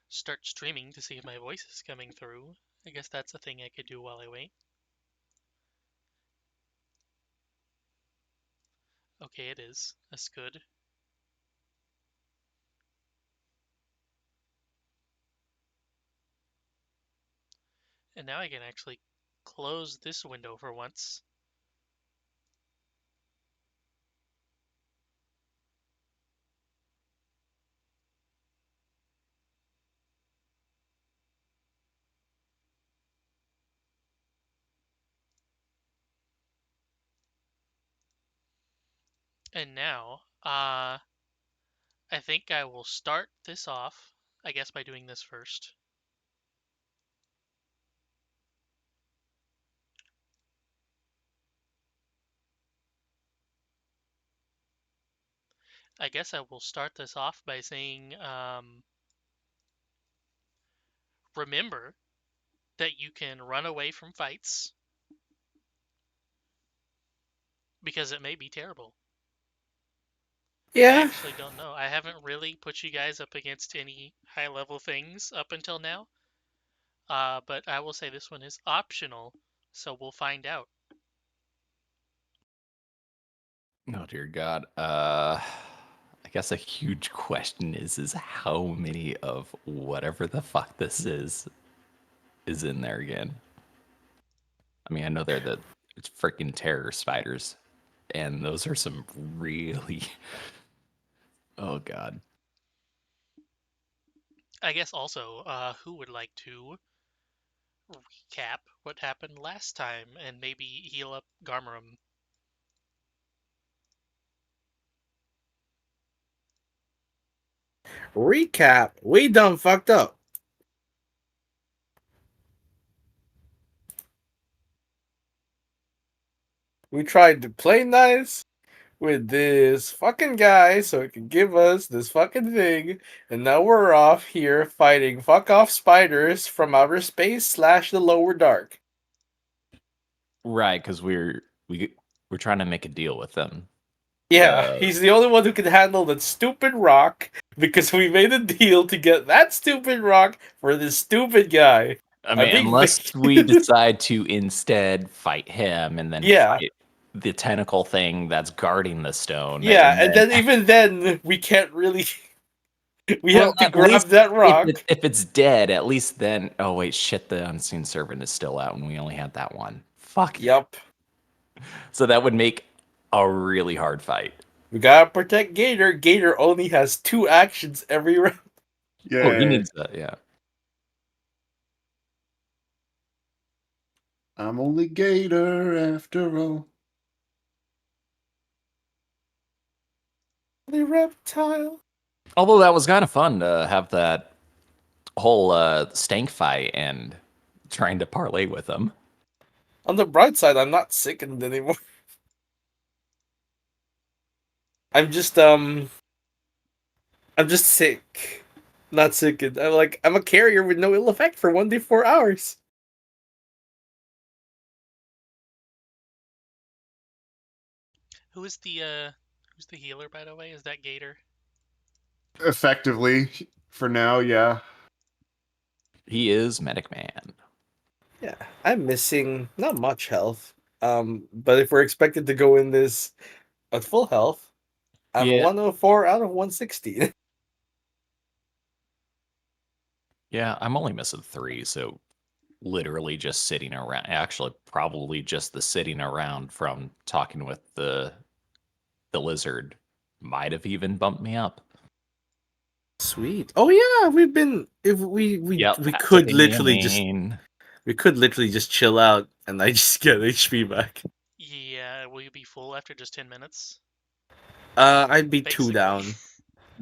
start streaming to see if my voice is coming through. I guess that's a thing I could do while I wait. Okay, it is. That's good. And now I can actually close this window for once. And now, I think I will start this off, I guess, by doing this first. I guess I will start this off by saying, remember that you can run away from fights because it may be terrible. I Yeah. actually don't know. I haven't really put you guys up against any high level things up until now. But I will say this one is optional, so we'll find out. Oh dear God. I guess a huge question is how many of whatever the fuck this is in there again. I mean, I know it's freaking terror spiders, and those are some really oh God. I guess also, who would like to recap what happened last time and maybe heal up Garmarum? Recap. We done fucked up. We tried to play nice with this fucking guy so he could give us this fucking thing, and now we're off here fighting fuck off spiders from outer space slash the lower dark. Right, because we're trying to make a deal with them. Yeah, The he's the only one who can handle that stupid rock because we made a deal to get that stupid rock for this stupid guy. I I mean, think unless we decide to instead fight him and then yeah. fight the tentacle thing that's guarding the stone, Yeah, and and then then even then we can't really we well, have to at least grab that rock. if it's dead, at least then. Oh wait, shit! The unseen servant is still out, and we only had that one. Fuck. Yup. So that would make a really hard fight. We gotta protect Gator. Gator only has 2 actions every round. Oh, he Yeah. needs that. Yeah. I'm only Gator after all. The reptile. Although that was kind of fun to have that whole stank fight and trying to parlay with them. On the bright side, I'm not sickened anymore. I'm just I'm just sick. Not sickened. I'm a carrier with no ill effect for 1d4 hours. Who's the healer, by the way? Is that Gator? Effectively, for now, yeah. He is Medic Man. Yeah, I'm missing not much health. But if we're expected to go in this at full health, I'm Yeah. 104 out of 116. Yeah, I'm only missing 3, so literally just sitting around. Actually, probably just the sitting around from talking with the lizard might have even bumped me up. Sweet. Oh yeah, we've been if we Yep, we that's could what I literally just mean. chill out and I just get HP back. Yeah, will you be full after just 10 minutes? I'd be 2 Basically. down.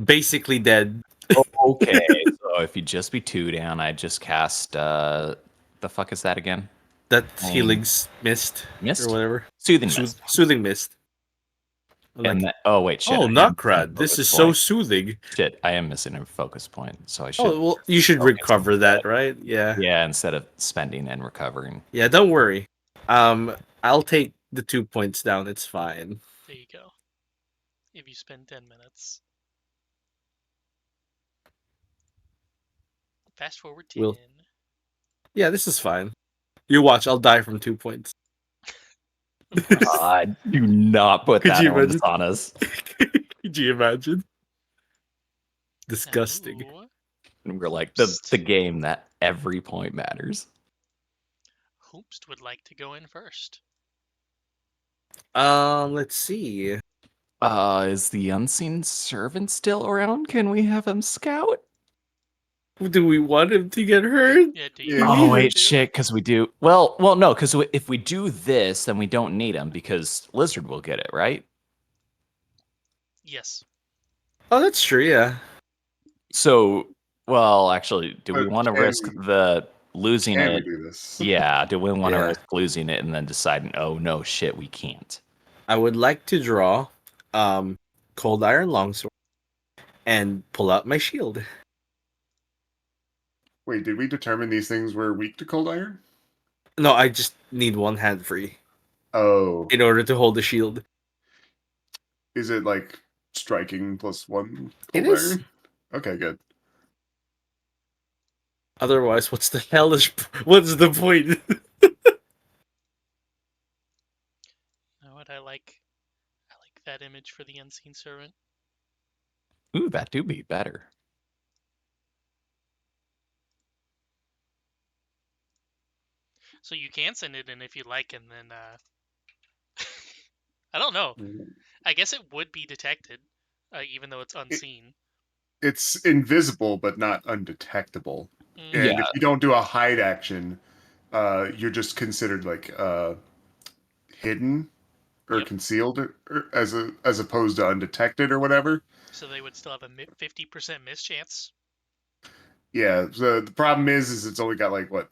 Basically dead. Okay, so if you just be 2 down, I just cast the fuck is that again? That's Healing healing's mist or mist? whatever. Soothing mist. Soothing mist. I'm And like, oh wait, shit, oh, I am missing a Nutcrad, this focus is so point. soothing. Shit, I am missing a focus point, so I should Oh well, you should focus recover instead. that, right? Yeah. Yeah, instead of spending and recovering. Yeah, don't worry. I'll take the 2 points down. It's fine. There you go. If you spend 10 minutes. Fast forward 10. Will. Yeah, this is fine. You watch, I'll die from 2 points. Of course. Do not put Could that you on imagine? on us. Could you imagine? Disgusting. Ooh. And we're like the Hoopst. game that every point matters. Hoopst would like to go in first. Let's see. Is the unseen servant still around? Can we have him scout? Do we want him to get hurt? Yeah, do Yeah. you Oh need him wait, to? shit, because we do. Well, no, because if we do this, then we don't need him because Lizard will get it, right? Yes. Oh, that's true. Yeah. So, well, actually, do we But want to risk the losing can we it? do this? Yeah. Do we want to Yeah. risk losing it and then deciding, oh no, shit, we can't? I would like to draw, cold iron longsword, and pull out my shield. Wait, did we determine these things were weak to cold iron? No, I just need one hand free Oh, in order to hold the shield. is it like striking +1 It cold is. iron? Okay, good. Otherwise, what's the hell is? What's the point? You know what? I like that image for the unseen servant. Ooh, that do be better. So you can send it in if you like, and then I don't know. I guess it would be detected, even though it's unseen. It's invisible but not undetectable. Mm, And Yeah. if you don't do a hide action, you're just considered like hidden or Yep. concealed as opposed to undetected or whatever. So they would still have a 50% miss chance. Yeah. So the problem is it's only got like what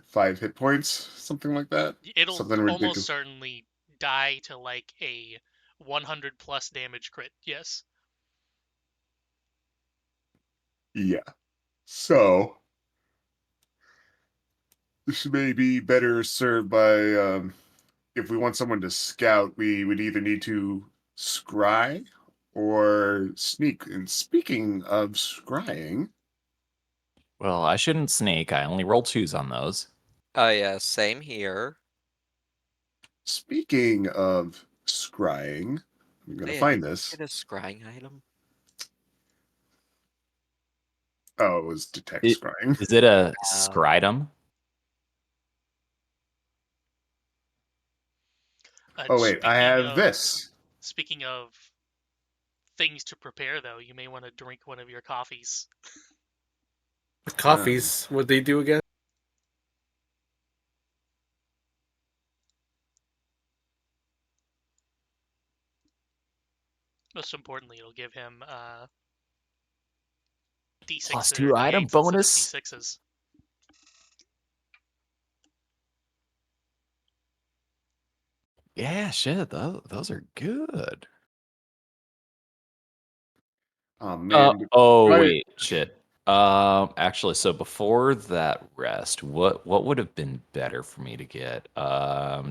5 hit points, something like that. It'll Something almost ridiculous. certainly die to like a 100 plus damage crit. Yes. Yeah. So this may be better served by if we want someone to scout, we would either need to scry or sneak. And speaking of scrying, Well, I shouldn't sneak. I only roll 2s on those. Oh yeah, same here. speaking of scrying, I'm gonna Hey, find did this. you get a scrying item? Oh, it was detect It- scrying. Is it a Wow. scrytum? Oh wait, I have this. Speaking of things to prepare, though, you may want to drink one of your coffees. Coffees. What they do again? Most importantly, it'll give him D6 Plus or 2 item D8s instead of bonus. D6s. Yeah, shit. Those are good. Oh man, right. Wait, shit. Actually, so before that rest, what would have been better for me to get?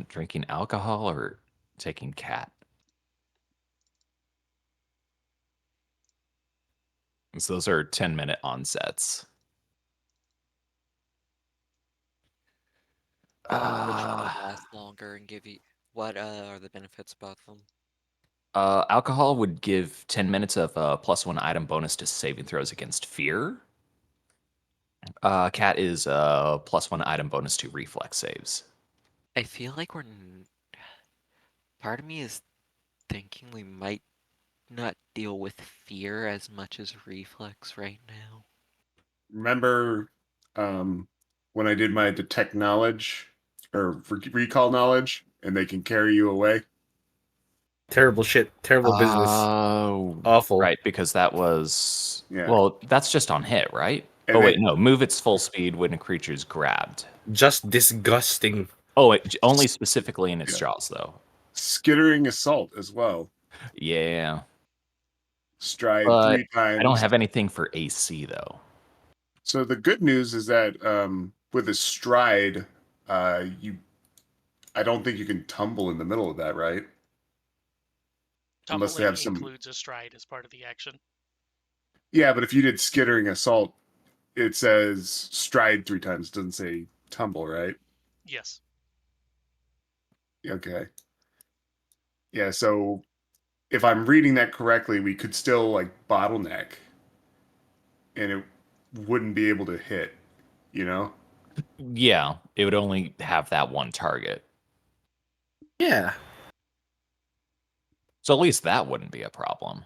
Drinking alcohol or taking cat? So those are 10-minute onsets. Which one Uh, would last longer and give you what are the benefits about them? Alcohol would give 10 minutes of +1 item bonus to saving throws against fear. Cat is +1 item bonus to reflex saves. I feel like part of me is thinking we might not deal with fear as much as reflex right now. Remember when I did my detect knowledge or recall knowledge, and they can carry you away? Terrible shit. Terrible business. Oh, Awful. right, because that was Yeah. well, that's just on hit, right? And Oh wait, they- no, move its full speed when a creature is grabbed. Just disgusting. Oh, only specifically in its Yeah. jaws, though. Skittering assault as well. Yeah, Stride but 3 times. I don't have anything for AC though. So the good news is that with a stride, I don't think you can tumble in the middle of that, right? Unless they Tumbling have some. includes a stride as part of the action. Yeah, but if you did skittering assault, it says stride 3 times. It doesn't say tumble, right? Yes. Okay. Yeah, so if I'm reading that correctly, we could still like bottleneck and it wouldn't be able to hit, you know? Yeah, it would only have that one target. Yeah. So at least that wouldn't be a problem.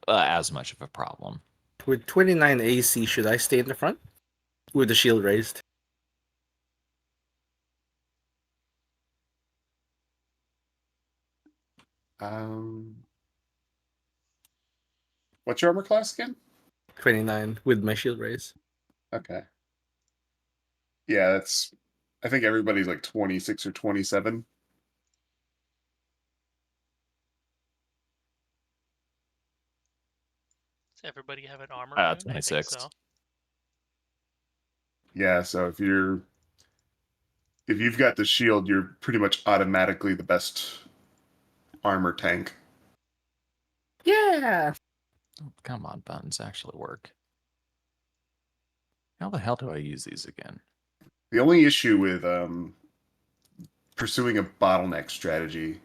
As much of a problem. With 29 AC, should I stay in the front? With the shield raised? Um, what's your armor class again? 29 with my shield raised. Okay. Yeah, that's. I think everybody's like 26 or 27. Does everybody have an armor rune? I think 26. so. Yeah, so if you've got the shield, you're pretty much automatically the best armor tank. Yeah. Oh, come on, buttons actually work. How the hell do I use these again? The only issue with pursuing a bottleneck strategy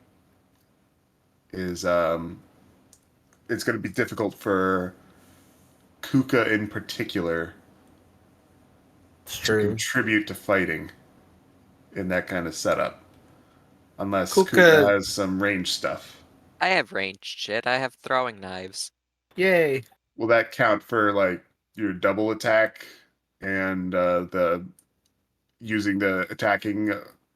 is it's going to be difficult for Kuka in particular It's to true. contribute to fighting in that kind of setup, unless Kuka Kuka, has some range stuff. I have ranged shit. I have throwing knives. yay. Will that count for like your double attack and the using the attacking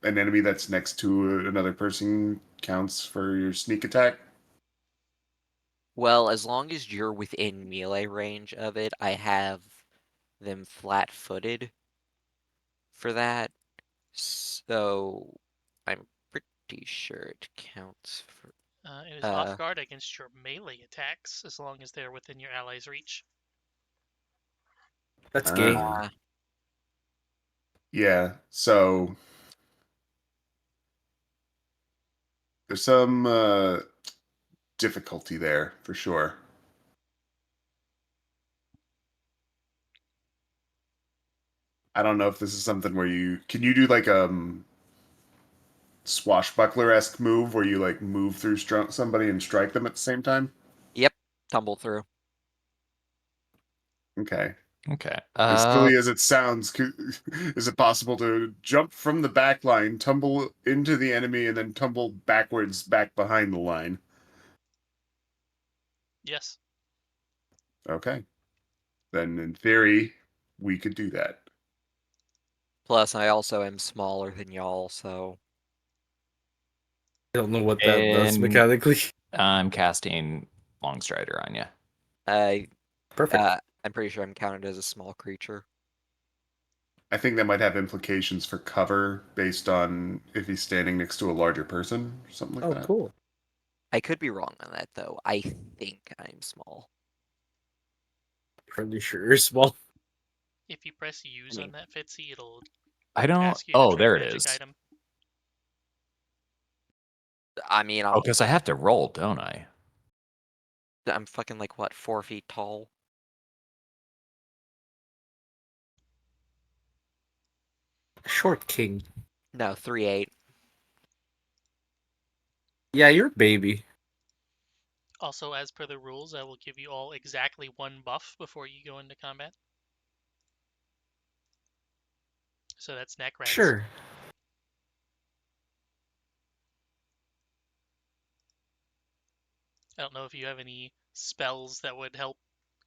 an enemy that's next to another person counts for your sneak attack? Well, as long as you're within melee range of it, I have them flat-footed for that. So I'm pretty sure it counts for. It is off guard against your melee attacks as long as they're within your ally's reach. That's gay. Uh, Yeah, so there's some difficulty there for sure. I don't know if this is something where you can you do like swashbuckler-esque move where you like move through somebody and strike them at the same time? yep, tumble through. Okay. Okay. As silly as it sounds, is it possible to jump from the back line, tumble into the enemy, and then tumble backwards back behind the line? Yes. Okay. Then in theory, we could do that. Plus, I also am smaller than y'all, so I don't know what that does And mechanically. I'm casting Longstrider on you. I Perfect. I'm pretty sure I'm counted as a small creature. I think that might have implications for cover based on if he's standing next to a larger person or something like Oh, that. cool. I could be wrong on that though. I think I'm small. Pretty sure you're small. If you press use I on mean, that Fitzy, it'll I don't. ask you to Oh, trade a there it magic is. item. Oh, because I have to roll, don't I? I'm fucking like what, 4 feet tall? Short king. No, 3'8". Yeah, you're a baby. Also, as per the rules, I will give you all exactly one buff before you go into combat. So that's neck rise. Sure. I don't know if you have any spells that would help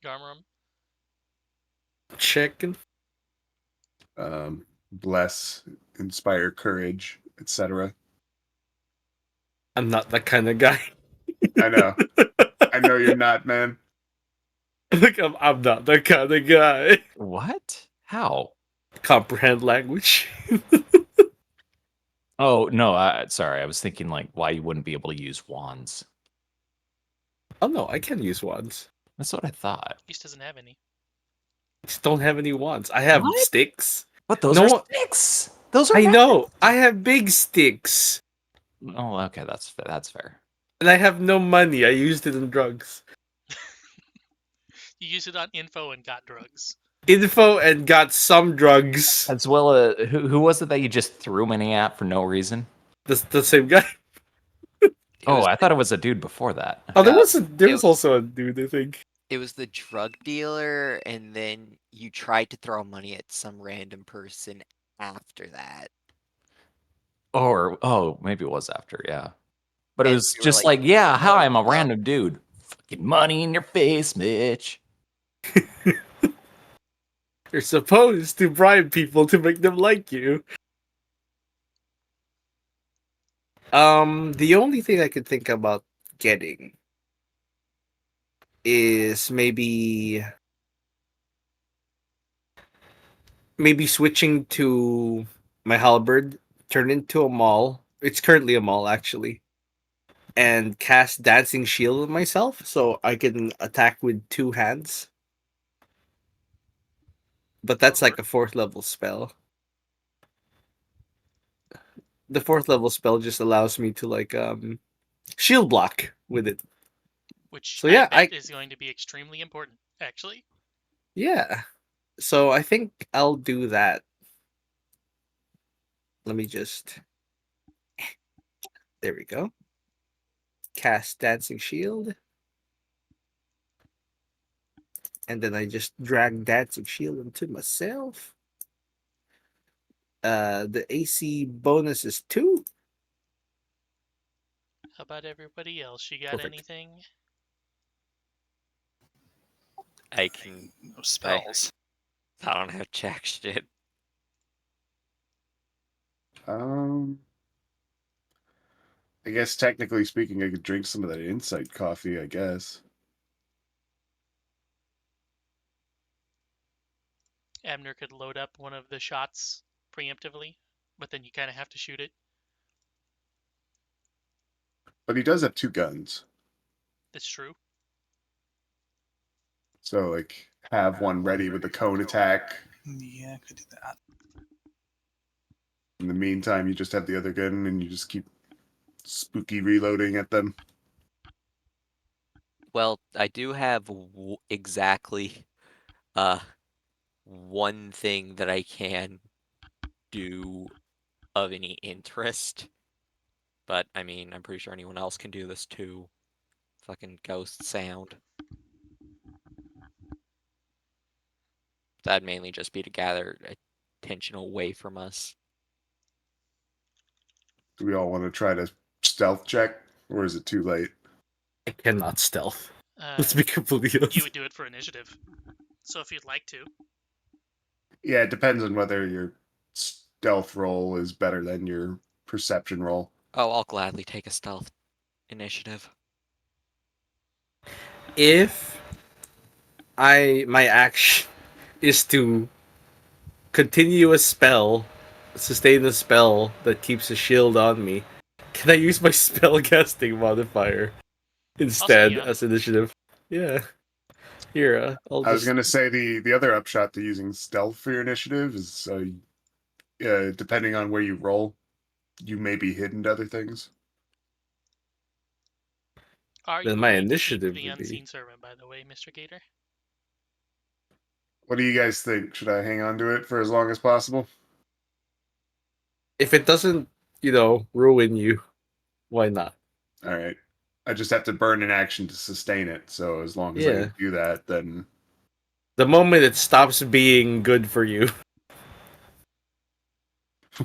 Garmarum. Chicken. Bless, inspire courage, etc. I'm not that kind of guy. I know. I know you're not, man. Like, I'm not that kind of guy. What? How? Comprehend language. Oh no, sorry. I was thinking like why you wouldn't be able to use wands. Oh no, I can use wands. That's what I thought. Beast doesn't have any. I just don't have any wands. I have What? sticks. But those No are one- sticks. Those are I magic. know. I have big sticks. Oh, okay, that's fair. And I have no money. I used it in drugs. You used it on info and got drugs. info and got some drugs. As well, who was it that you just threw money at for no reason? The same guy. It Oh, was I thought it was a dude before that. Oh, No, there it was also a dude, I think. it was the drug dealer, and then you tried to throw money at some random person after that. Or maybe it was after, yeah. But it And was we were just like, like, yeah, no, hi, I'm a no. random dude. Fucking money in your face, bitch. You're supposed to bribe people to make them like you. The only thing I could think about getting is maybe switching to my halberd, turn into a maul. It's currently a maul actually, and cast dancing shield on myself so I can attack with two hands. But that's like a 4th level spell. The 4th level spell just allows me to like shield block with it. Which So I yeah, bet is going to be extremely important, actually. yeah. So I think I'll do that. Let me just there we go. Cast dancing shield. And then I just drag dancing shield into myself. The AC bonus is 2. How about everybody else? You got Perfect. anything? I can. No spells. I don't have jack shit. I guess technically speaking, I could drink some of that insight coffee, I guess. Abner could load up one of the shots preemptively, but then you kind of have to shoot it. But he does have 2 guns. That's true. So, like, have one ready with the cone attack. Yeah, I could do that. In the meantime, you just have the other gun and you just keep spooky reloading at them. Well, I do have exactly one thing that I can do of any interest. But I mean, I'm pretty sure anyone else can do this too. Fucking ghost sound. That'd mainly just be to gather attention away from us. Do we all want to try to stealth check, or is it too late? I cannot stealth. Uh, Let's be completely honest. you would do it for initiative. So if you'd like to. Yeah, it depends on whether your stealth roll is better than your perception roll. Oh, I'll gladly take a stealth initiative. If my action is to continue a spell, sustain a spell that keeps a shield on me, can I use my spellcasting modifier instead yeah. as initiative? Yeah. Here, I was going to say the other upshot to using stealth for your initiative is depending on where you roll, you may be hidden to other things. Are Then you my going to initiative keep the would be- unseen servant, by the way, Mr. Gator? What do you guys think? Should I hang on to it for as long as possible? If it doesn't, ruin you, why not? All right. I just have to burn an action to sustain it. So as long as I do that, then The moment it stops being good for you.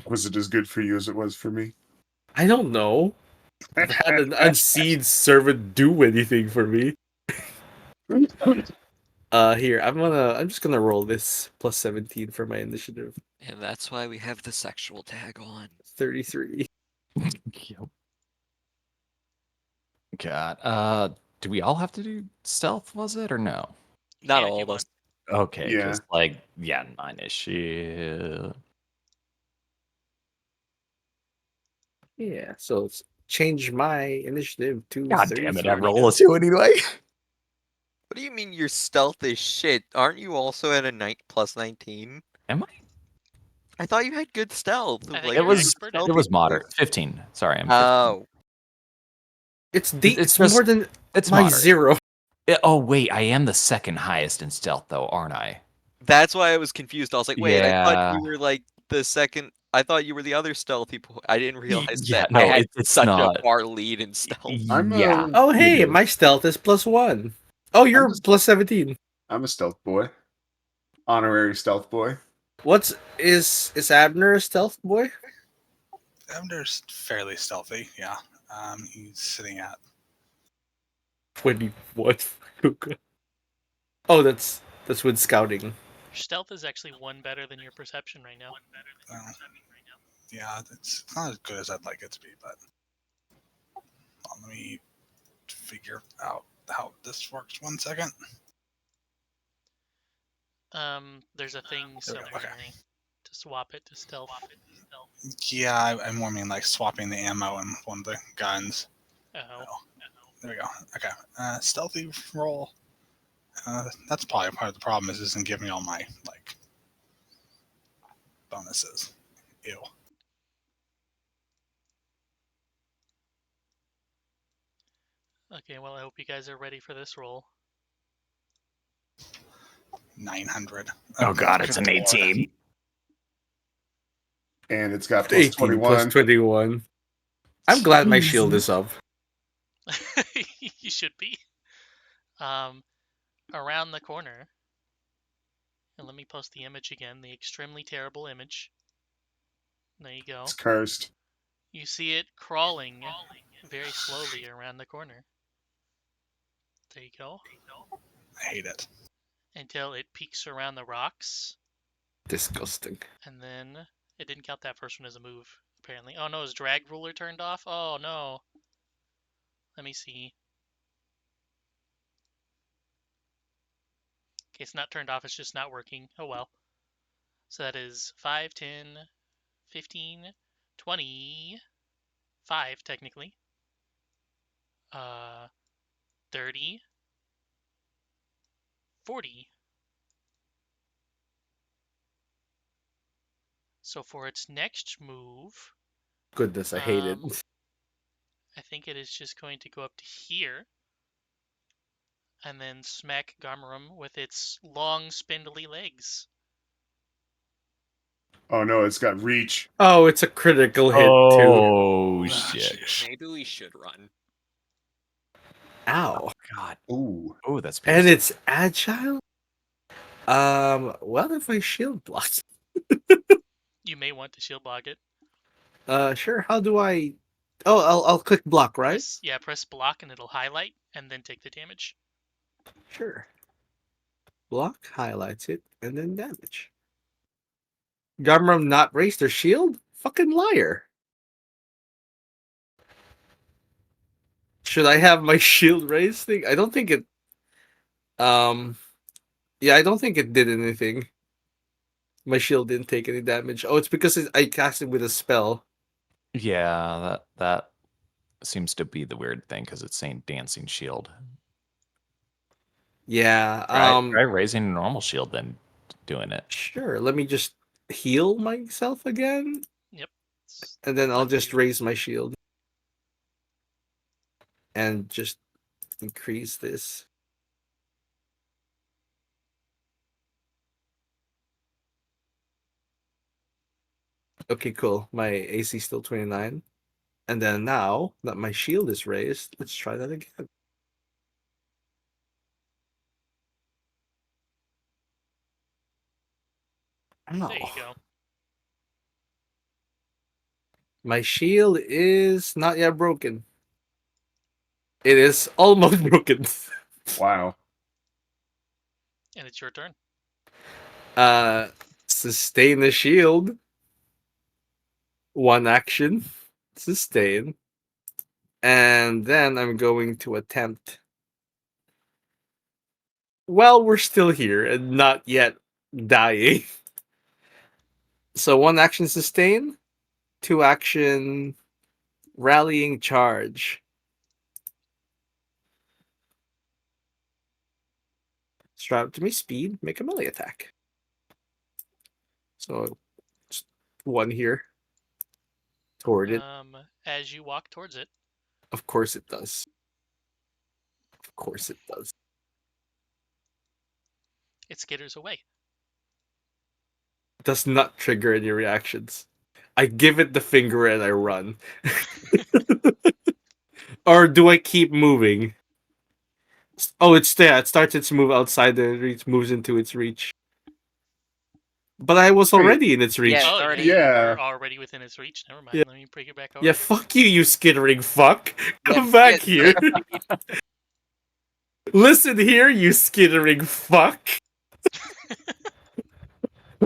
was it as good for you as it was for me? I don't know. I've had an unseen servant do anything for me. Here, I'm just gonna roll this plus 17 for my initiative. And that's why we have the sexual tag on. 33. Yep. God. Do we all have to do stealth, was it, or no? Not Yeah, if all you of us. want. Okay, Yeah. just like, yeah, 9-ish. Yeah, so it's change my initiative to God 33. damn it, I roll a 2 anyway. What do you mean your stealth is shit? Aren't you also at a plus 19? Am I? I thought you had good stealth. I think Like, you're It was expert at it was moderate. 15. Sorry, I'm 15. oh, It's It's more just- than It's my moderate. 0. Oh wait, I am the second highest in stealth though, aren't I? That's why I was confused. I was like, wait, I thought Yeah. you were like the second. I thought you were the other stealthy boy. I didn't realize Yeah, that I no, had it's such a not. far lead in stealth. I'm Yeah. a Oh, You hey, do. my stealth is +1. Oh, I'm you're a, +17. I'm a stealth boy, honorary stealth boy. What's is Abner a stealth boy? Abner's fairly stealthy. Yeah. He's sitting at 21. Oh, that's with scouting. Your stealth is actually one better than your perception right now. yeah. It's not as good as I'd like it to be, but let me figure out how this works. 1 second. There's a thing There we go, somewhere okay. to swap it to stealth. Yeah, I more mean like swapping the ammo in one of the guns. Oh, There we go. Okay. Stealthy roll. That's probably part of the problem is it doesn't give me all my like bonuses. Ew. okay. Well, I hope you guys are ready for this roll. 900. Oh god, it's good an lord. 18. And it's got plus 18 plus 21. 21. I'm glad my shield is up. You should be. Around the corner, and let me post the image again. The extremely terrible image. There you go. It's cursed. You see it crawling very slowly around the corner. There you go. I hate it. Until it peeks around the rocks, Disgusting. and then it didn't count that first one as a move, apparently. Oh no, his drag ruler turned off? Oh no. Let me see. Okay, it's not turned off, it's just not working. Oh well. So that is 5, 10, 15, 25, technically. 30, 40. So for its next move, Goodness, I hate it. I think it is just going to go up to here and then smack Garmarum with its long, spindly legs. Oh no, it's got reach. Oh, it's a critical hit too. Oh Ah, shit. sheesh. Maybe we should run. Ow. God. Ooh. Oh, that's And piercing. it's agile? Well, if I shield block. You may want to shield block it. Sure. How do I? Oh, I'll click block, right? Press block and it'll highlight and then take the damage. Sure. Block highlights it and then damage. Gumrum not raised their shield? Fucking liar. Should I have my shield raised thing? I don't think it. Yeah, I don't think it did anything. My shield didn't take any damage. Oh, it's because I cast it with a spell. Yeah, that seems to be the weird thing because it's saying dancing shield. Yeah. Try raising a normal shield then doing it. Sure. Let me just heal myself again, Yep. and then I'll Like just you. raise my shield and just increase this. Okay, cool. My AC is still 29. And then now that my shield is raised, let's try that again. Ow. There you go. My shield is not yet broken. It is almost broken. Wow. And it's your turn. Sustain the shield. One action. Sustain. And then I'm going to attempt. Well, we're still here and not yet dying. So one action sustain, two action rallying charge. Strap to me speed, make a melee attack. So just one here toward it. As you walk towards it, Of course it does. Of course it does. it skitters away. does not trigger any reactions. I give it the finger and I run. Or do I keep moving? Oh, it's there. It starts its move outside the reach, moves into its reach. But I was Wait. already in its reach. Yeah, Oh, yeah, already. you Yeah. were already within its reach. Never mind. Yeah. Let me bring it back Yeah, over. fuck you, you skittering fuck. Yeah, Come back yeah, here. Listen here, you skittering fuck.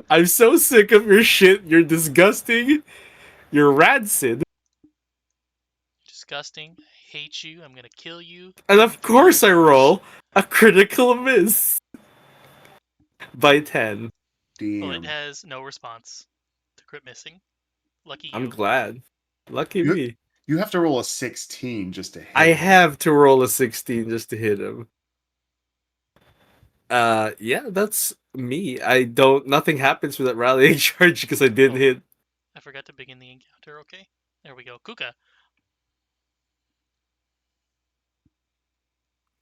I'm so sick of your shit. You're disgusting. You're rancid. Disgusting. I hate you. I'm gonna kill you. And of Three course I times. roll a critical miss by 10. Well, it Damn. has no response to crit missing. Lucky I'm you. glad. Lucky You me. you have to roll a 16 just to I hit him. have to roll a 16 just to hit him. Yeah, that's me. Nothing happens with that rallying charge because I didn't Oh. hit. I forgot to begin the encounter. Okay. There we go. Kuka.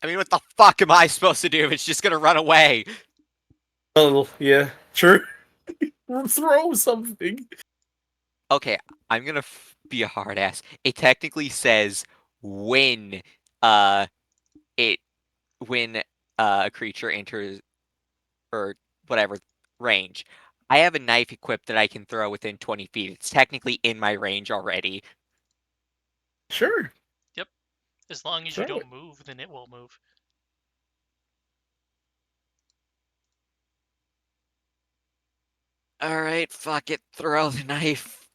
I mean, what the fuck am I supposed to do? It's just gonna run away. Oh, yeah, sure. Throw something. Okay, I'm gonna be a hard ass. It technically says when uh it when a creature enters or whatever range. I have a knife equipped that I can throw within 20 feet. It's technically in my range already. Sure. Yep. As long as you Throw it. don't move, then it will move. Alright, fuck it. Throw the knife.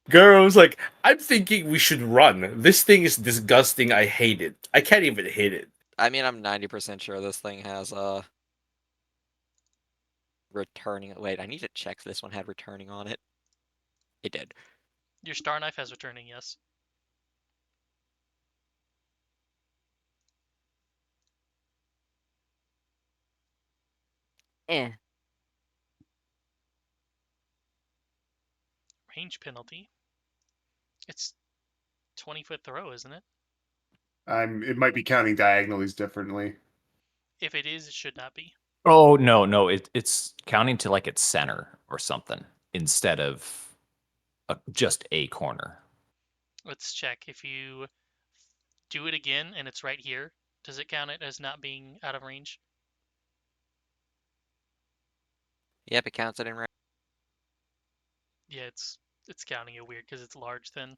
Girl's like, I'm thinking we should run. This thing is disgusting. I hate it. I can't even hit it. I mean, I'm 90% sure this thing has returning. Wait, I need to check if this one had returning on it. It did. Your star knife has returning, yes. Eh. Range penalty. It's 20-foot throw, isn't it? It might be counting diagonalies differently. If it is, it should not be. Oh no, it's counting to like its center or something instead of just a corner. Let's check. If you do it again and it's right here, does it count it as not being out of range? Yep, it counts it in range. Yeah, it's counting it weird because it's large then.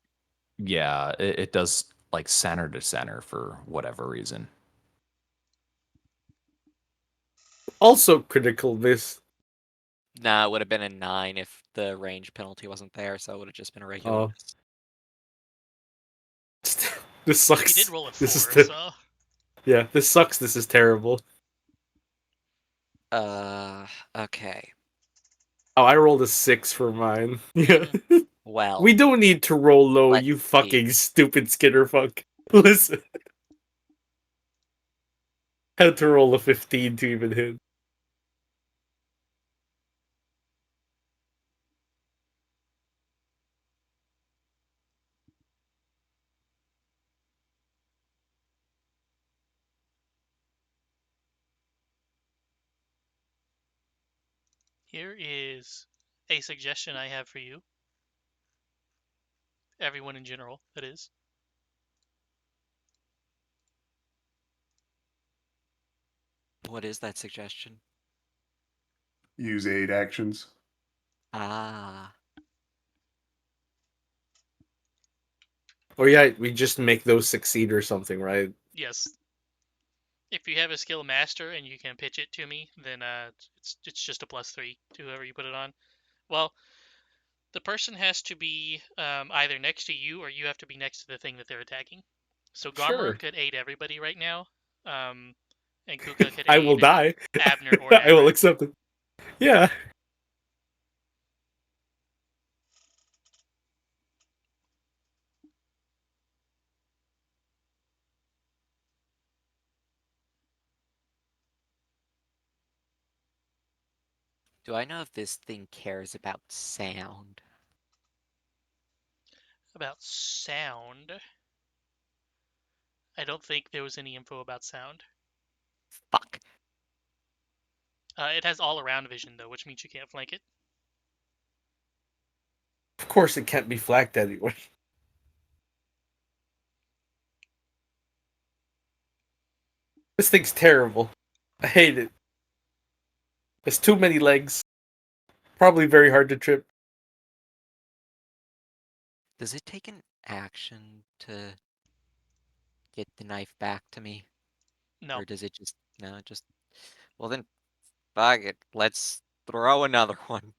Yeah, it does like center to center for whatever reason. Also critical miss. Nah, it would have been a 9 if the range penalty wasn't there, so it would have just been a regular Oh. miss. This You sucks. did roll a 4, This is so yeah, this sucks. This is terrible. Okay. Oh, I rolled a 6 for mine. Yeah. Well, We don't need to roll low, let's you see. fucking stupid skitter fuck. Listen. Had to roll a 15 to even hit. here is a suggestion I have for you. Everyone in general, that is. What is that suggestion? Use 8 actions. Ah. Or yeah, we just make those succeed or something, right? Yes. If you have a skill master and you can pitch it to me, then it's just a +3 to whoever you put it on. Well, the person has to be either next to you or you have to be next to the thing that they're attacking. So Garmer Sure. could aid everybody right now, and Kuka could I will aid die. Abner or I will Namrak. accept it. Yeah. Do I know if this thing cares about sound? About sound, I don't think there was any info about sound. Fuck. It has all-around vision though, which means you can't flank it. Of course, it can't be flagged anyway. This thing's terrible. I hate it. There's too many legs. Probably very hard to trip. Does it take an action to get the knife back to me? No. Or does it just... No, it just... Well then, fuck it. Let's throw another one.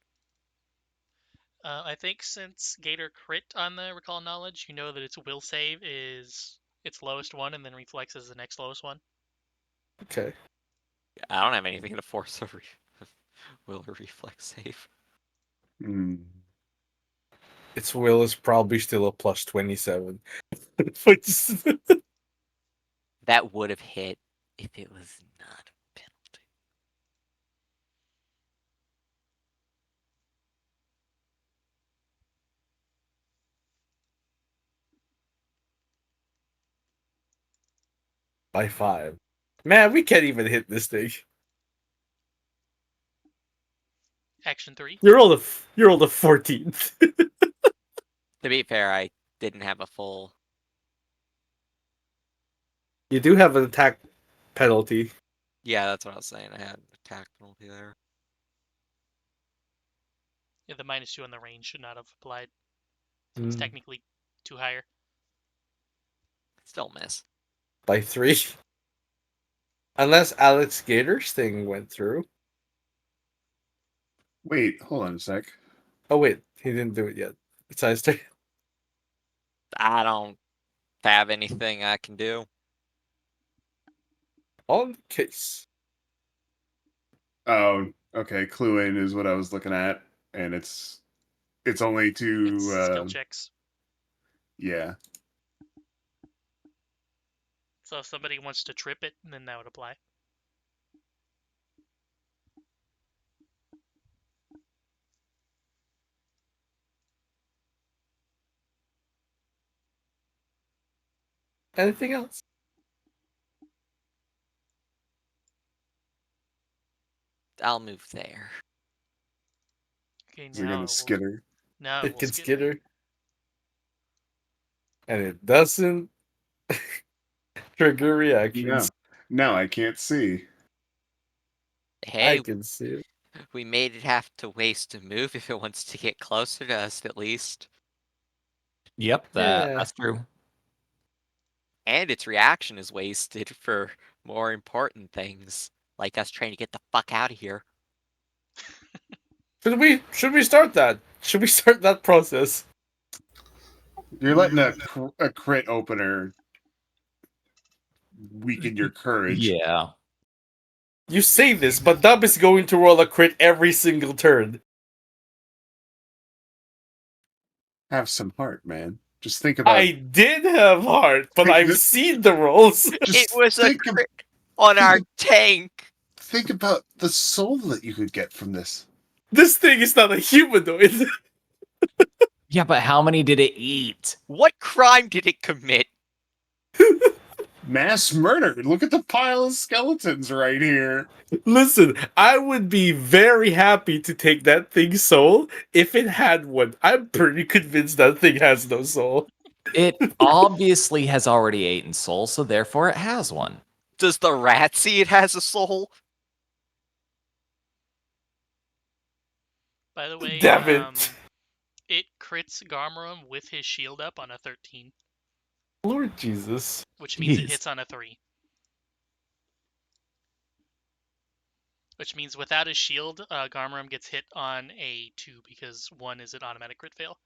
I think since Gator crit on the Recall Knowledge, you know that its will save is its lowest one, and then reflex is the next lowest one. Okay. I don't have anything to force a will or reflex save. Hmm. Its will is probably still a plus 27. Which That would have hit if it was not a penalty. by 5. Man, we can't even hit this thing. Action 3. You're all the 14th. To be fair, I didn't have a full... You do have an attack penalty. Yeah, that's what I was saying. I had an attack penalty there. Yeah, the -2 on the range should not have applied. So it's technically 2 higher. Still miss. By 3. Unless Alex Gator's thing went through. Wait, hold on a sec. Oh wait, he didn't do it yet. It's his turn. I don't have anything I can do. On case. Oh, okay. Clue in is what I was looking at, and it's only It's to skill checks. yeah. So if somebody wants to trip it, then that would apply. Anything else? I'll move there. Okay, Is it gonna skitter? now It we'll can skitter. skitter. And it doesn't trigger reactions. No, I can't see. Hey, I can see it. we made it have to waste a move if it wants to get closer to us, at least. Yep, Yeah. that's true. And its reaction is wasted for more important things, like us trying to get the fuck out of here. Should we start that? Should we start that process? You're letting a crit opener weaken your courage. Yeah. You say this, but Dub is going to roll a crit every single turn. Have some heart, man. Just think about. I did have heart, but Think I've this- seen the rolls. It was a think crit on our tank! Think about the soul that you could get from this. This thing is not a humanoid. Yeah, but how many did it eat? What crime did it commit? Mass murder. Look at the pile of skeletons right here. Listen, I would be very happy to take that thing's soul if it had one. I'm pretty convinced that thing has no soul. It obviously has already eaten soul, so therefore it has one. Does the rat see it has a soul? By the way, Damn it. it crits Garmarum with his shield up on a 13, Lord Jesus. which means it Jeez. hits on a 3. Which means without his shield, Garmarum gets hit on a 2 because 1 is an automatic crit fail.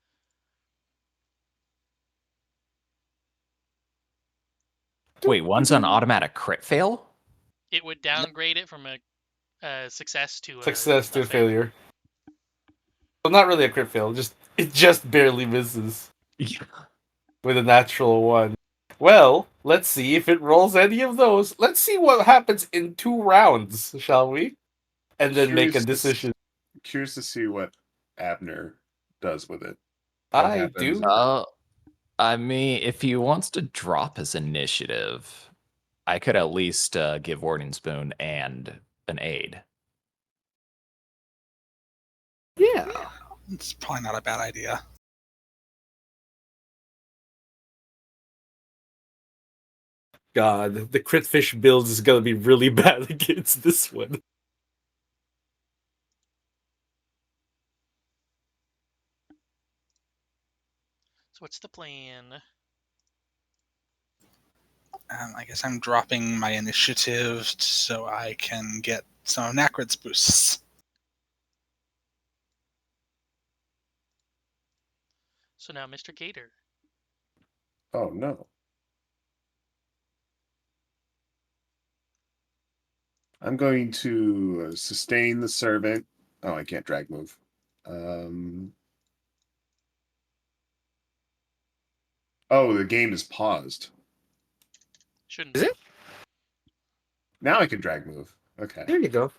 Wait, one's an automatic crit fail? It would downgrade it from a success to Success to a a failure. Well, not really a crit fail, it just barely misses Yeah. with a natural 1. Well, let's see if it rolls any of those. Let's see what happens in 2 rounds, shall we? And then make a decision. Curious to see what Abner does with it. What I happens? do. I mean, if he wants to drop his initiative, I could at least give Warding Spoon and an aid. Yeah. It's probably not a bad idea. God, the crit fish build is gonna be really bad against this one. So what's the plan? I guess I'm dropping my initiative so I can get some of Nacrid's boosts. So now, Mr. Gator. Oh no. I'm going to sustain the servant. Oh, I can't drag move. Oh, the game is paused. Shouldn't Is be. it? Now I can drag move. Okay. There you go.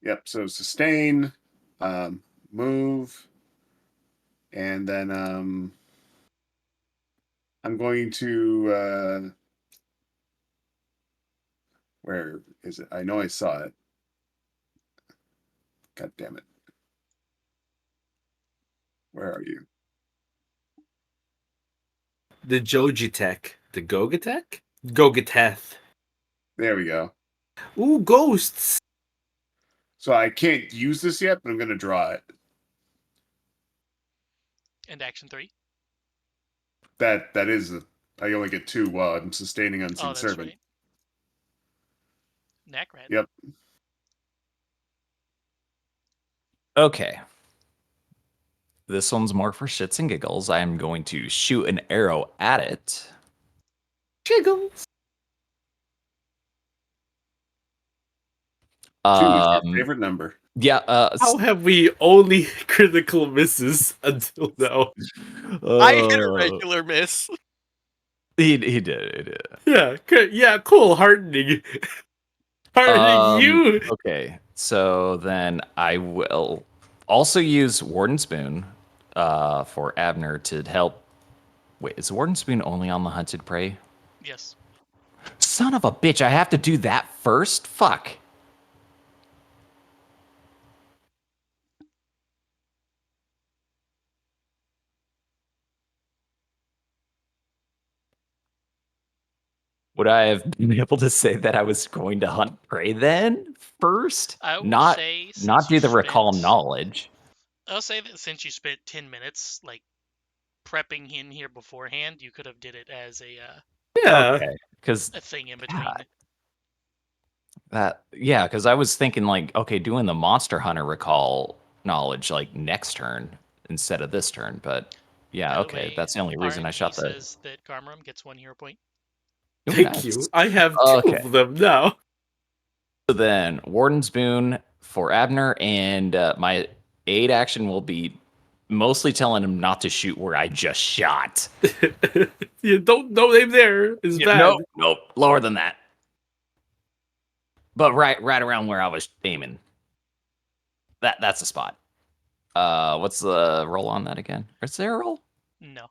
Yep. So sustain, move, and then I'm going to where is it? I know I saw it. God damn it. Where are you? The Jojitech. The Gogatech? Gogateth. There we go. Ooh, ghosts! So I can't use this yet, but I'm going to draw it. And action 3. That is I only get 2 while I'm sustaining unseen Oh, that's servant. right. Nacrat. Yep. Okay. This one's more for shits and giggles. I'm going to shoot an arrow at it. Jiggles! 2 is your favorite number. Yeah. How have we only critical misses until now? I hit a regular miss. He did. Yeah, yeah, cool. Heartening. Heartening you. Okay, so then I will also use Warden Spoon for Abner to help. Wait, is Warden Spoon only on the hunted prey? Yes. Son of a bitch, I have to do that first? Fuck. Would I have been able to say that I was going to hunt prey then first? I will Not say not since you do the recall spent. knowledge. I'll say that since you spent 10 minutes like prepping in here beforehand, you could have did it as Yeah. Okay, because a thing in between. because I was thinking like, okay, doing the Monster Hunter recall knowledge like next turn instead of this turn, but yeah, By the okay, way, that's the only reason I RNG shot the. says that Garmarum gets 1 hero point. Ooh, Thank nice. you. I have 2 Okay. of them now. So then, Warden's Boon for Abner, and my aid action will be mostly telling him not to shoot where I just shot. You don't aim there. It's bad. Nope, lower than that. But right around where I was aiming. That's the spot. What's the roll on that again? Is there a roll? No.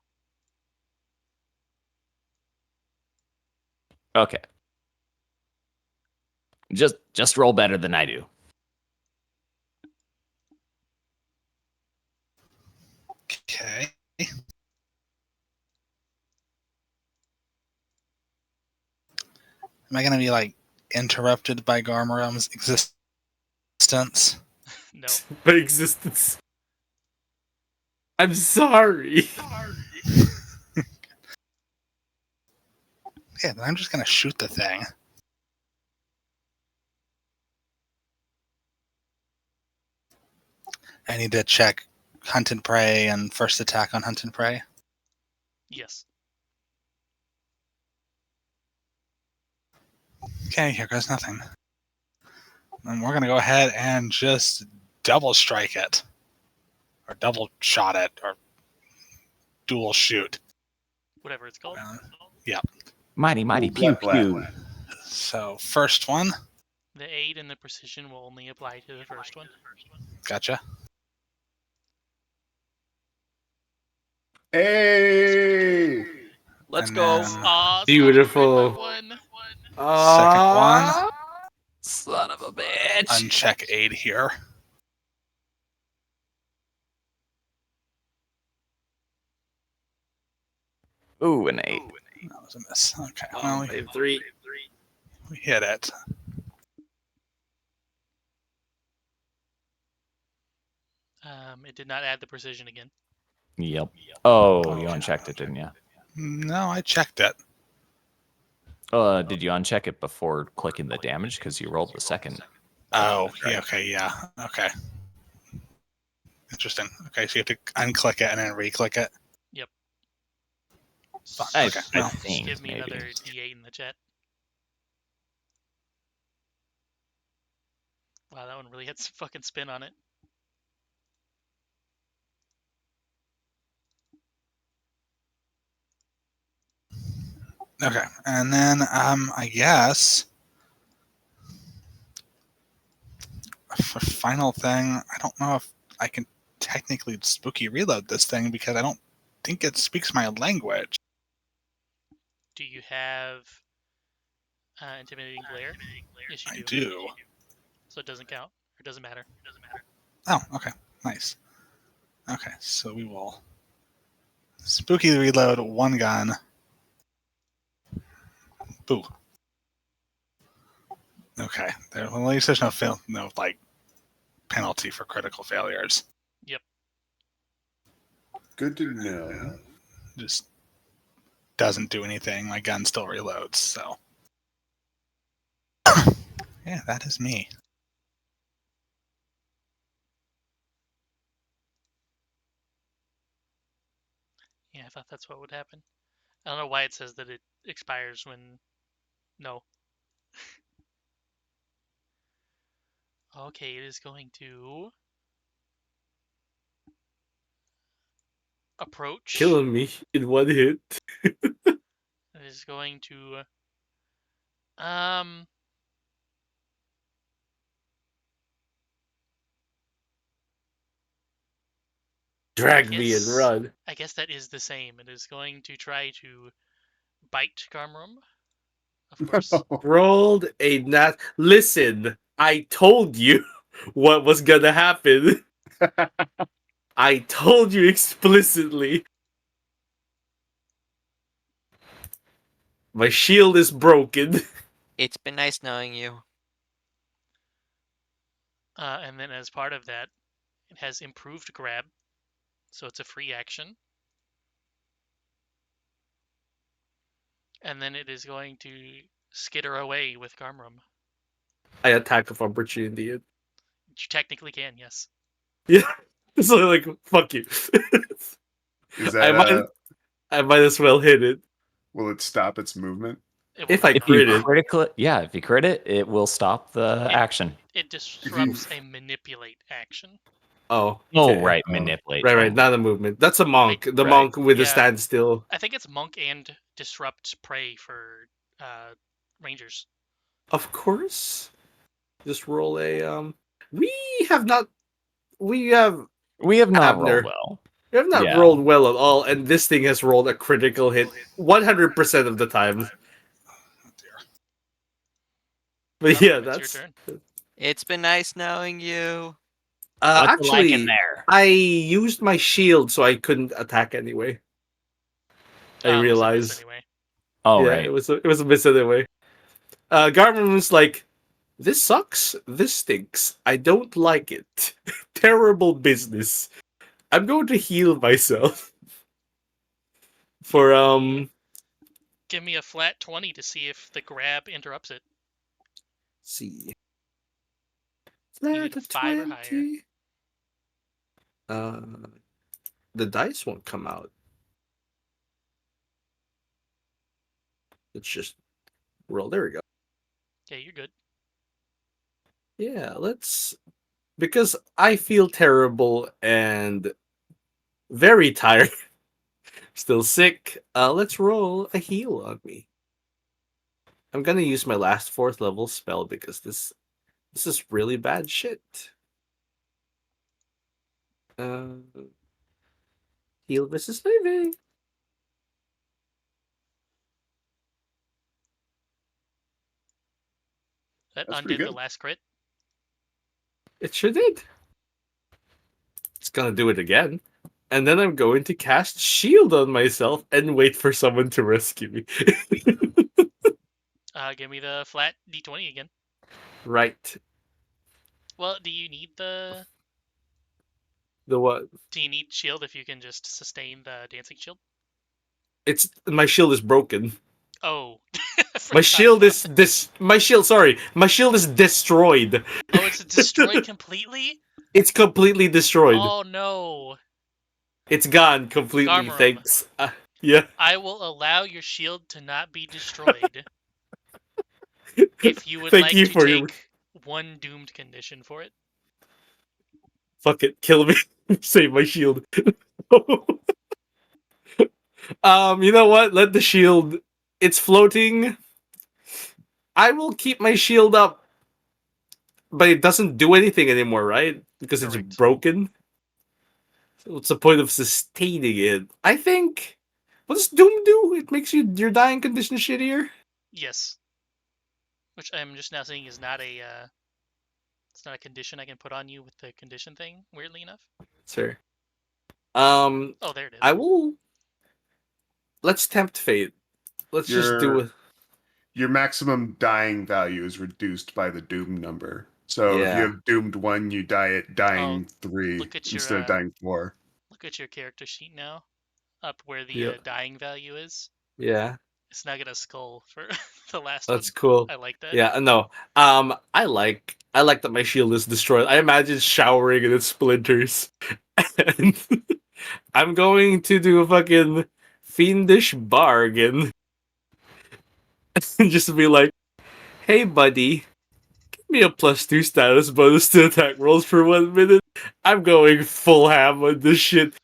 Okay. Just roll better than I do. Okay. Am I gonna be like interrupted by Garmarum's existence? No. My existence. I'm sorry. Yeah, then I'm just gonna shoot the thing. I need to check hunt and prey and first attack on hunt and prey. Yes. Okay, here goes nothing. And we're gonna go ahead and just double strike it. Or double shot it, or dual shoot. Whatever it's called. Yeah. Mighty Ooh, pew blat, blat. pew. So first one, The aid and the precision will only apply to the first one. gotcha. Hey! Let's And go. then Aw, Beautiful. one. second one, Son of a bitch. uncheck aid here. Ooh, an 8. That was a miss. Okay, Oh, well, wave 3. we hit it. It did not add the precision again. Yep. Oh, Oh, you okay. unchecked it, didn't you? No, I checked it. Did you uncheck it before clicking the damage? Because you rolled the second. Oh, yeah, okay, yeah. Okay. Interesting. Okay, so you have to unclick it and then re-click it. Yep. Fuck, I, okay, I well. Just think give me maybe. another D8 in the chat. Wow, that one really had some fucking spin on it. Okay, and then I guess for final thing, I don't know if I can technically spooky reload this thing because I don't think it speaks my language. Do you have intimidating glare? Yes, you I do. do. So it doesn't count. Or it doesn't matter. Oh, okay, nice. Okay, so we will spooky reload one gun. Boo. Okay, there. Well, at least there's no like penalty for critical failures. Yep. Good to know. Just doesn't do anything. My gun still reloads. So yeah, that is me. Yeah, I thought that's what would happen. I don't know why it says that it expires when... No. Okay, it is going to... approach. Killing me in one hit. It is going to... Drag me and run. I guess that is the same. It is going to try to bite Garmrum. Of course. Rolled a nat. Listen, I told you what was gonna happen. I told you explicitly. My shield is broken. It's been nice knowing you. And then as part of that, it has improved grab. So it's a free action. And then it is going to skitter away with Garmrum. I attack of opportunity. You technically can, yes. Yeah. So like, fuck you. Is I that I might as well hit it. will it stop its movement? It will If I not. If you crit it. critical, yeah, if you crit it, it will stop the action. It disrupts a manipulate action. Oh. Oh, Okay. right, Oh. manipulate. Right, not a movement. That's a monk. The Right. monk with the Yeah. standstill. I think it's monk and disrupt prey for rangers. Of course. Just roll a We have not. We have. We have not Abner. rolled well. We have not Yeah. rolled well at all, and this thing has rolled a critical hit 100% of the time. Oh dear. But Garmrum, yeah, it's that's. your turn. It's been nice knowing you. What's it like in Actually, there? I used my shield, so I couldn't attack anyway. I It was a miss realized. anyway. Oh, Yeah, right. it was a miss anyway. Garmin was like, "This sucks. This stinks. I don't like it. Terrible business. I'm going to heal myself for Give me a flat 20 to see if the grab interrupts it. see. You Flat need a 5 or higher. 20. The dice won't come out. Let's just roll. There we go. Yeah, you're good. Yeah, let's, because I feel terrible and very tired. Still sick. Let's roll a heal on me. I'm gonna use my last 4th level spell because this is really bad shit. Heal Mrs. Levy. That That's pretty undid the good. last crit. It sure did. It's gonna do it again. and then I'm going to cast shield on myself and wait for someone to rescue me. Give me the flat d20 again. Right. Well, do you need the? The what? Do you need shield if you can just sustain the dancing shield? It's my shield is broken. Oh, I My forgot shield about is that. my shield. Sorry, my shield is destroyed. Oh, it's destroyed completely. It's completely destroyed. Oh no, It's gone completely. Garmarum. Thanks. Yeah. I will allow your shield to not be destroyed if you would Thank like you to for your. take one doomed condition for it. Fuck it, kill me. Save my shield. You know what? Let the shield. It's floating. I will keep my shield up, but it doesn't do anything anymore, right? Because it's Correct. broken. So what's the point of sustaining it? I think. What does Doom do? It makes your dying condition shittier. Yes. Which I'm just now seeing is not a it's not a condition I can put on you with the condition thing, weirdly enough. Sir. Oh, there it is. I will. Let's tempt fate. Let's just do it. Your maximum dying value is reduced by the doom number. So if you Yeah. have doomed 1, you die at dying 3 look at your instead of dying 4. Look at your character sheet now, up where the Yeah. dying value is. Yeah. It's not gonna skull for the last That's one. cool. I like that. Yeah, no. I like that my shield is destroyed. I imagine showering in its splinters. And I'm going to do a fucking fiendish bargain. And just be like, hey buddy, give me a +2 status bonus to attack rolls for 1 minute. I'm going full ham on this shit.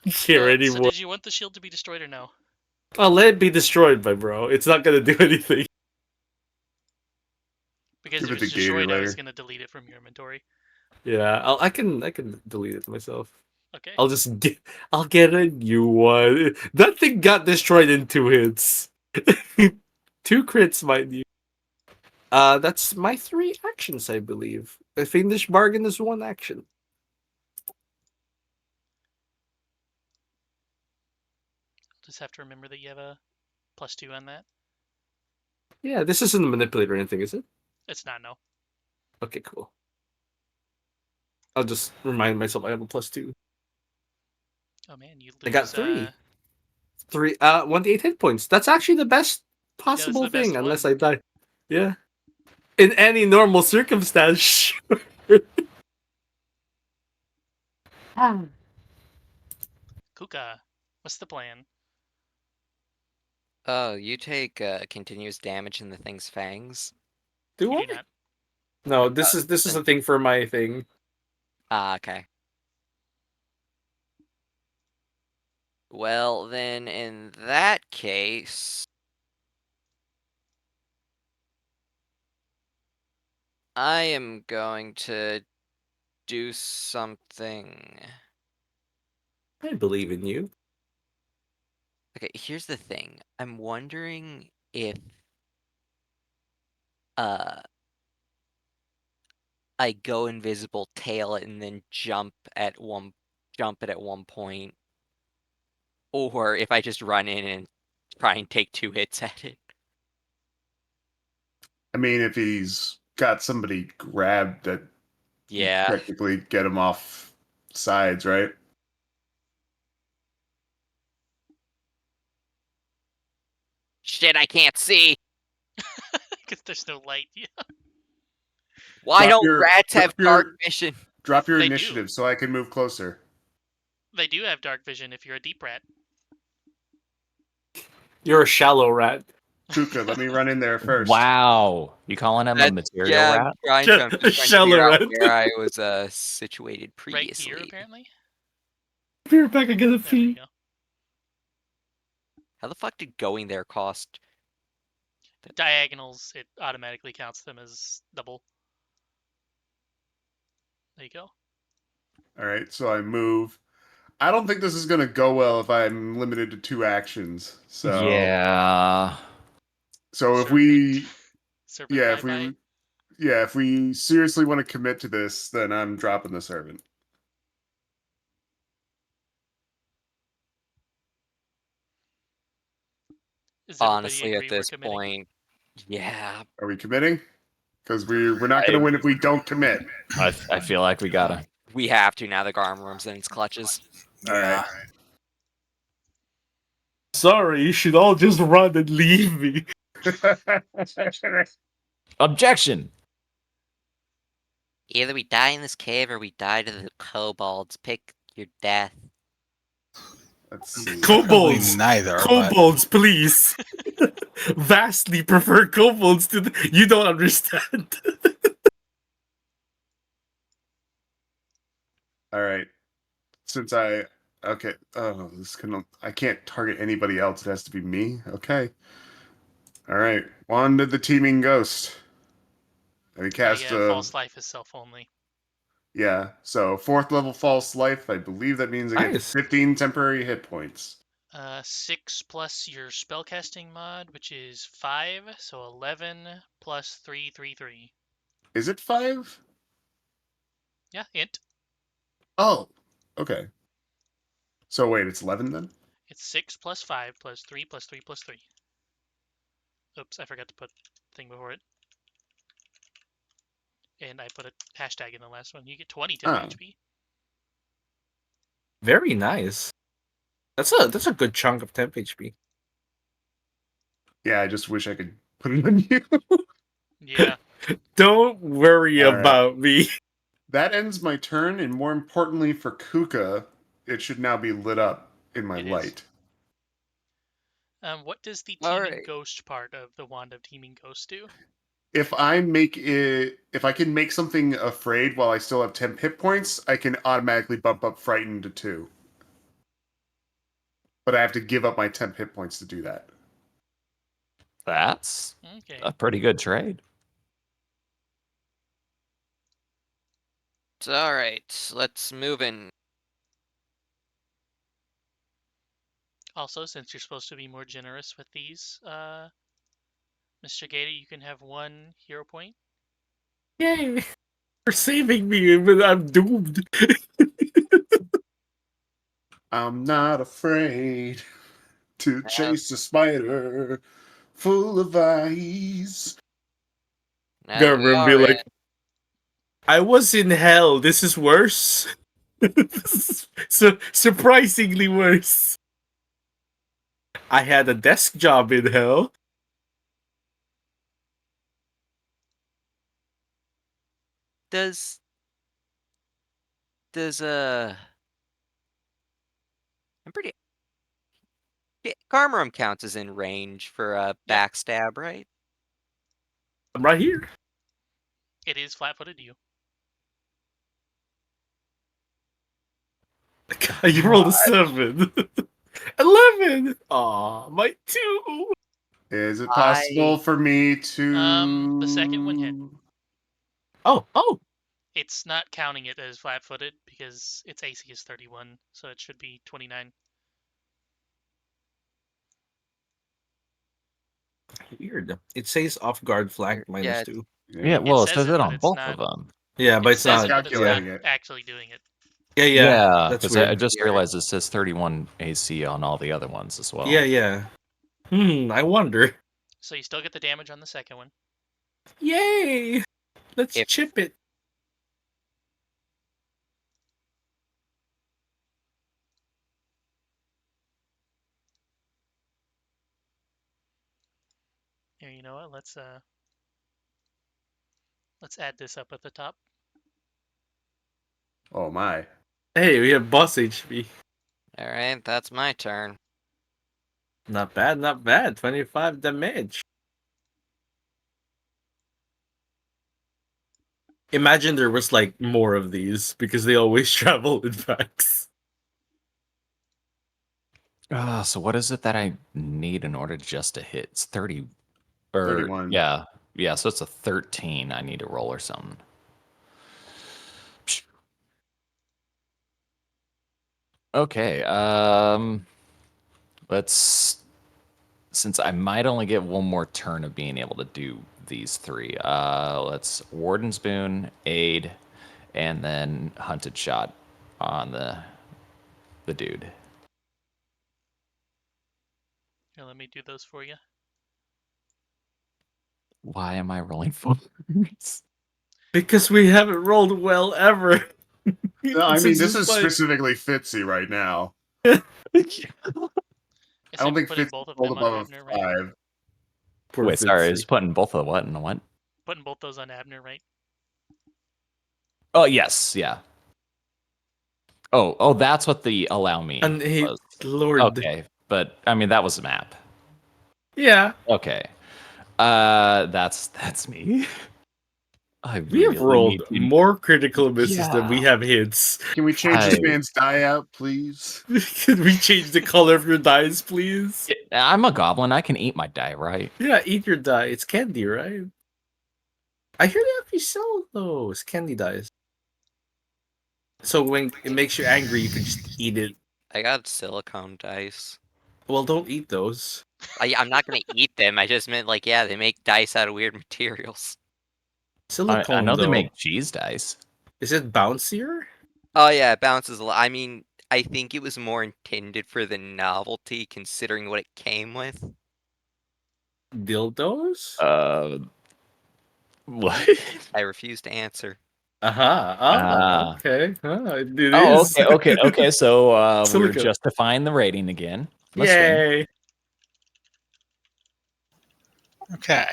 Care So anymore. did you want the shield to be destroyed or no? I'll let it be destroyed, my bro. It's not gonna do anything. Because Give if it to it's Gator destroyed, I was later. gonna delete it from your inventory. Yeah, I can delete it myself. Okay. I'll get a new one. That thing got destroyed in 2 hits. 2 crits, mind you. That's my 3 actions, I believe. A fiendish bargain is 1 action. Just have to remember that you have a +2 on that. Yeah, this isn't a manipulator or anything, is it? It's not, no. Okay, cool. I'll just remind myself I have a +2. Oh man, you lose. I got 3. 1d8 hit points. That's actually the best possible the best thing, unless one. I die. Yeah. In any normal circumstance, sure. Kuka, what's the plan? Oh, you take continuous damage in the thing's fangs. Do You I? do not. No, this is a thing for my thing. Ah, okay. Well, then in that case, I am going to do something. I believe in you. Okay, here's the thing. I'm wondering if I go invisible, tail it, and then jump it at one point, or if I just run in and try and take 2 hits at it. I mean, if he's got somebody grabbed, that Yeah. technically get him off sides, right? Shit, I can't see. Because there's no light. Yeah. Why Drop don't your- rats have drop your- dark vision? Drop your They do. initiative so I can move closer. They do have dark vision if you're a deep rat. You're a shallow rat. Kuka, let me run in there first. Wow. You calling him a material Yeah, rat? I'm just trying to Shallow figure out rat. where I was situated Right previously. here, apparently. Be right back, I get a There we pee. go. How the fuck did going there cost? Diagonals, it automatically counts them as double. There you go. All right, so I move. I don't think this is going to go well if I'm limited to 2 actions. So Yeah. So if Serpent. we Serpent yeah, bye-bye. if we seriously want to commit to this, then I'm dropping the servant. Does everybody Honestly, at agree we're this committing? point, yeah. Are we committing? Because we're not going to win if we don't commit. I feel like we gotta. We have to now. The Garm Room's in its clutches. All right. Sorry, you should all just run and leave me. Objection. Either we die in this cave or we die to the kobolds. Pick your death. Let's see. Probably Kobolds! neither. But Kobolds, please! Vastly prefer kobolds to you don't understand. All right. Since okay. Oh, I can't target anybody else. It has to be me. Okay. All right. Wand of the Teeming Ghost. And we cast Yeah, false life is self only. yeah. So 4th level false life. I believe that means I get Nice. 15 temporary hit points. 6 plus your spellcasting mod, which is 5, so 11 plus 3, 3, 3. Is it 5? Yeah, int. Oh. Okay. So wait, it's 11 then? It's 6 plus 5 plus 3 plus 3 plus 3. Oops, I forgot to put thing before it. And I put a hashtag in the last one. You get 20 temp Ah. HP. Very nice. That's a good chunk of temp HP. Yeah, I just wish I could put it on you. Yeah. Don't worry All right. about me. That ends my turn, and more importantly for Kuka, it should now be lit up in my It is. light. What does the All teeming right. ghost part of the Wand of Teeming Ghost do? If I can make something afraid while I still have 10 hit points, I can automatically bump up frightened to 2. But I have to give up my 10 hit points to do that. That's Okay. a pretty good trade. All right, let's move in. Also, since you're supposed to be more generous with these, Mr. Gator, you can have 1 hero point. Yay! For saving me, but I'm doomed. I'm not afraid to chase a spider full of eyes. Now that we Government be are in, like, I was in hell. This is worse. This is surprisingly worse. I had a desk job in hell. does I'm pretty. Garm Room counts as in range for a Yeah. backstab, right? I'm right here. It is flat-footed to you. You rolled a 7. 11. Aw, my 2. Is it possible for me to... The second one hit. Oh. It's not counting it as flat-footed because its AC is 31, so it should be 29. Weird. It says off guard flank Yeah, -2. Yeah, well, it says says it, it but on it's both not- of them. Yeah, but It it's says not. it, but it's not calculating it. actually doing it. Yeah. That's because weird. I just Weird. realized it says 31 AC on all the other ones as well. Yeah. I wonder. So you still get the damage on the second one. Yay! Let's If- chip it. Here, you know what? Let's add this up at the top. Oh my. Hey, we have boss HP. all right, that's my turn. Not bad. 25 damage. Imagine there was like more of these because they always travel in packs. So what is it that I need in order just to hit? It's 30. 31. Yeah. So it's a 13. I need to roll or something. Psh. Okay. Let's. Since I might only get one more turn of being able to do these 3, let's Warden's Boon, Aid, and then Hunted Shot on the dude. Here, let me do those for you. Why am I rolling fours? Because we haven't rolled well ever. No, I mean, Since this is fight. specifically Fitzy right now. I I don't think putting Fitzy both of rolled them on above a Abner, right? 5. Poor Wait, sorry, I was Fitzy. putting both of what and what? Putting both those on Abner, right? Oh, yes, yeah. Oh, that's what the allow me And he, was. Lord. Okay, but I mean that was a map. Yeah, Okay, that's me. I we have really rolled need to. more critical misses than we Yeah. have hits. Can we change this man's die out, please? Can we change the color of your dice, please? I'm a goblin. I can eat my die, right? Yeah, eat your die. It's candy, right? I hear they actually sell those candy dice. So when it makes you angry, you can just eat it. I got silicone dice. Well, don't eat those. I'm not gonna eat them. I just meant like, yeah, they make dice out of weird materials. I Silicone, know they though. make cheese dice. Is it bouncier? Oh yeah, it bounces a lot. I mean, I think it was more intended for the novelty, considering what it came with. Dildos? What? I refuse to answer. Aha. Okay. It Oh, is. okay. So we're Silicone. justifying the rating again. Let's win. Yay. Okay.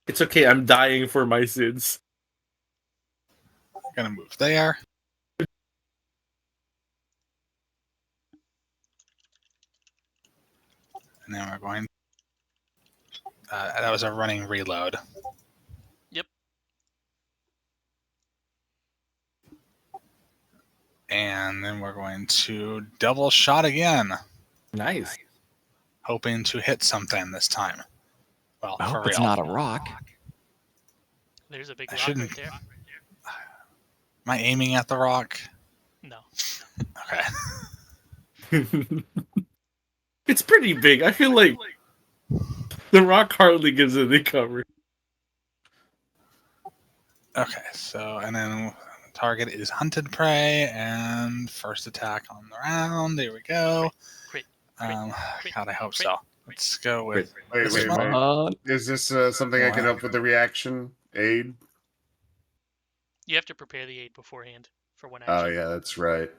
It's okay. I'm dying for my sins. Gonna move there. And then we're going. That was a running reload. Yep. And then we're going to double shot again, Nice. hoping to hit something this time. Well, I for hope it's real. not a rock. There's a big I rock shouldn't. right there. Am I aiming at the rock? No. Okay. It's pretty big. I feel like the rock hardly gives it any cover. Okay, so, and then target is hunted prey, and first attack on the round. There we go. Crit. God, I hope crit. so. Let's go with Wait, this wait, one. wait. Is this something I can help with the reaction? Aid? You have to prepare the aid beforehand for one Oh, action. yeah, that's right.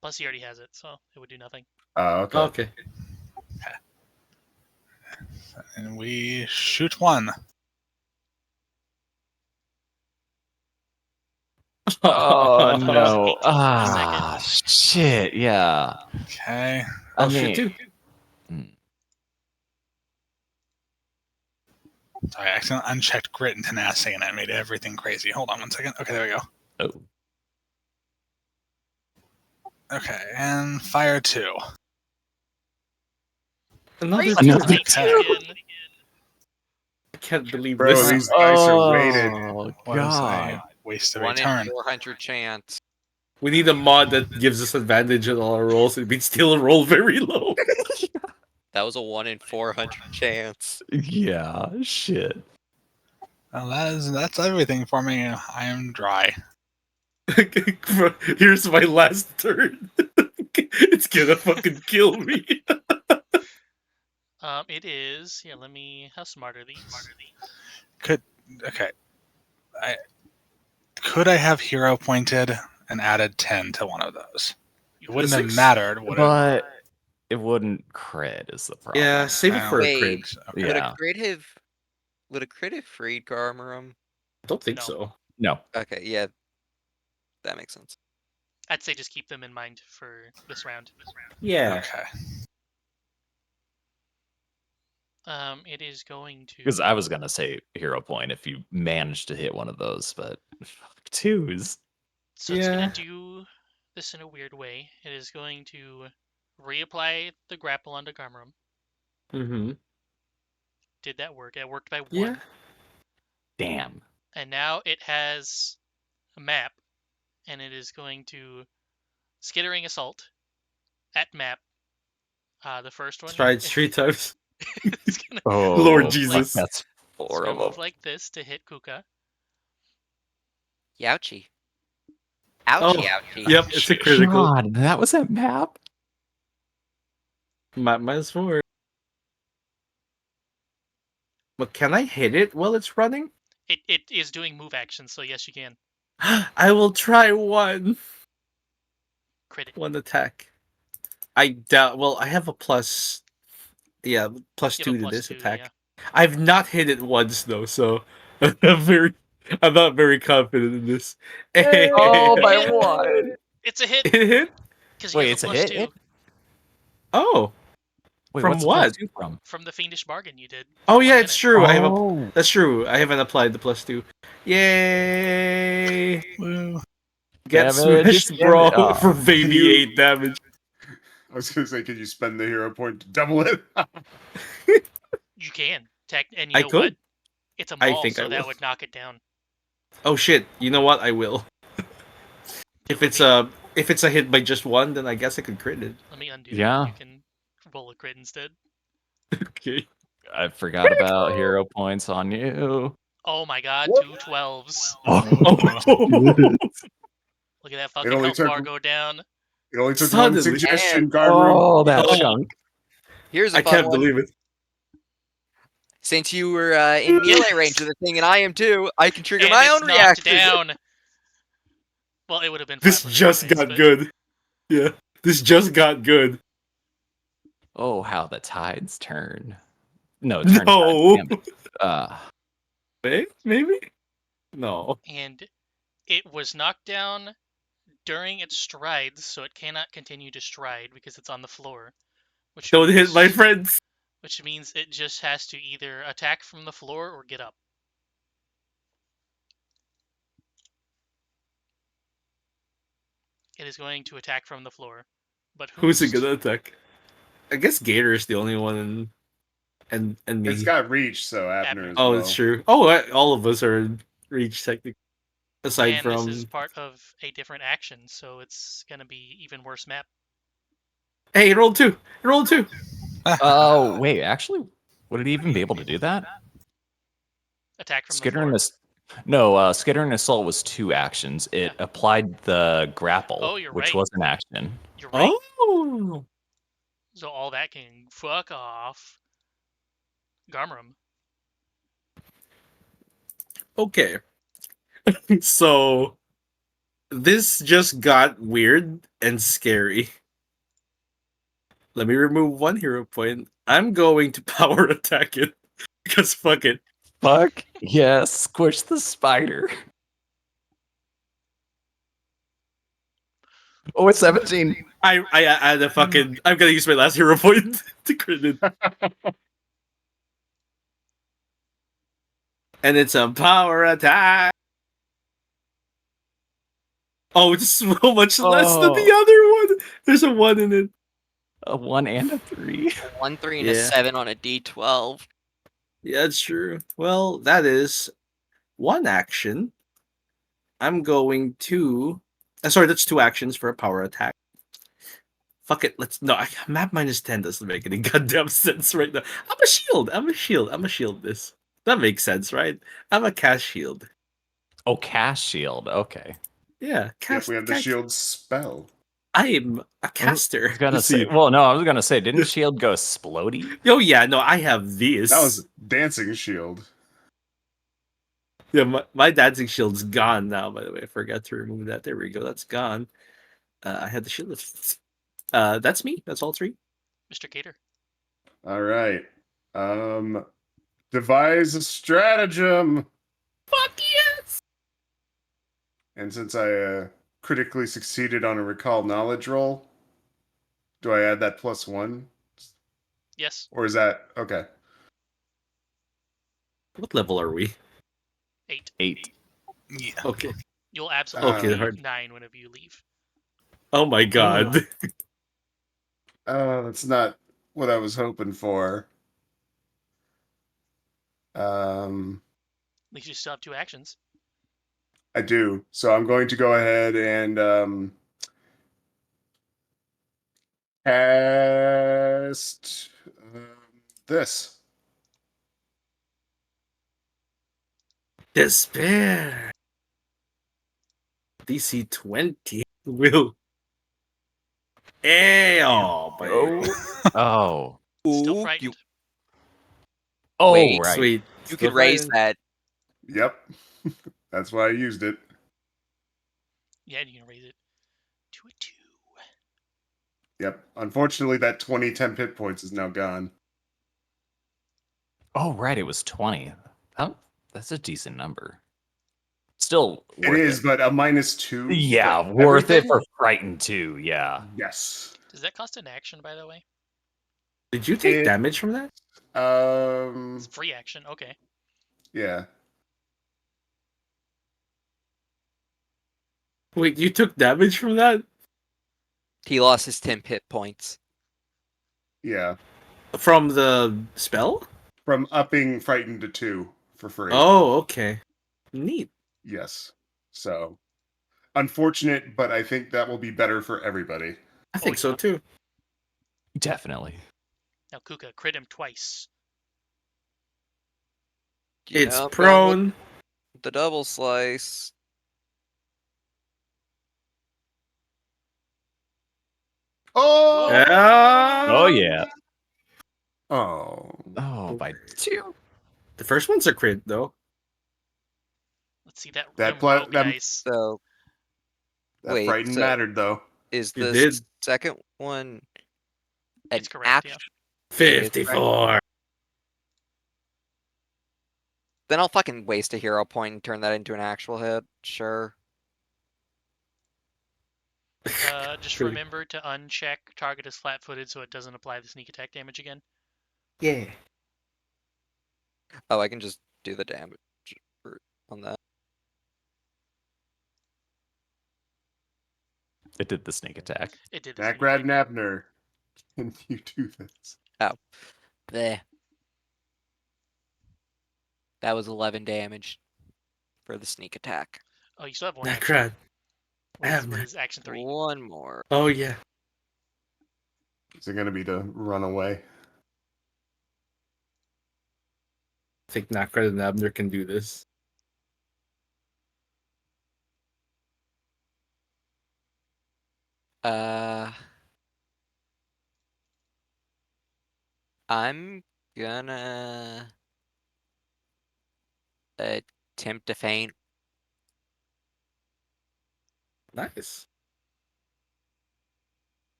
Plus, he already has it, so it would do nothing. Oh, okay. Okay. And we shoot one. Oh no! Second. Ah, shit! Yeah. Okay. I'll shoot too. Sorry, I accidentally unchecked grit and tenacity, and that made everything crazy. Hold on one second. Okay, there we go. Oh. Okay, and fire 2. Another Another two. two. Again. I can't believe Bro, this. these dice are rated. Oh Was god! a waste of a 1 in turn. 400 chance. We need a mod that gives us advantage on all our rolls. It means still roll very low. That was a 1 in 400 chance. Yeah, shit. Well, that's everything for me. I am dry. Here's my last turn. It's gonna fucking kill me. It is. Yeah, let me. How smart are these? Okay. Could I have hero pointed and added 10 to one of those? It wouldn't have Six? mattered, would it? But it wouldn't crit is the problem. Yeah, save it I for a Wait. crit. Okay. Yeah. Would a crit have freed Garmarum? I don't think No. so. No. Okay, yeah. That makes sense. I'd say just keep them in mind for this round. Yeah. Okay. It is going to. Because I was gonna say hero point if you managed to hit one of those, but fuck twos. So it's Yeah. gonna do this in a weird way. It is going to reapply the grapple onto Garmarum. Mm-hmm. Did that work? It worked by 1. Yeah. Damn. And now it has a map, and it is going to skittering assault at map. The first one. Tried 3 times. It's gonna, Oh, Lord fuck, Jesus. that's it's gonna horrible. move like this to hit Kuka. Youchie. Oh, Ouchie, ouchie. Yep, it's a critical. God, that was a map. Minus 4. But can I hit it while it's running? It is doing move actions, so yes, you can. I will try one. Crit it. One attack. I doubt. Well, I have a plus. Yeah, plus You have a 2 to plus this 2, attack. yeah. I've not hit it once though, so I'm not very confident in this. Oh, by Yeah. one. It's a hit It hit? because you Wait, have it's a a plus hit? 2 Oh, Wait, from what's the plus what? 2 from? from the fiendish bargain you did. Oh for 1 yeah, it's minute. true. Oh. That's true. I haven't applied the plus 2. Yay! Woo. Get Damage, smashed, damage. bro, for Oh. Can baby you- 8 damage. I was gonna say, can you spend the hero point to double it? You can. And you I know what? could. It's a I maul, think I so that will. would knock it down. Oh shit! You know what? I will. Let If it's a hit by just one, then I guess I could crit it. Let me undo that. Yeah. You can roll a crit instead. Okay. I forgot about hero points on you. Oh my god, What? 2 12s. Oh, Look at that It fucking only health took bar go down. it only took one Suddenly. suggestion, And- Garmru. Oh, that Oh. chunk. Here's a I fun can't one. believe it. Since you were in melee range of the thing, and I am too, I can trigger And my it's own knocked reaction. down. Well, it would have been This 500 just anyways, got but good. Yeah, this just got good. Oh, how the tides turn. No, turn tides. No, Damn it. maybe. No. And it was knocked down during its strides, so it cannot continue to stride because it's on the floor. Don't hit my friends. Which means it just has to either attack from the floor or get up. It is going to attack from the floor. But Who's it who's gonna attack? I guess Gator is the only one, and me. It's got reach, so Abner Abner. as Oh, well. it's true. Oh, all of us are in reach technically. Aside and from, this is part of a different action, so it's gonna be even worse map. hey, roll 2. Roll 2. Oh, wait, actually, would it even be able to do that? Attack from Skitter the and floor. Skitter and Assault was 2 actions. It applied the grapple, Oh, you're which right. was an action. You're right. Oh. So all that can fuck off. Garmrum. Okay. So this just got weird and scary. Let me remove 1 hero point. I'm going to power attack it because fuck it. Fuck yes, squish the spider. Oh, it's 17. I add a fucking. I'm gonna use my last hero point to crit it. And it's a power attack. Oh, it's so much less than the other one. There's a 1 in it. A 1 and a 3. 1, 3, and a Yeah. 7 on a D12. Yeah, it's true. Well, that is 1 action. I'm going to. Sorry, that's 2 actions for a power attack. Fuck it, let's. No, map -10 doesn't make any goddamn sense right now. I'm a shield. I'm a shield this. That makes sense, right? I'm a cast shield. Oh, cast shield. Okay. Yeah, Yep, cast. we have the shield spell. I'm a caster. I was gonna Let's say. see. Well, no, I was gonna say, didn't shield go splody? Oh yeah, no, I have this. That was dancing shield. Yeah, my dancing shield's gone now. By the way, I forgot to remove that. There we go. That's gone. I had the shield. That's me. That's all 3. Mr. Gator. All right. Devise a stratagem. Fuck yes! And since I critically succeeded on a recall knowledge roll, do I add that +1? Yes. Or is that okay? What level are we? 8. 8. Yeah. Okay. You'll absolutely hard. 9 whenever you leave. Oh my god. That's not what I was hoping for. At least you still have 2 actions. I do. So I'm going to go ahead and cast this. Despair. DC 20 will. Hey, oh, Oh. Still Ooh, frightened. Oh, Wait. right. Sweet. You Still could raise fighting. that. Yep. That's why I used it. Yeah, and you can raise it to a 2. Yep. Unfortunately, that 10 hit points is now gone. Oh, right. It was 20. That's a decent number. Still It worth is, it. but a -2. Yeah, for worth it everything? for Frightened too. Yeah. Yes. Does that cost an action, by the way? Did you take It- damage from that? It's free action. Okay. Yeah. Wait, you took damage from that? He lost his 10 hit points. Yeah. From the spell? From upping Frightened to 2 for free. Oh, okay. Neat. Yes. So, unfortunate, but I think that will be better for everybody. I think so yeah. too. Definitely. Now Kuka crit him twice. It's Yep, going prone. with the double slice. Oh! Yeah. Oh, yeah. Oh. Oh, by 2. The first one's a crit though. Let's see that That them rogue that- dice. So That wait, Frightened so mattered, though. is You the did. second one an It's correct, yeah. action? It is correct. 54. Then I'll fucking waste a hero point and turn that into an actual hit. Sure. Just Really? remember to uncheck target is flat-footed so it doesn't apply the sneak attack damage again. Yeah. Oh, I can just do the damage on that. It did the sneak attack. It did the sneak Nagrad attack. and Abner. Can you do this? There. That was 11 damage for the sneak attack. Oh, you still have one action. Nakrad. What is Abner. action 3? One more. Oh yeah. Is it going to be to run away? I think Nakrad and Abner can do this. I'm gonna attempt to faint. Nice.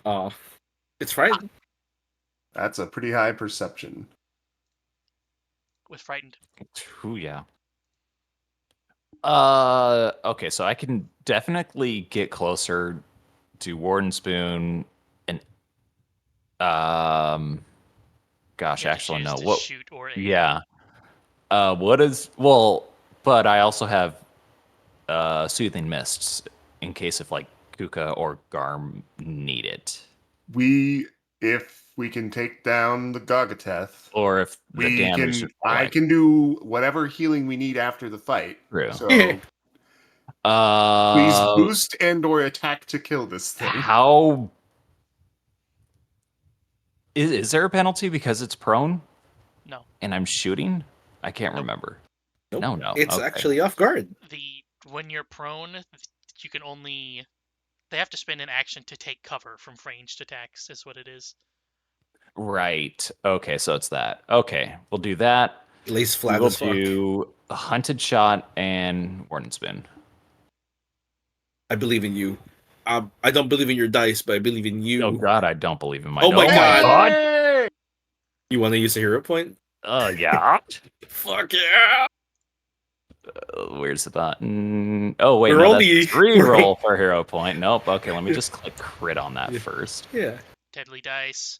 Oh, it's frightened. That's a pretty high perception. With frightened. Ooh, yeah. Okay, so I can definitely get closer to Warden Spoon and gosh, You have to actually choose no. to What shoot or aim. Yeah. What is but I also have Soothing Mists in case if like Kuka or Garm need it. If we can take down the Gogateth, Or if the we damage can. is I like can do whatever healing we need after the fight. True. So Yeah. please boost and/or attack to kill this thing. How is there a penalty because it's prone No. and I'm shooting? I can't Nope. remember. Nope. No. It's Okay. actually off guard. When you're prone, you can only. They have to spend an action to take cover from ranged attacks, is what it is. Right. Okay, so it's that. Okay, we'll do that. Lays We flat will as fuck. do a Hunted Shot and Warden Spin. I believe in you. I don't believe in your dice, but I believe in you. Oh god, I don't believe in my. Oh my God. Hey! You want to use a hero point? Yeah. Fuck yeah! Where's the button? Oh wait, We're no, only- that's reroll for hero point. Nope. Okay, let me just click crit on that Yeah. first. Yeah. Deadly dice.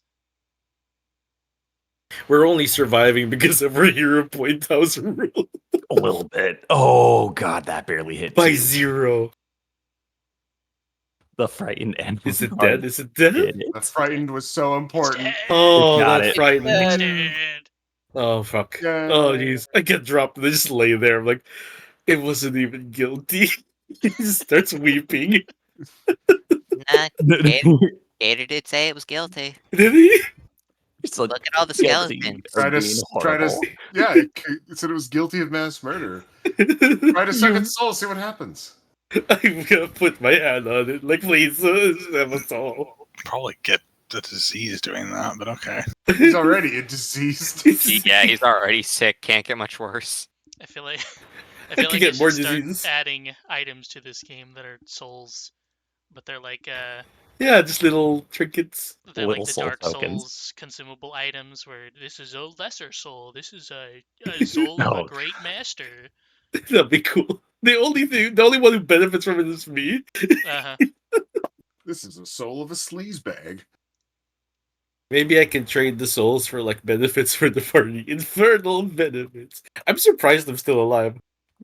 We're only surviving because of our hero point house rule. A little bit. Oh god, that barely hit By two. 0. The frightened and Is it dead? Is it dead? The frightened was so important. Dead. Oh, Got that it. frightened. It's Dead. dead. Oh, fuck. Yeah. Oh, jeez. I get dropped and I just lay there. I'm like, it wasn't even guilty. He just starts weeping. Nah, Gator did say it was guilty. Did he? It's like, Look at all the guilty skeletons. or Try to, being try to, horrible. yeah, it said it was guilty of mass murder. Try to suck You- its soul, see what happens. I'm gonna put my hand on it. Like, please, just have a soul. Probably get the disease doing that, but okay. He's already a diseased. Yeah, he's already sick. Can't get much worse. I feel like I I feel could like they get more should start diseases. adding items to this game that are souls, but Yeah, just little trinkets. they're like Little the soul Dark tokens. Souls consumable items where this is a lesser soul, this is a soul of a Oh. great master. That'd be cool. The only one who benefits from it is me. Uh-huh. This is the soul of a sleaze bag. Maybe I can trade the souls for like benefits for the party. Infernal benefits. I'm surprised I'm still alive.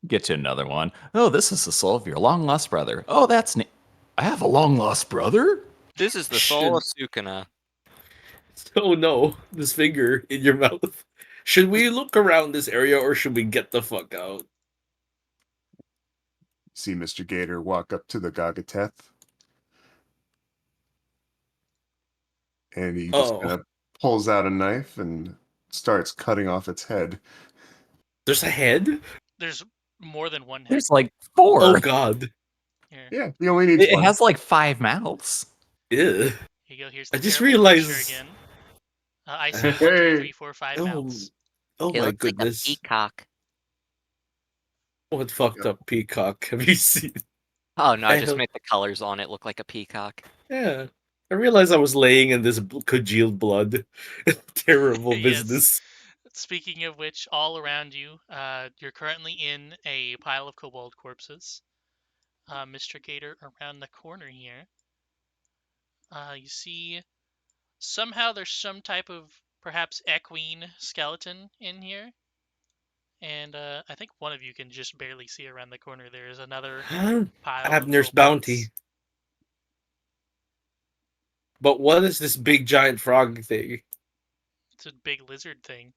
Get you another one. Oh, this is the soul of your long lost brother. Oh, that's neat. I have a long lost brother? This is the soul of Sukuna. Oh no, this finger in your mouth. Should we look around this area or should we get the fuck out? See Mr. Gator walk up to the Gagateth. And he just kind Oh, of pulls out a knife and starts cutting off its head. there's a head? There's more than one head. There's like 4. Oh god. Here, Yeah, he only needs It one. has like 5 mouths. Ew. here you go. Here's the I just terrible picture realized. again. I see 1, 2, Hey. 3, 4, 5 Oh, mouths. oh It my looks like a goodness. peacock. What fucked up peacock have you seen? Oh no, I just Hell. made the colors on it look like a peacock. Yeah. I realized I was laying in this congealed blood. Terrible Yes. business. Speaking of which, all around you, you're currently in a pile of kobold corpses. Mr. Gator, around the corner here, you see somehow there's some type of perhaps equine skeleton in here. And I think one of you can just barely see around the corner. There is another pile of Abner's kobolds. bounty. But what is this big giant frog thing? It's a big lizard thing.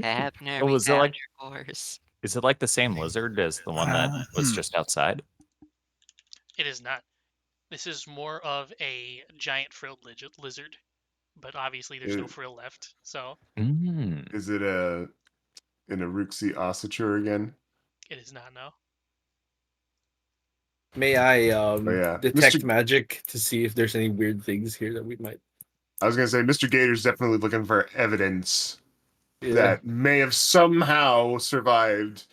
Abner, Oh, we was it found like- your horse. Is it like the same lizard as the one that was just outside? It is not. This is more of a giant frilled lizard. But obviously there's no frill left, so Mm. Is it an Aruxi oscillator again? it is not, no. May I yeah. detect Mr. magic to see if there's any weird things here that we might. I was going to say, Mr. Gator's definitely looking for evidence Yeah. that may have somehow survived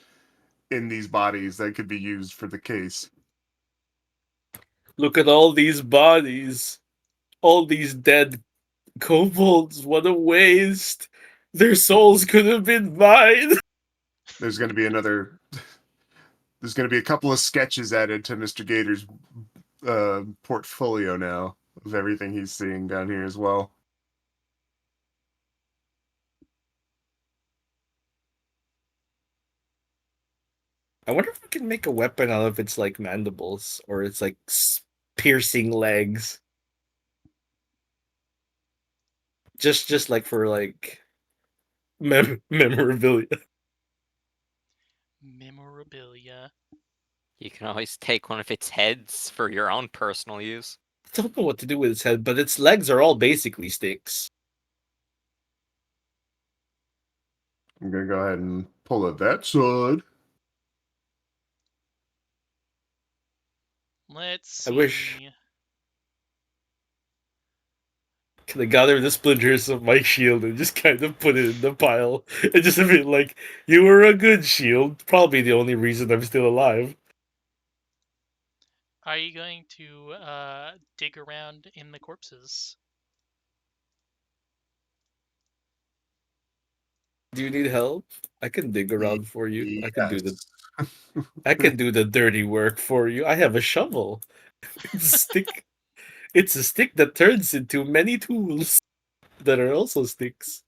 in these bodies that could be used for the case. Look at all these bodies. All these dead kobolds. What a waste. Their souls could have been mine. There's going to be another. There's going to be a couple of sketches added to Mr. Gator's portfolio now of everything he's seeing down here as well. I wonder if we can make a weapon out of its like mandibles or its like piercing legs. Just like for like memorabilia. Memorabilia. You can always take one of its heads for your own personal use. I don't know what to do with its head, but its legs are all basically sticks. I'm going to go ahead and pull up that sword. Let's see. I wish- Can I gather the splinters of my shield and just kind of put it in the pile and just a bit like, you were a good shield. Probably the only reason I'm still alive. Are you going to dig around in the corpses? Do you need help? I can dig around for you. I can do the Yes. I can do the dirty work for you. I have a shovel. It's a stick. It's a stick that turns into many tools that are also sticks.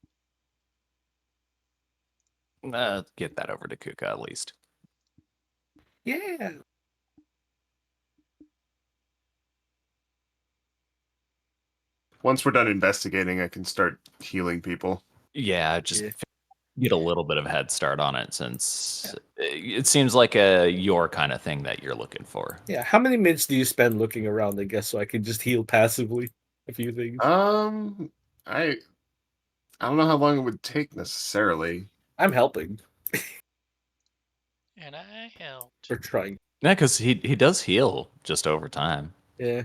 Get that over to Kuka at least. Yeah. Once we're done investigating, I can start healing people. Yeah, just Yeah. get a little bit of a head start on it since it seems like your kind of thing that you're looking for. Yeah. How many minutes do you spend looking around, I guess, so I can just heal passively a few things? I don't know how long it would take necessarily. I'm helping. And I helped. Or trying. Yeah, because he does heal just over time. Yeah.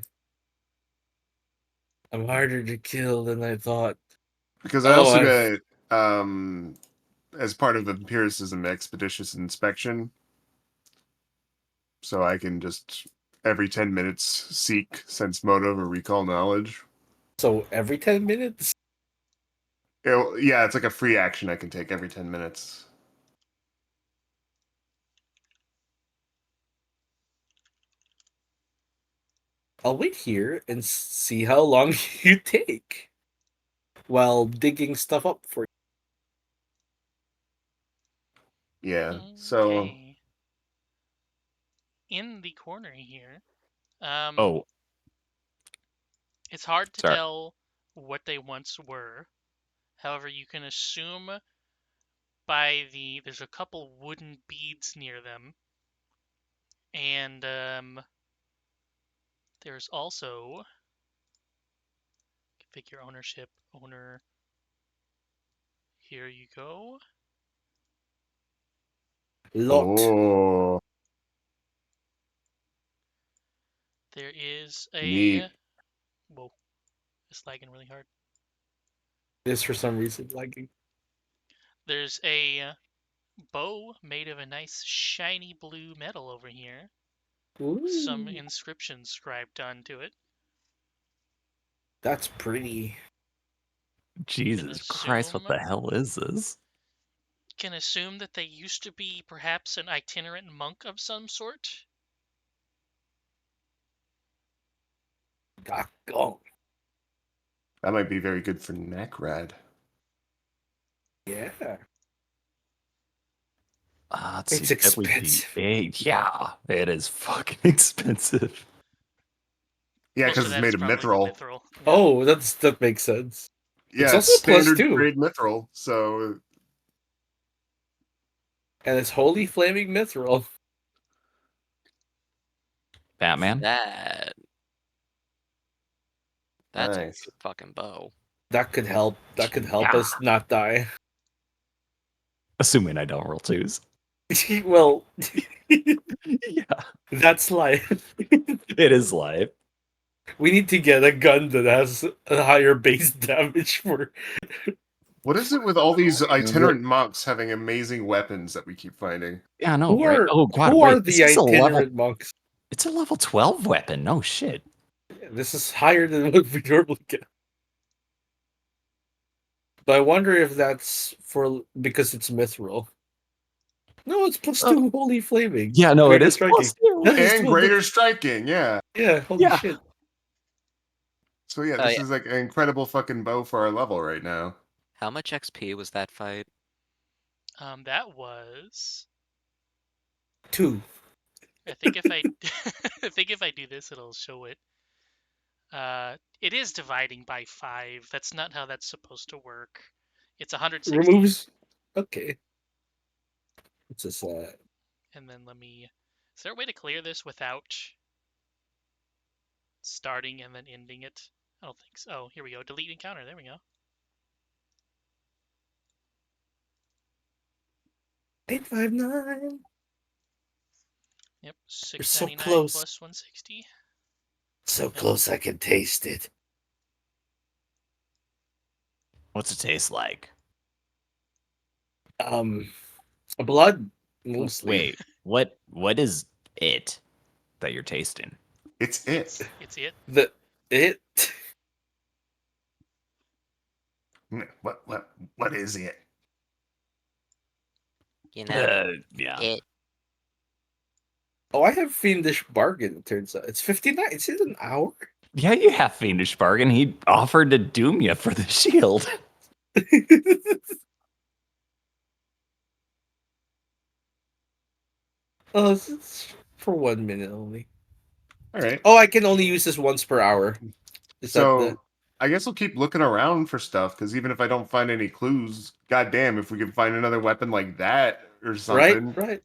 I'm harder to kill than I thought. Because I Oh, also I've got as part of empiricism expeditious inspection, so I can just every 10 minutes seek sense motive or recall knowledge. so every 10 minutes. Yeah, it's like a free action I can take every 10 minutes. I'll wait here and see how long you take while digging stuff up for Yeah, so Okay. In the corner here, Oh, it's hard to sorry. tell what they once were. However, you can assume by there's a couple wooden beads near them, and there's also configure ownership owner. Here you go. lot. oh, There is neat. a whoa, it's lagging really hard. This for some reason lagging. There's a bow made of a nice shiny blue metal over here. Some Ooh, inscription scribed onto it. that's pretty. Can Jesus Christ, what assume the hell is this? can assume that they used to be perhaps an itinerant monk of some sort. Oh, That might be very good for Necrad. yeah. Let's see, It's deadly expensive. D8. Yeah, it is fucking expensive. Yeah, Most because of it's that is made of probably the mithril. mithril. Yeah. Oh, that makes sense. It's Yeah, it's also a plus standard 2, grade mithril, so and it's holy flaming mithril. Batman? That that's a nice. good fucking bow. That could help. That could help Yeah. us not die. Assuming I don't roll twos. Well, Yeah, that's life. it is live. We need to get a gun that has a higher base damage for. What is it with all these itinerant monks having amazing weapons that we keep finding? Yeah, I know, Who right? are Oh god, who are wait, this the is a level. itinerant monks? It's a level 12 weapon. No shit. This is higher than what we normally get. But I wonder if that's for because it's mithril. No, it's plus Oh, 2 holy flaming. yeah, no, it Greater is striking. plus two. That is And greater striking, yeah. yeah, holy Yeah. shit. So yeah, Oh this yeah. is like an incredible fucking bow for our level right now. How much XP was that fight? That was. 2. I think if I, I think if I do this, it'll show it. It is dividing by 5. That's not how that's supposed to work. It's 160. Removes. Okay. What's this? And then let me. Is there a way to clear this without starting and then ending it? I don't think so. Oh, here we go. Delete encounter. There we go. 859. Yep. We're so 699 close. plus 160. So Yep. close I can taste it. What's it taste like? Blood mostly. Wait, what is it that you're tasting? It's it. It's it. It. What is it? You know, Yeah. it. Oh, I have fiendish bargain. It turns out it's 59. It's in an hour. Yeah, you have fiendish bargain. He offered to doom you for the shield. Oh, it's for 1 minute only. All right. Oh, I can only use this once per hour. Is that the So I guess we'll keep looking around for stuff because even if I don't find any clues, goddamn, if we can find another weapon like that or right? something. Right.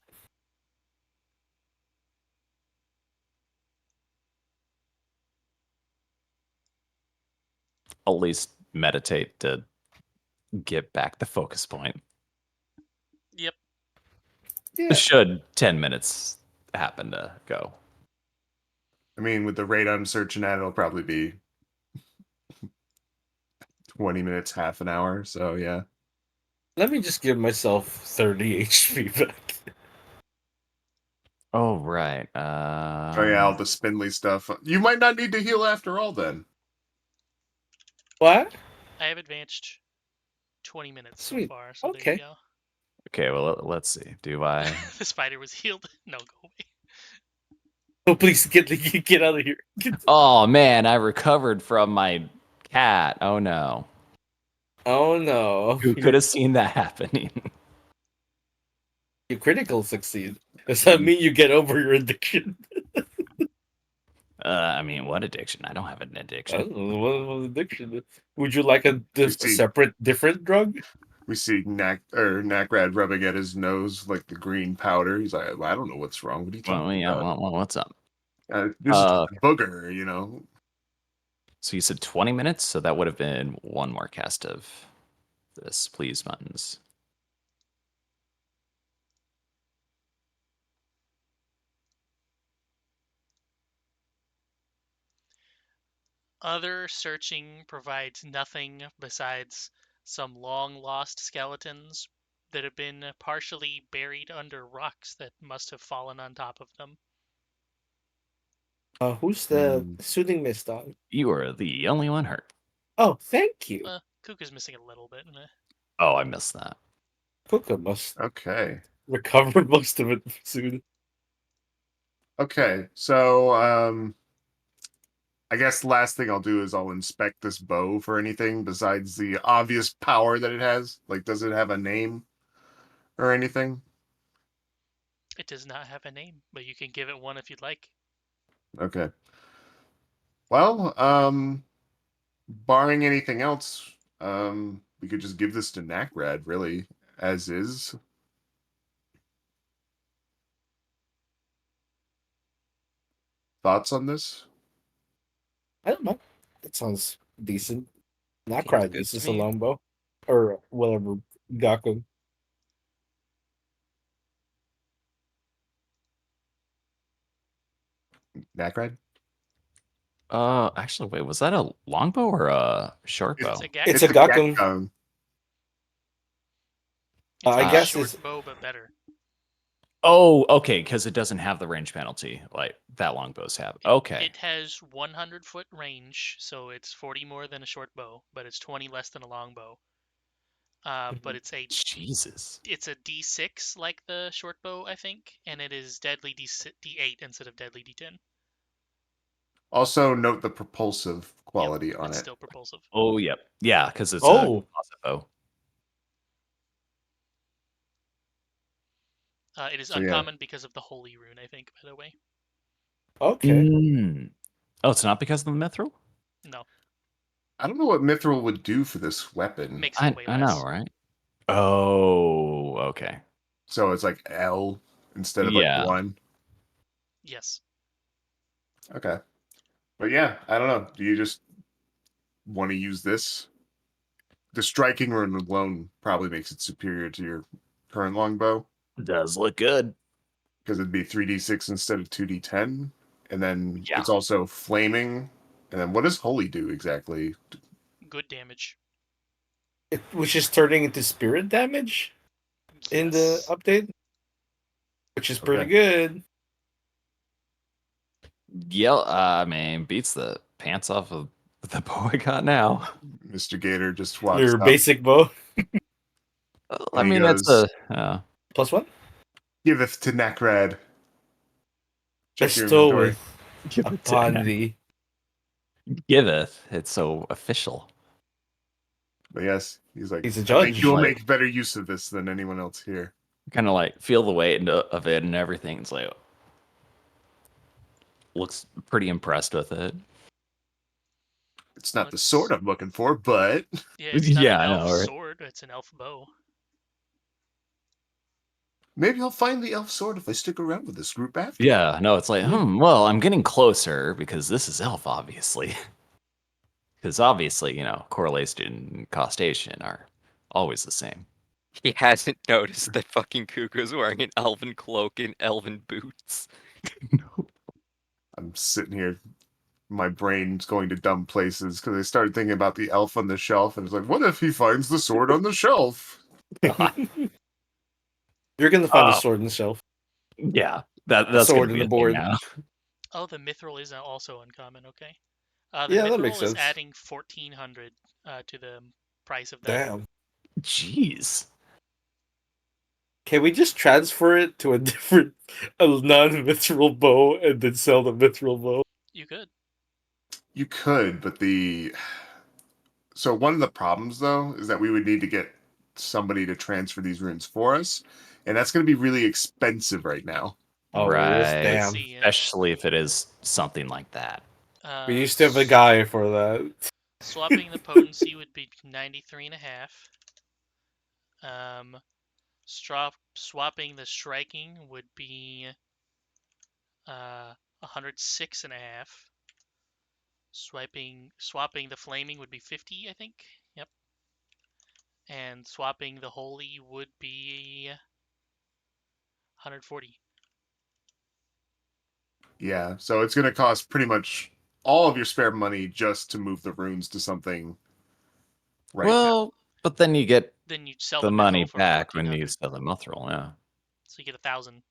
At least meditate to get back the focus point. Yep. Yeah. Should 10 minutes happen to go. I mean, with the rate I'm searching at, it'll probably be 20 minutes, half an hour. So yeah. Let me just give myself 30 HP back. Oh right. Oh yeah, all the spindly stuff. You might not need to heal after all then. What? I have advanced 20 minutes so Sweet. far, so there you Okay. go. Okay, well let's see. Do I? The spider was healed. No, go away. Oh, please get out of here. Oh man, I recovered from my cat. Oh no. Oh no. Who could have seen that happening? You critical succeed. Does that mean you get over your addiction? I mean, what addiction? I don't have an I addiction. don't know what addiction. Would you like a see. separate, different drug? We see Nakrad rubbing at his nose like the green powder. He's like, I don't know what's wrong. What are you Well, talking yeah. about? What's up? This is just a booger, you know. So you said 20 minutes, so that would have been one more cast of this please buttons. Other searching provides nothing besides some long lost skeletons that have been partially buried under rocks that must have fallen on top of them. Who's the soothing mist on? You are the only one hurt. Oh, thank you. Kuka's missing a little bit. Oh, I missed that. Kuka must recover most of it soon. Okay, so I guess the last thing I'll do is I'll inspect this bow for anything besides the obvious power that it has. Like, does it have a name or anything? It does not have a name, but you can give it one if you'd like. Okay. Well, barring anything else, we could just give this to Nakrad, really, as is. Thoughts on this? I don't know. That sounds decent. Not Seems cry. good This to is a me. longbow. Or whatever. Gaku. Nakrad? Actually, wait, was that a longbow or a short bow? It's a Gaku. Gekko. It's I a guess short it's bow, but better. Oh, okay, because it doesn't have the range penalty like that longbows have. Okay. It has 100-foot range, so it's 40 more than a short bow, but it's 20 less than a longbow. But it's a Jesus. It's a D6 like the short bow, I think, and it is deadly D8 instead of deadly D10. Also, note the propulsive quality on It's it. still propulsive. Oh, yep. Yeah, because it's a Oh. composite bow. It is So, yeah. uncommon because of the holy rune, I think, by the way. okay. Oh, it's not because of the mithril? No, I don't know what Mithril would do for this weapon. makes it way I less. know, right? Oh, okay. So it's like L instead of like Yeah. 1. Yes. Okay. But yeah, I don't know. Do you just want to use this? The striking rune alone probably makes it superior to your current longbow. Does look good. Because it'd be 3d6 instead of 2d10. And then Yeah. it's also flaming. And then what does holy do exactly? Good damage. Which is turning into spirit damage in the update. Which is pretty good. Yeah, I mean, beats the pants off of the bow I got now. Mr. Gator just walks Your up. basic bow. I mean, goes, that's a +1? Giveth to Nakrad. Check your Bestow inventory. with upon thee. Giveth. It's so official. But yes, he's like, He's a I think judge. you will Like- make better use of this than anyone else here. Kind of like feel the weight of it and everything. It's like looks pretty impressed with it. It's not the sword I'm looking for, but Yeah, it's not Yeah, an I elf know, right? sword. It's an elf bow. maybe I'll find the elf sword if I stick around with this group after. Yeah, no, it's like, well, I'm getting closer because this is elf, obviously. Because obviously, correlation and causation are always the same. He hasn't noticed that fucking Kuko's wearing an elven cloak and elven boots. I'm sitting here my brain's going to dumb places because I started thinking about the elf on the shelf, and it's like, what if he finds the sword on the shelf? You're gonna find a sword on the shelf. Yeah, A that's sword gonna in be the a thing board. now. Oh, the mithril is also uncommon. Okay. The Yeah, that makes mithril is sense. adding 1,400 to the price of that. Damn. Jeez. Can we just transfer it to a non-mithril bow and then sell the mithril bow? You could. You could, but so one of the problems though is that we would need to get somebody to transfer these runes for us, and that's going to be really expensive right now. Oh, it is? Right. Let's Damn. see. Especially if it is something like that. We used to have a guy for that. Swapping the potency would be 93.5. Swapping the striking would be 106.5. Swapping the flaming would be 50, I think. Yep. And swapping the holy would be 140. Yeah, so it's going to cost pretty much all of your spare money just to move the runes to something right now. Well, but then you get Then you sell the the money mithril for back when 1,400. you sell the mithril, yeah. So you get 1,000.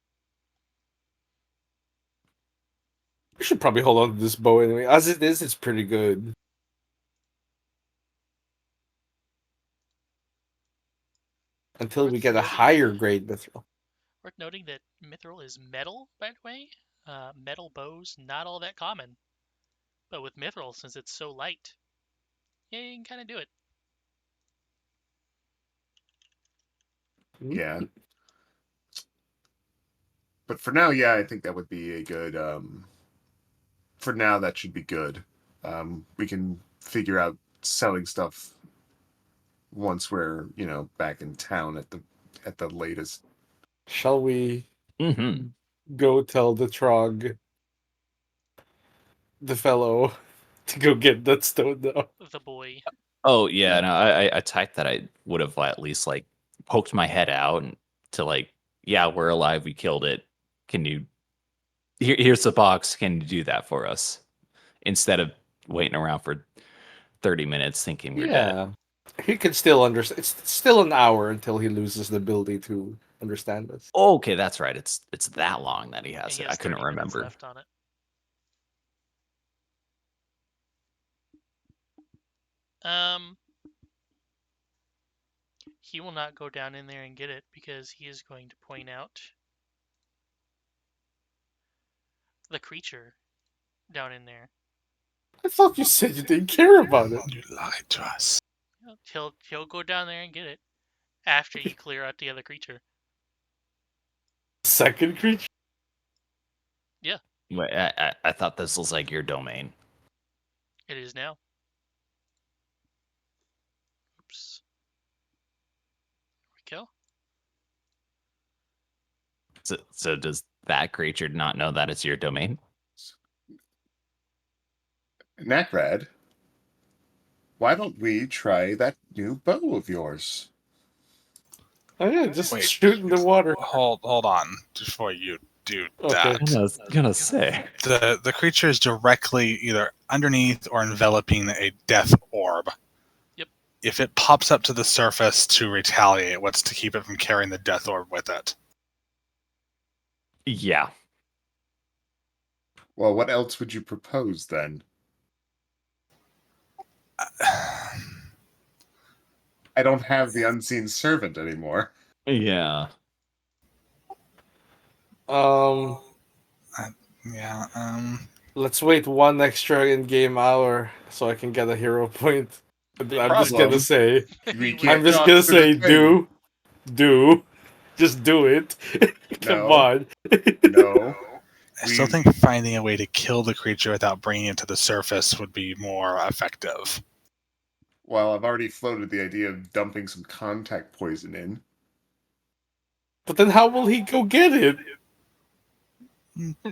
We should probably hold on to this bow anyway. As it is, it's pretty good. Until we Worth get a noting- higher grade mithril. Worth noting that mithril is metal, by the way. Metal bows, not all that common. But with mithril, since it's so light, yeah, you can kind of do it. Yeah. But for now, yeah, I think that would be a good for now that should be good. We can figure out selling stuff once we're, back in town at the latest. Shall we Mm-hmm. go tell the Trog, the fellow, to go get that stone now? The boy. Oh yeah, no, I typed that I would have at least like poked my head out and to like, yeah, we're alive, we killed it. Can you here's the box, can you do that for us? Instead of waiting around for 30 minutes thinking we're dead. Yeah. He can still understand. It's still an hour until he loses the ability to understand us. Okay, that's right. It's that long that he And has he it. has I couldn't 30 minutes remember. left on it. He will not go down in there and get it because he is going to point out the creature down in there. I thought you said you didn't care about it. You lied to us. He'll go down there and get it after you clear out the other creature. Second creature? Yeah. Wait, I thought this was like your domain. It is now. Oops. There we go. So does that creature not know that it's your domain? Nakrad, why don't we try that new bow of yours? Oh yeah, just Wait. shoot in the water. Hold on before you do Okay. that. I was gonna say. The creature is directly either underneath or enveloping a death orb. Yep. If it pops up to the surface to retaliate, what's to keep it from carrying the death orb with it? Yeah. Well, what else would you propose then? I don't have the unseen servant anymore. Yeah. Yeah. Let's wait one extra in-game hour so I can get a hero point. I'm just Problem. gonna say, We I'm can't I'm just talk gonna to the say, thing. just do it. Come No. on. No. I still We- think finding a way to kill the creature without bringing it to the surface would be more effective. Well, I've already floated the idea of dumping some contact poison in. But then how will he go get it?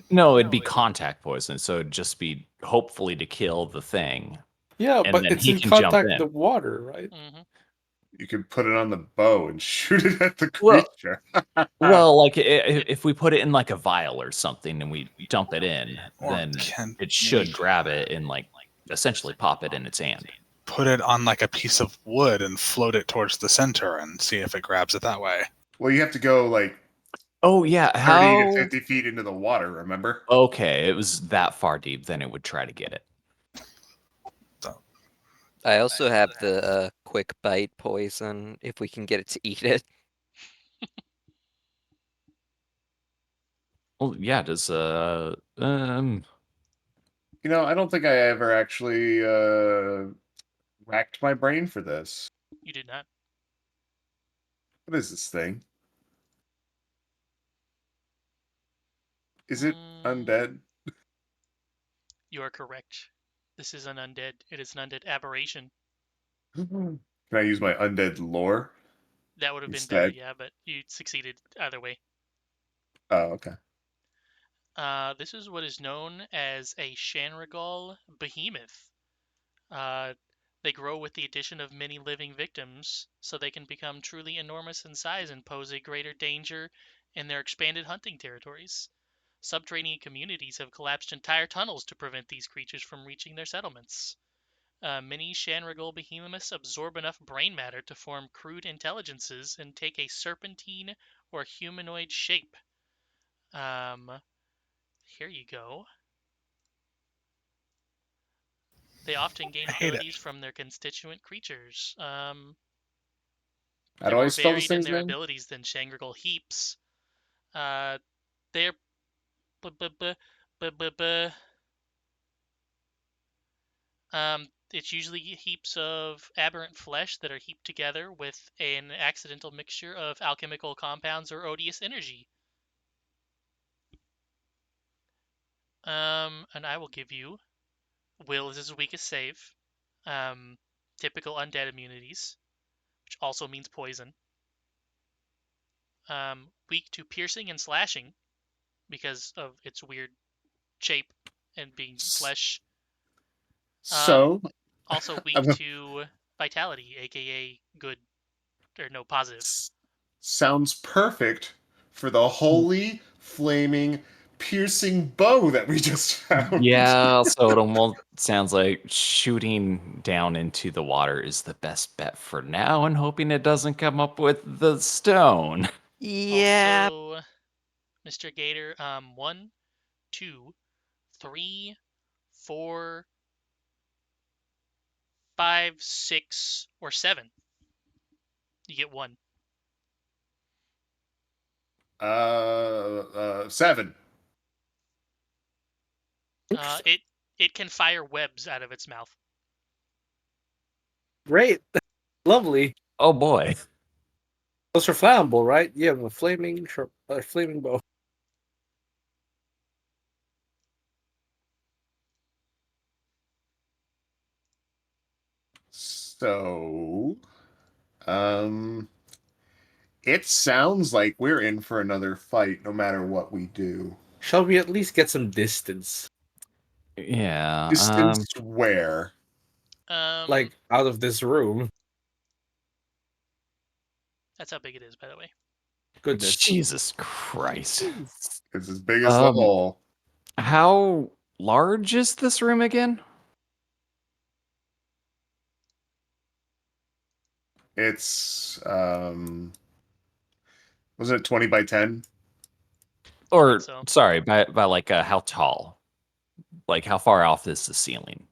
No, it'd be contact poison, so it'd just be hopefully to kill the thing. Yeah, And but then it's he in can jump contact in. with the water, right? Mm-hmm. You could put it on the bow and shoot it at the Well, creature. well, like if we put it in like a vial or something and we dump it in, Or then can it we should grab it and like essentially pop it in its hand. put it on like a piece of wood and float it towards the center and see if it grabs it that way? Well, you have to go like Oh yeah, 30 to how? 50 feet into the water, remember? Okay, it was that far deep, then it would try to get it. I also have the quick bite poison if we can get it to eat it. Well, yeah, does I don't think I ever actually racked my brain for this. You did not. What is this thing? Is it Mm, undead? You are correct. This is an undead. It is an undead aberration. Can I use my undead lore That would have been better, instead? yeah, but you succeeded either way. Oh, okay. This is what is known as a Shanrigal behemoth. Uh, they grow with the addition of many living victims, so they can become truly enormous in size and pose a greater danger in their expanded hunting territories. Subterranean communities have collapsed entire tunnels to prevent these creatures from reaching their settlements. Many Shanrigal behemoths absorb enough brain matter to form crude intelligences and take a serpentine or humanoid shape. Um, Here you go. They often gain I hate it. abilities from their constituent creatures. How They're do I more spell this varied in thing's their name? abilities than Shangrigal heaps. They're bu- bu- bu- bu- bu- bu- it's usually heaps of aberrant flesh that are heaped together with an accidental mixture of alchemical compounds or odious energy. And I will give you Will is his weakest save. Um, Typical undead immunities, which also means poison. Weak to piercing and slashing because of its weird shape and being S- flesh. Um, So, Also weak I'm a- to vitality, aka good or no positive. s- sounds perfect for the holy, flaming, piercing bow that we just found. yeah, so it almost sounds like shooting down into the water is the best bet for now and hoping it doesn't come up with the stone. Yeah. Also, Mr. Gator, 1, 2, 3, 4, 5, 6, or 7. You get one. 7. It can fire webs out of its mouth. Great. Lovely. Oh boy. Those are flammable, right? You have a flaming bow. So, um, it sounds like we're in for another fight no matter what we do. Shall we at least get some distance? Yeah. Distance where? Um, Like, out of this room? that's how big it is, by the way. Goodness. Jesus Christ. It's as big as the hole. How large is this room again? It's wasn't it 20 by 10? Or So, sorry, by like how tall? Like how far off is the ceiling?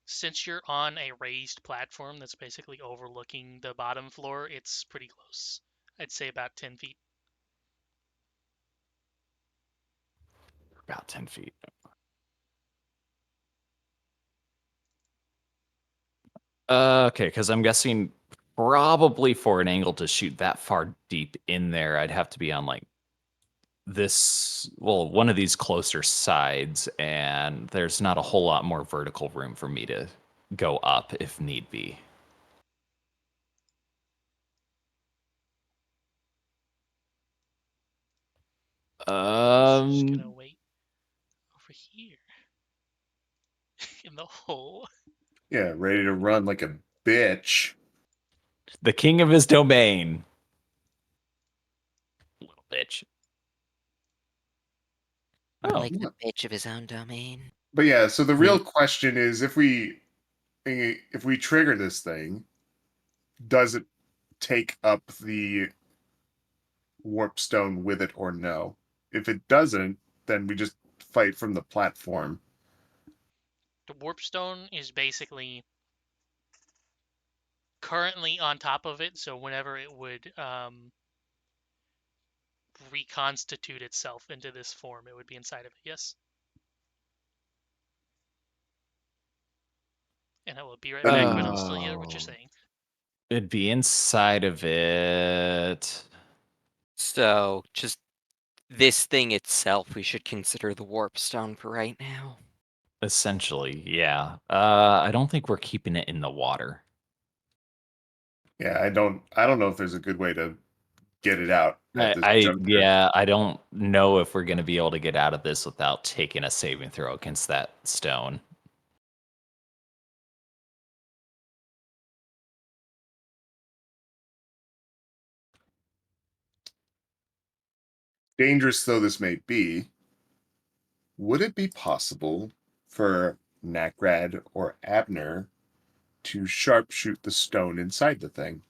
since you're on a raised platform that's basically overlooking the bottom floor, it's pretty close. I'd say about 10 feet. About 10 feet. Okay, because I'm guessing probably for an angle to shoot that far deep in there, I'd have to be on like this, well, one of these closer sides, and there's not a whole lot more vertical room for me to go up if need be. Just gonna wait over here in the hole. Yeah, ready to run like a bitch. The king of his domain. Little bitch. I Oh. like the bitch of his own domain. But yeah, so the real question is if we trigger this thing, does it take up the warp stone with it or no? If it doesn't, then we just fight from the platform. The warp stone is basically currently on top of it, so whenever it would reconstitute itself into this form, it would be inside of it. Yes. And I will be right back, but I'll still hear what you're saying. It'd be inside of it. So, just this thing itself, we should consider the warp stone for right now. Essentially, yeah. I don't think we're keeping it in the water. Yeah, I don't know if there's a good way to get it out at this juncture. I don't know if we're gonna be able to get out of this without taking a saving throw against that stone. Dangerous though this may be, would it be possible for Nakrad or Abner to sharpshoot the stone inside the thing?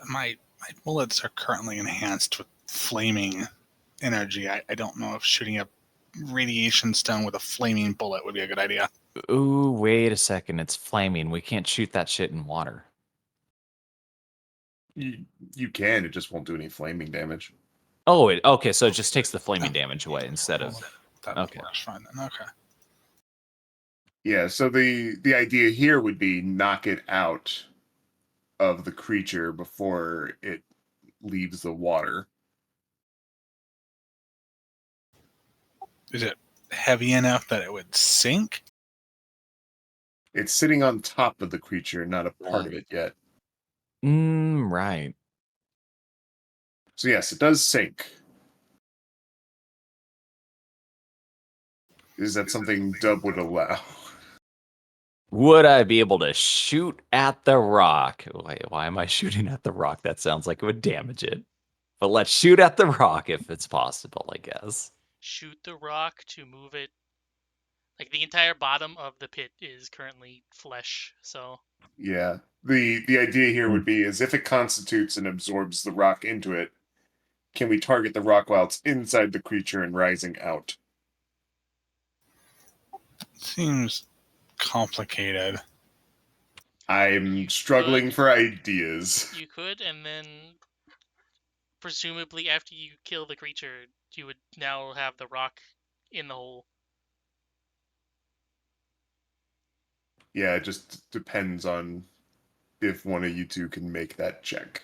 My bullets are currently enhanced with flaming energy. I don't know if shooting a radiation stone with a flaming bullet would be a good idea. Ooh, wait a second. It's flaming. We can't shoot that shit in water. You can, it just won't do any flaming damage. Oh, okay. So it just takes the flaming damage away instead of. That Okay. works fine then. Okay. Yeah, so the idea here would be knock it out of the creature before it leaves the water. Is it heavy enough that it would sink? It's sitting on top of the creature, not a part of it yet. Right. So yes, it does sink. Is that something Dub would allow? Would I be able to shoot at the rock? Wait, why am I shooting at the rock? That sounds like it would damage it. But let's shoot at the rock if it's possible, I guess. Shoot the rock to move it. Like the entire bottom of the pit is currently flesh, so Yeah. The idea here would be is if it constitutes and absorbs the rock into it, can we target the rock while it's inside the creature and rising out? Seems complicated. I'm struggling for ideas. you could, and then presumably after you kill the creature, you would now have the rock in the hole. Yeah, it just depends on if one of you two can make that check.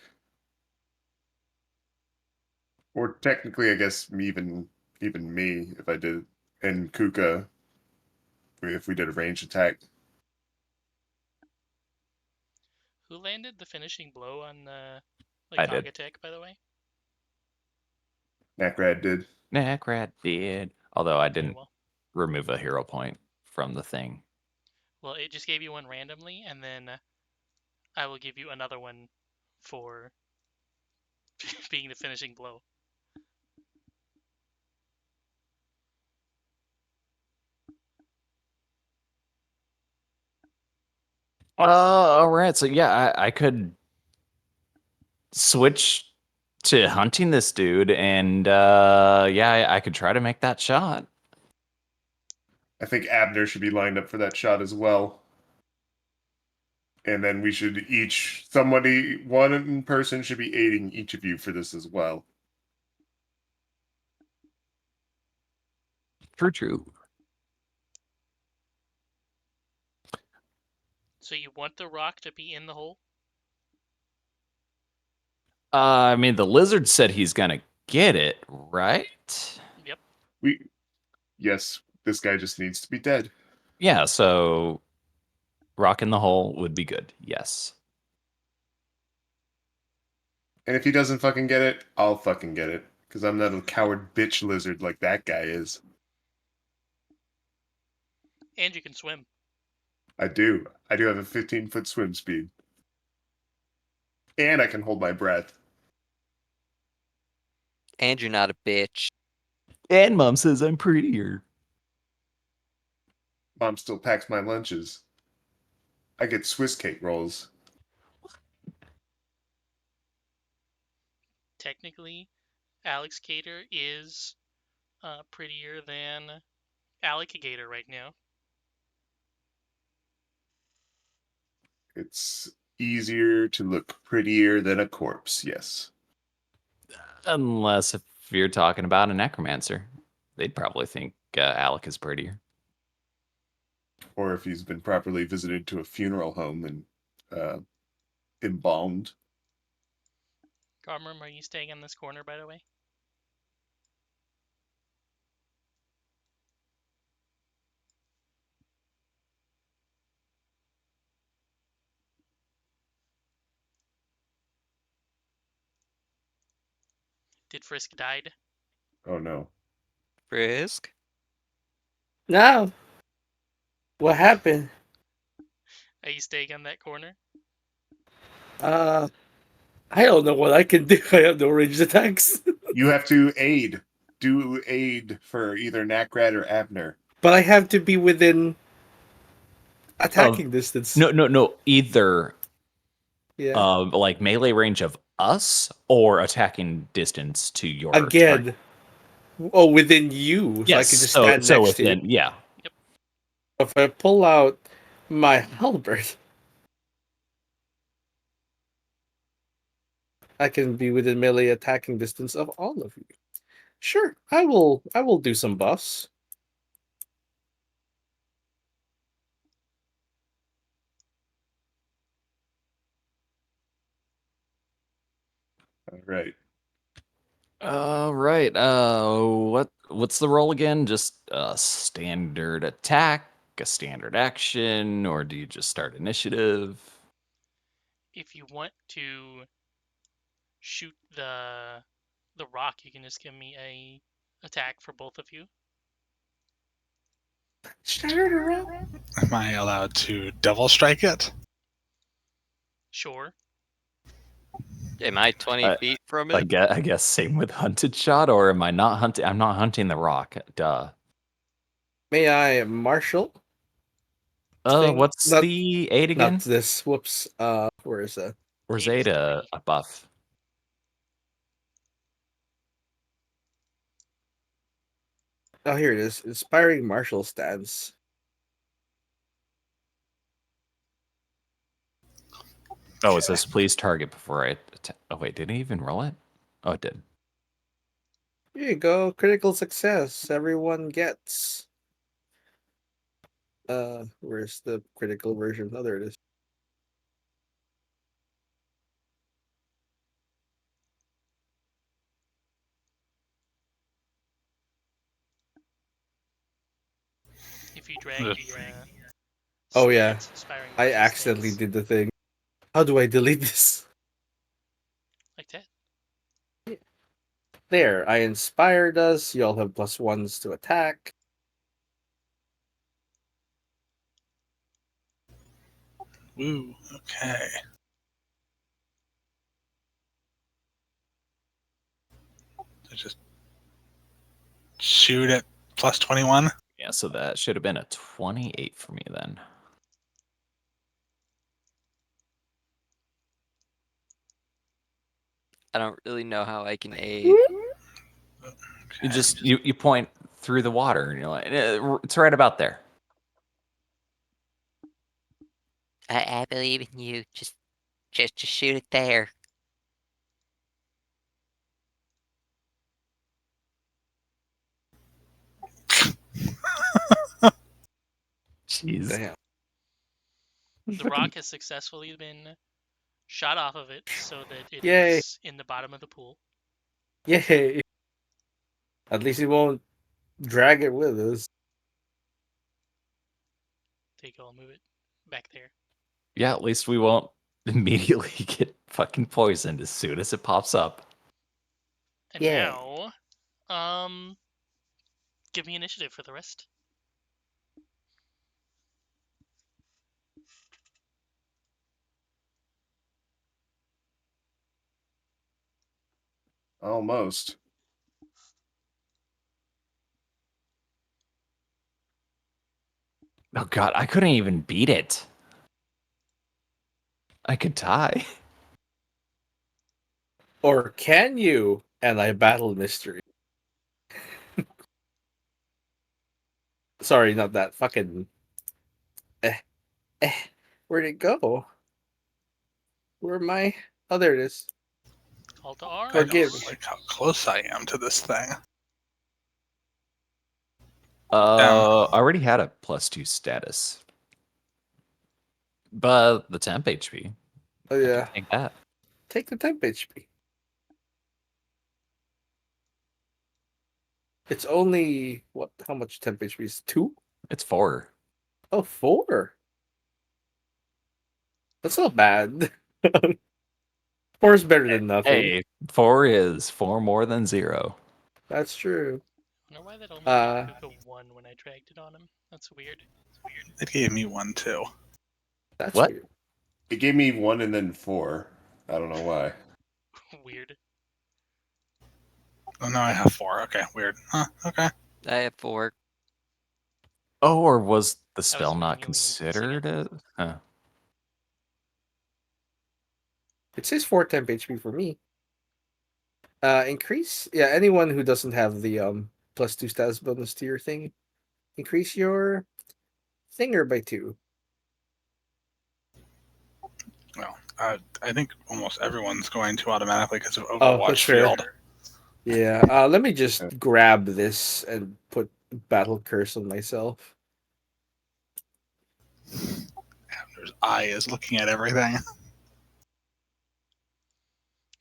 Or technically, I guess even me, if I did, and Kuka, if we did a range attack. Who landed the finishing blow on the I did. Kagatek, by the way? Nakrad did. Nakrad did. Although I didn't well. remove a hero point from the thing. Well, it just gave you one randomly, and then I will give you another one for being the finishing blow. All right. So yeah, I could switch to hunting this dude, and yeah, I could try to make that shot. I think Abner should be lined up for that shot as well. And then we should one person should be aiding each of you for this as well. True. So you want the rock to be in the hole? I mean, the lizard said he's gonna get it, right? Yep. Yes, this guy just needs to be dead. Yeah, so rock in the hole would be good. Yes. And if he doesn't fucking get it, I'll fucking get it. Because I'm not a coward bitch lizard like that guy is. And you can swim. I do. I do have a 15-foot swim speed. And I can hold my breath. And you're not a bitch. And Mom says I'm prettier. Mom still packs my lunches. I get Swiss cake rolls. Technically, Alex Gator is prettier than Alec Gator right now. It's easier to look prettier than a corpse, yes. Unless if you're talking about a necromancer, they'd probably think Alec is prettier. Or if he's been properly visited to a funeral home and embalmed. Garmrum, are you staying in this corner, by the way? Did Frisk died? Oh no. Frisk? No. What happened? Are you staying in that corner? I don't know what I can do. I have no ranged attacks. You have to aid. Do aid for either Nakrat or Abner. But I have to be within attacking distance. No. Either Yeah. like melee range of us or attacking distance to your target. Again. Oh, within you. So I Yes, can just stand so next to you. within, yeah. If I pull out my halberd, I can be within melee attacking distance of all of you. Sure, I will do some buffs. All right. Right. What's the roll again? Just a standard attack, a standard action, or do you just start initiative? If you want to shoot the rock, you can just give me a attack for both of you. Am I allowed to double strike it? Sure. Am I 20 feet from I it? guess same with hunted shot, or am I not hunting? I'm not hunting the rock. Duh. May I marshal? Thing? What's Not, the 8 not again? this. Whoops. Where is that? Or 8 is Zeta 3. a buff? Oh, here it is. Inspiring martial stance. Oh, it says please target before I. Oh wait, did he even roll it? Oh, it did. Here you go. Critical success. Everyone gets. Where's the critical version? Oh, there it is. If you drag the Oh yeah, stance, inspiring I martial accidentally stance, did the thing. How do I delete this? like that. There, I inspired us. You all have +1s to attack. Ooh, okay. So just shoot at +21. Yeah, so that should have been a 28 for me then. I don't really know how I can aid. You just you point through the water and you're like, it's right about there. I believe in you. Just shoot it there. Jeez. Damn. The rock has successfully been shot off of it so that it Yay. is in the bottom of the pool. Yay! At least he won't drag it with us. Take I'll move it back there. Yeah, at least we won't immediately get fucking poisoned as soon as it pops up. And Yeah. now, give me initiative for the rest. Almost. Oh god, I couldn't even beat it. I could die. Or can you? And I battle mystery. Sorry, not that. Fucking. Eh, eh. Where'd it go? Where am I? Oh, there it is. Call to I arms. Forgive. don't like how close I am to this thing. I already had a +2 status. But the temp HP. Oh, I can yeah. take that. Take the temp HP. It's only. What? How much temp HP is 2? It's 4. Oh, 4. That's not bad. 4 is better than nothing. Hey, 4 is 4 more than 0. That's true. I wonder why that only gave Luca 1 when I dragged it on him. That's weird. It gave me one too. That's What? weird. It gave me 1 and then 4. I don't know why. Weird. Oh, no, I have 4. Okay, weird. Huh, okay. I have 4. Oh, or was the spell not manually increasing considered it? Huh. It says 4 temp HP for me. Increase. Yeah, anyone who doesn't have the +2 status bonus to your thing, increase your thinger by 2. Well, I think almost everyone's going to automatically because of Oh, Overwatch that's fair. Field. Yeah. Let me just grab this and put Battle Curse on myself. There's Eye is looking at everything.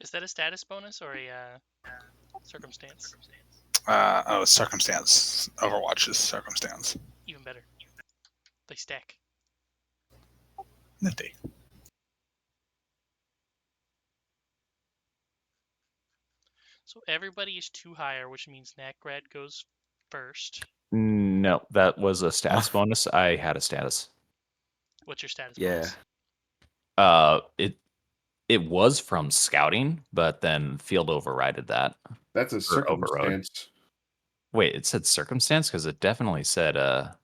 Is that a status bonus or a circumstance? Oh, Circumstance. Overwatch is Circumstance. Even better. They stack. Nifty. So everybody is 2 higher, which means Nakrad goes first. No, that was a status bonus. I had a status. What's your status Yeah. bonus? It was from scouting, but then field overrided that. That's a Or overrode. circumstance. Wait, it said circumstance because it definitely said I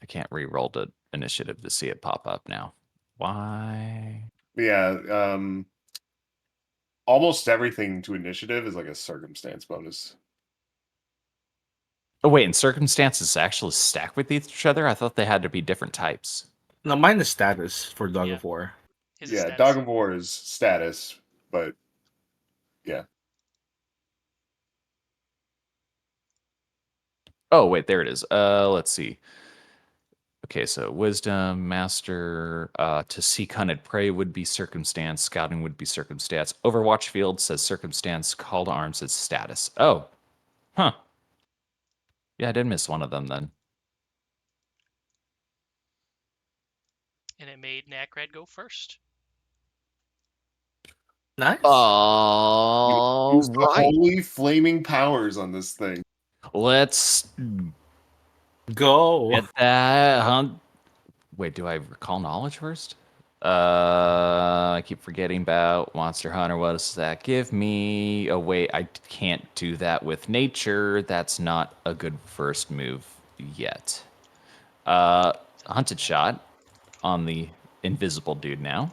can't re-roll the initiative to see it pop up now. Why? Yeah, almost everything to initiative is like a circumstance bonus. Oh wait, and circumstances actually stack with each other? I thought they had to be different types. No, mine is status for Dog Yeah. of War. His Yeah, status. Dog of War is status, but yeah. Oh wait, there it is. Let's see. Okay, so wisdom, master, to seek hunted prey would be circumstance, scouting would be circumstance. Overwatch field says circumstance, call to arms is status. Oh. Huh. Yeah, I did miss one of them then. And it made Nakrad go first. Nice. All Use the right. holy flaming powers on this thing. Let's Go. get that hunt. Wait, do I recall knowledge first? I keep forgetting about Monster Hunter. What does that give me? Oh, wait, I can't do that with nature. That's not a good first move yet. Hunted shot on the invisible dude now.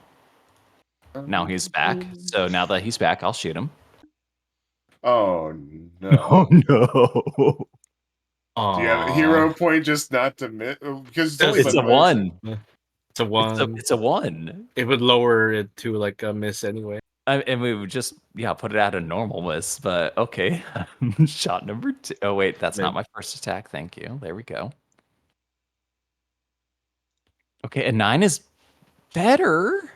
Now he's back. So now that he's back, I'll shoot him. Oh Oh, no. no. Do you have a hero point just not to miss? Because it's only It's a by bonus. 1. It's a 1. It's a 1. It would lower it to like a miss anyway. And we would just, put it at a normal miss, but okay. Shot number 2. Oh, wait, that's not my first attack. Thank you. There we go. Okay, a 9 is better.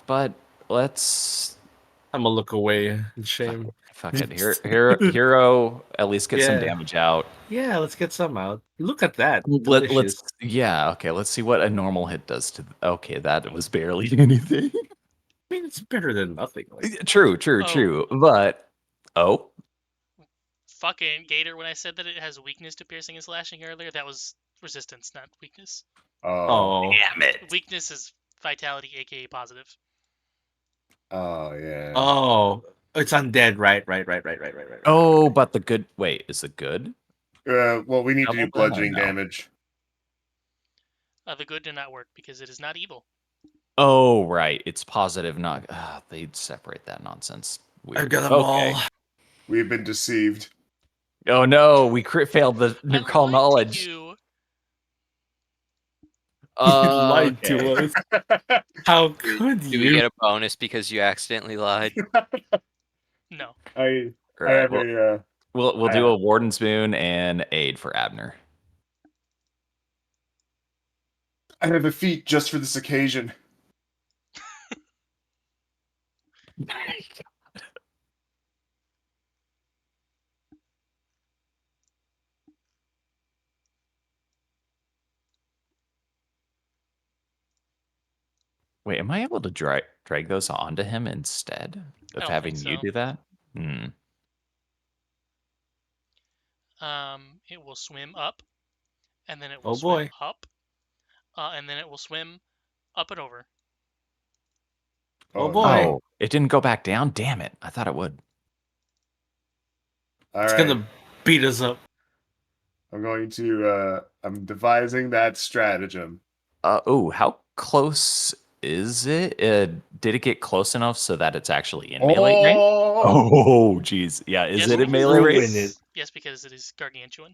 But let's... I'm gonna look away in shame. Fuck it. Hero, at least get some Yeah. damage out. Yeah, let's get some out. Look at that. Let's Delicious. okay, let's see what a normal hit does to... Okay, that was barely anything. I mean, it's better than nothing. Like, True. Oh. But, Fucking Gator, when I said that it has weakness to piercing and slashing earlier, that was resistance, not weakness. Oh, damn it. Weakness is vitality, aka positive. Oh yeah. Oh, it's undead. Right. Oh, but the good. Wait, is it good? Well, we need to Double do then or bludgeoning no? damage. The good did not work because it is not evil. Oh, right. It's positive, not. They'd separate that nonsense. I Weird. got them Okay. all. We've been deceived. Oh no, we crit failed the I call lied knowledge. to you. You lied Okay. to us. How Do, could do we you? get a bonus because you accidentally lied? No. I Right. have a We'll I do have, a Warden's Boon and aid for Abner. I have a feat just for this occasion. Wait, am I able to drag those onto him instead I of don't think having you so. do that? Hmm. It will swim up, and then it will Oh swim boy. up, and then it will swim up and over. Oh Oh boy. no! Oh, it didn't go back down. Damn it! I thought it would. All It's right, gonna beat us up. I'm going to. I'm devising that stratagem. Oh, how close is it? Did it get close enough so that it's actually in melee range? Oh, Oh, geez. Yeah, is Yes, it in because melee it range? Ruin is. it. Yes, because it is gargantuan.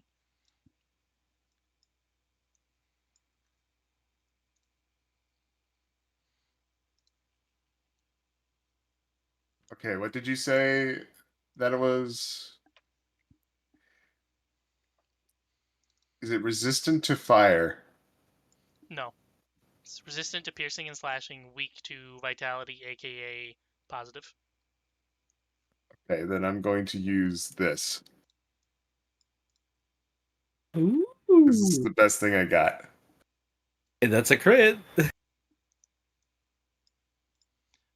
okay. What did you say that it was? Is it resistant to fire? No. It's resistant to piercing and slashing, weak to vitality, aka positive. Okay, then I'm going to use this. This is Ooh. the best thing I got. And that's a crit.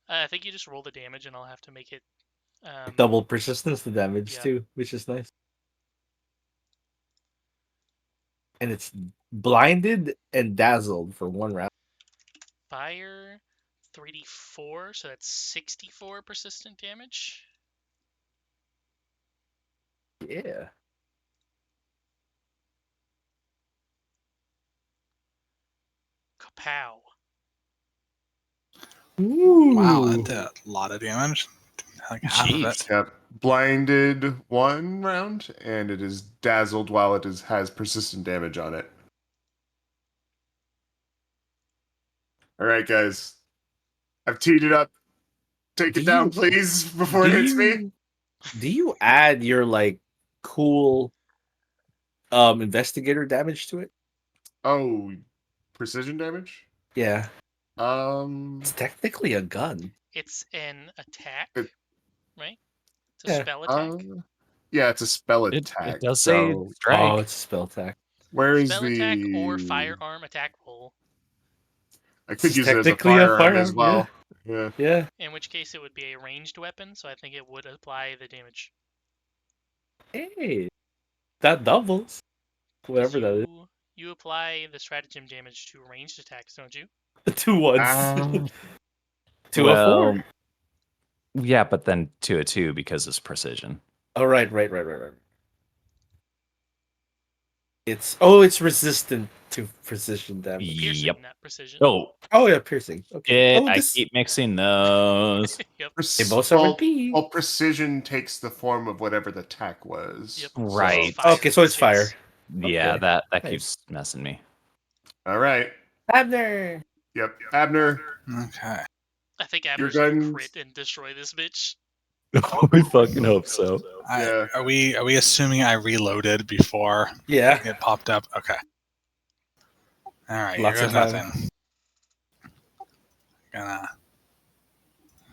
I think you just roll the damage, and I'll have to make it. Double persistence to damage Yeah. too, which is nice. And it's blinded and dazzled for 1 round. Fire, 3d4, so that's 64 persistent damage. Yeah. Kapow. Ooh. Wow, that did a lot of damage. Like half of Jeez. it. Yep. Blinded 1 round, and it is dazzled while it has persistent damage on it. All right, guys. I've teed it up. Take Do it down, you please, before do it hits me. you add your like cool investigator damage to it? Oh, precision damage? Yeah. Um, It's technically a gun. It's an attack, It- right? It's a Yeah. spell attack. yeah, it's a spell It attack. does say So strike. Oh, it's a spell attack. where is Spell attack or the? firearm attack roll, I This could is use it as a technically a firearm as firearm, yeah. well. Yeah. Yeah. in which case it would be a ranged weapon, so I think it would apply the damage. Hey. That doubles. 'Cause Whatever that is. you apply the stratagem damage to ranged attacks, don't you? 2 ones. Ah. 2 of Well, 4. yeah, but then 2 because it's precision. Oh right. It's resistant to precision damage. Piercing, Yep. not precision. Oh, Oh yeah, piercing. Okay. Oh, I this keep mixing those. Yep. they both start with P. Well, precision takes the form of whatever the attack was. Yep. Right. So Okay, so it's fire. Yeah, Okay. that Nice. keeps messing me. All right. Abner. Yep. Abner, Okay. I think your Abner's gonna guns. crit and destroy this bitch. We fucking hope so. Yeah. Are we assuming I reloaded before Yeah. it popped up? Okay. All right. Lots Here of goes time. nothing. Gonna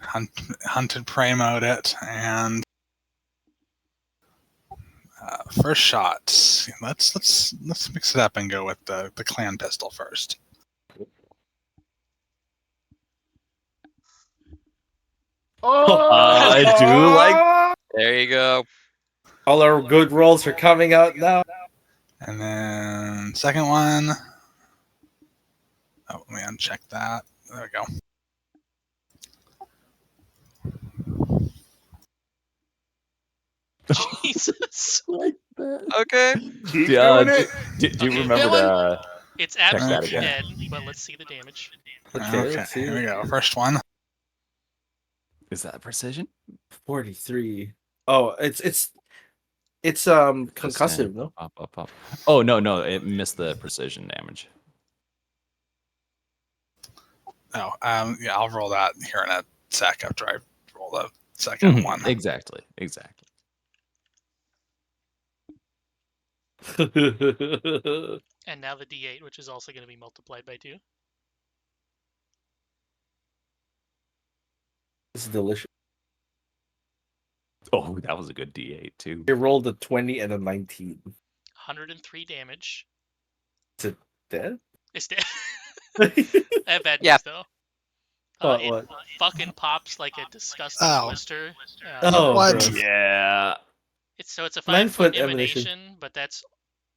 hunt and prey mode it, and first shot. Let's mix it up and go with the clan pistol first. Oh, I do like. There you go. All our good rolls are coming out now. And then second one. Oh, let me uncheck that. There we go. Jesus. Like that. Okay. Keep Yeah, doing it. do you Okay, remember Dylan? to It's check that absolutely again? dead, but let's see the damage. Okay, Okay, let's see. here we go. First one. Is that precision? 43. Oh, it's concussive, no? Up. Oh no, it missed the precision damage. Oh, yeah, I'll roll that here in a sec after I roll the second one. Exactly. And now the D8, which is also going to be multiplied by 2. It's delicious. Oh, that was a good D8 too. It rolled a 20 and a 19. 103 damage. Is it dead? It's dead. I have bad Yeah. news, though. It What? fucking pops like a disgusting Oh. blister. Oh, What? gross. Yeah. It's a 9-foot 5-foot emanation. emanation, but that's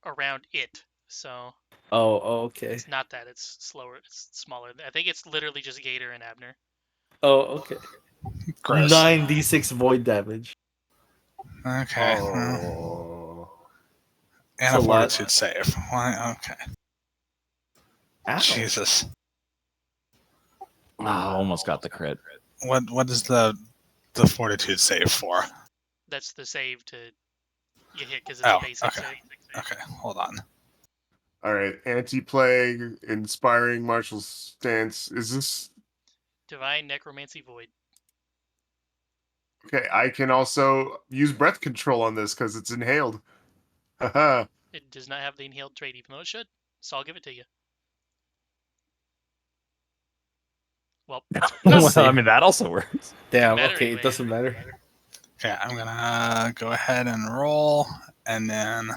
around it. So Oh, okay. it's not that. It's slower. It's smaller. I think it's literally just Gator and Abner. Oh, okay. Gross. 9d6 void damage. Okay. Oh. And It's a a lot. fortitude save. Why? Okay. Ow. Jesus. Oh, almost got the crit. What is the fortitude save for? That's the save to get hit because it's Oh, a basic okay. save. Okay, hold on. All right. Anti-plague, inspiring martial stance. Is this Divine Necromancy Void. okay? I can also use breath control on this because it's inhaled. Haha. It does not have the inhaled trait, even though it should. So I'll give it to you. Well, Well, I mean that also works. Damn, matter okay, anyway. it doesn't matter. Okay, I'm gonna go ahead and roll, and then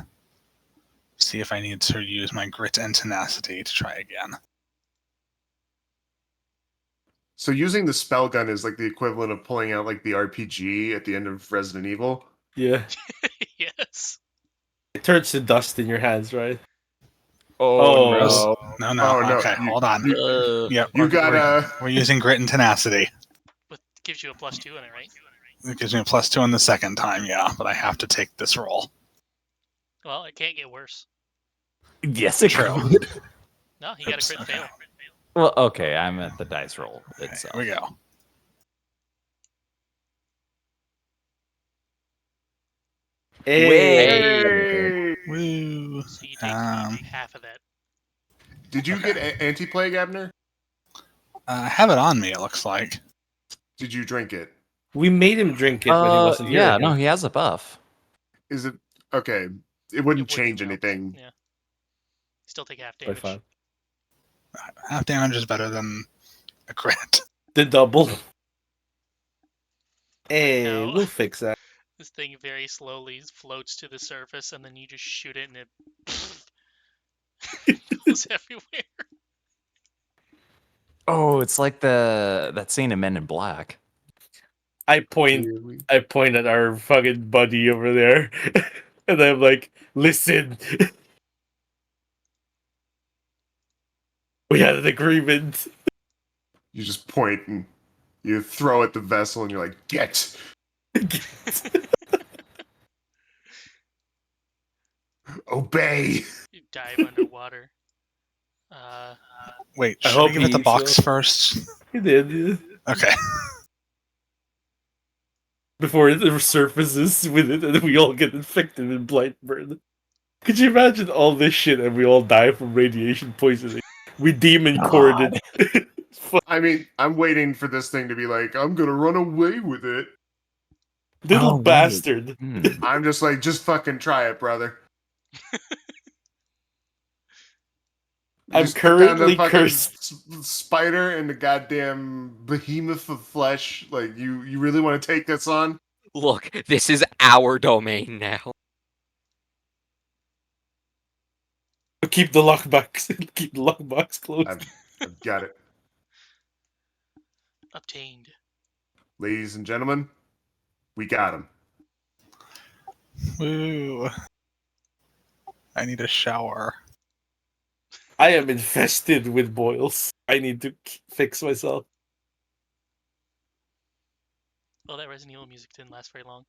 see if I need to use my grit and tenacity to try again. So using the spell gun is like the equivalent of pulling out like the RPG at the end of Resident Evil. Yeah. Yes. It turns to dust in your hands, right? Oh, Gross. no. No. Oh, no, Okay, you- hold on. Yep, You we're gotta. using grit and tenacity. But gives you a +2 on it, right? It gives me a +2 on the second time, yeah, but I have to take this roll. Well, it can't get worse. Yes, it True. could. No, he got Oops, a crit okay. fail. Well, okay, I'm at the dice roll Okay, itself. here we go. Hey. Woo. So you take half of that. Did you Okay. get anti-plague, Abner? I have it on me, it looks like. Did you drink it? We made him drink it when he wasn't here. Yeah, again. no, he has a buff. Is it okay? It wouldn't Wouldn't change help. anything. Yeah. Still take half Quite damage. fine. Half damage is better than a crit. The double. Hey, No. we'll fix that. This thing very slowly floats to the surface, and then you just shoot it, and it goes everywhere. Oh, it's like that scene in Men in Black. I point at our fucking buddy over there, and I'm like, "Listen, we had an agreement." You just point and you throw at the vessel, and you're like, "Get!" Obey. You dive underwater. Wait, I should hope I give it the he box still- first? He did, yeah. Okay. Before it resurfaces with it, and we all get infected with blight burn. Could you imagine all this shit and we all die from radiation poisoning? We demon cored it. I mean, I'm waiting for this thing to be like, I'm gonna run away with it. Little Oh, right. bastard. I'm just like, just fucking try it, brother. I'm Just put down the currently fucking cursed. spider and the goddamn behemoth of flesh. Like, you really want to take this on? Look, this is our domain now. Keep the lockbox. Keep the lockbox closed. I've got it. Obtained. Ladies and gentlemen, we got him. Woo. I need a shower. I am infested with boils. I need to fix myself. Well, that Resident Evil music didn't last very long.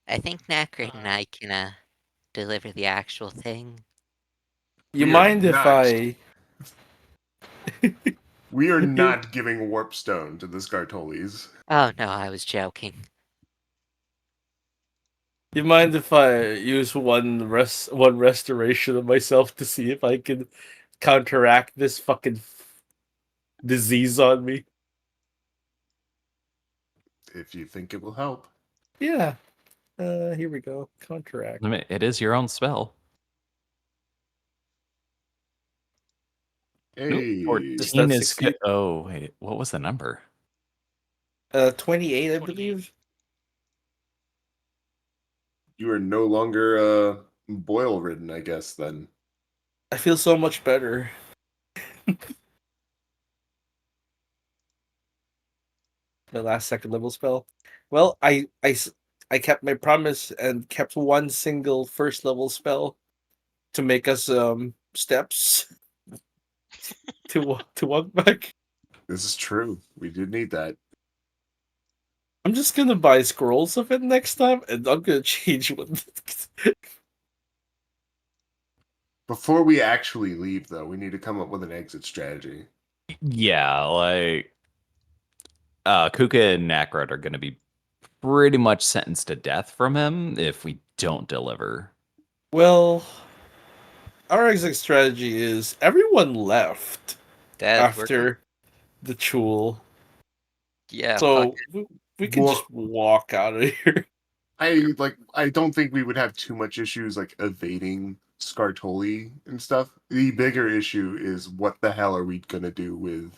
I think Nacrid and I can deliver the actual thing. You We are mind if not. I? We are You, not giving warpstone to the Scartolis. Oh no, I was joking. you mind if I use one restoration of myself to see if I can counteract this fucking disease on me? If you think it will help. Yeah. Here we go. Counteract. I mean, it is your own spell. Nope. Hey, Does 14 that is succeed? oh wait, what was the number? 28, I 28. believe. you are no longer boil ridden, I guess. Then I feel so much better. My last second level spell. Well, I kept my promise and kept one single first level spell to make us steps to walk back. this is true. We did need that. I'm just gonna buy scrolls of it next time, and I'm gonna change one. Before we actually leave, though, we need to come up with an exit strategy. Yeah, like Kuka and Nakrod are going to be pretty much sentenced to death from him if we don't deliver. Well, our exit strategy is everyone left Dead. We're after the Chul, yeah. Fuck so it. we can just walk out of here. I don't think we would have too much issues like evading Scartoli and stuff. The bigger issue is what the hell are we gonna do with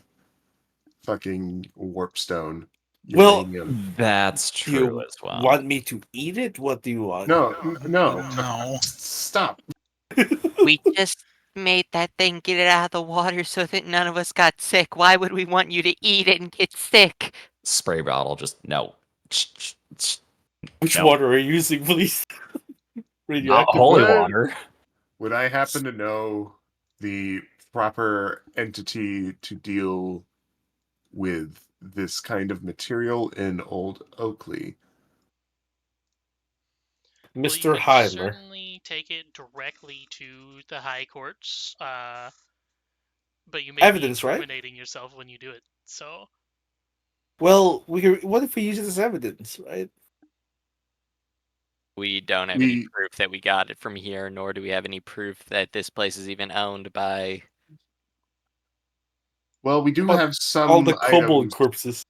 fucking warpstone Well, uranium? That's do true you as well. want me to eat it? What do you want? No. No. Stop. We just made that thing get it out of the water so that none of us got sick. Why would we want you to eat it and get sick? Spray bottle, just no. Which No. water are you using, please? Not Radioactive holy water? water. Would I happen to know the proper entity to deal with this kind of material in Old Oakley? Well, you Mr. can Heimer. certainly take it directly to the high courts, but you may be Evidence, right? incriminating yourself when you do it. So, Well, what if we use it as evidence, right? We don't have any We proof that we got it from here, nor do we have any proof that this place is even owned by. well, we do But have all some the kobold items. corpses.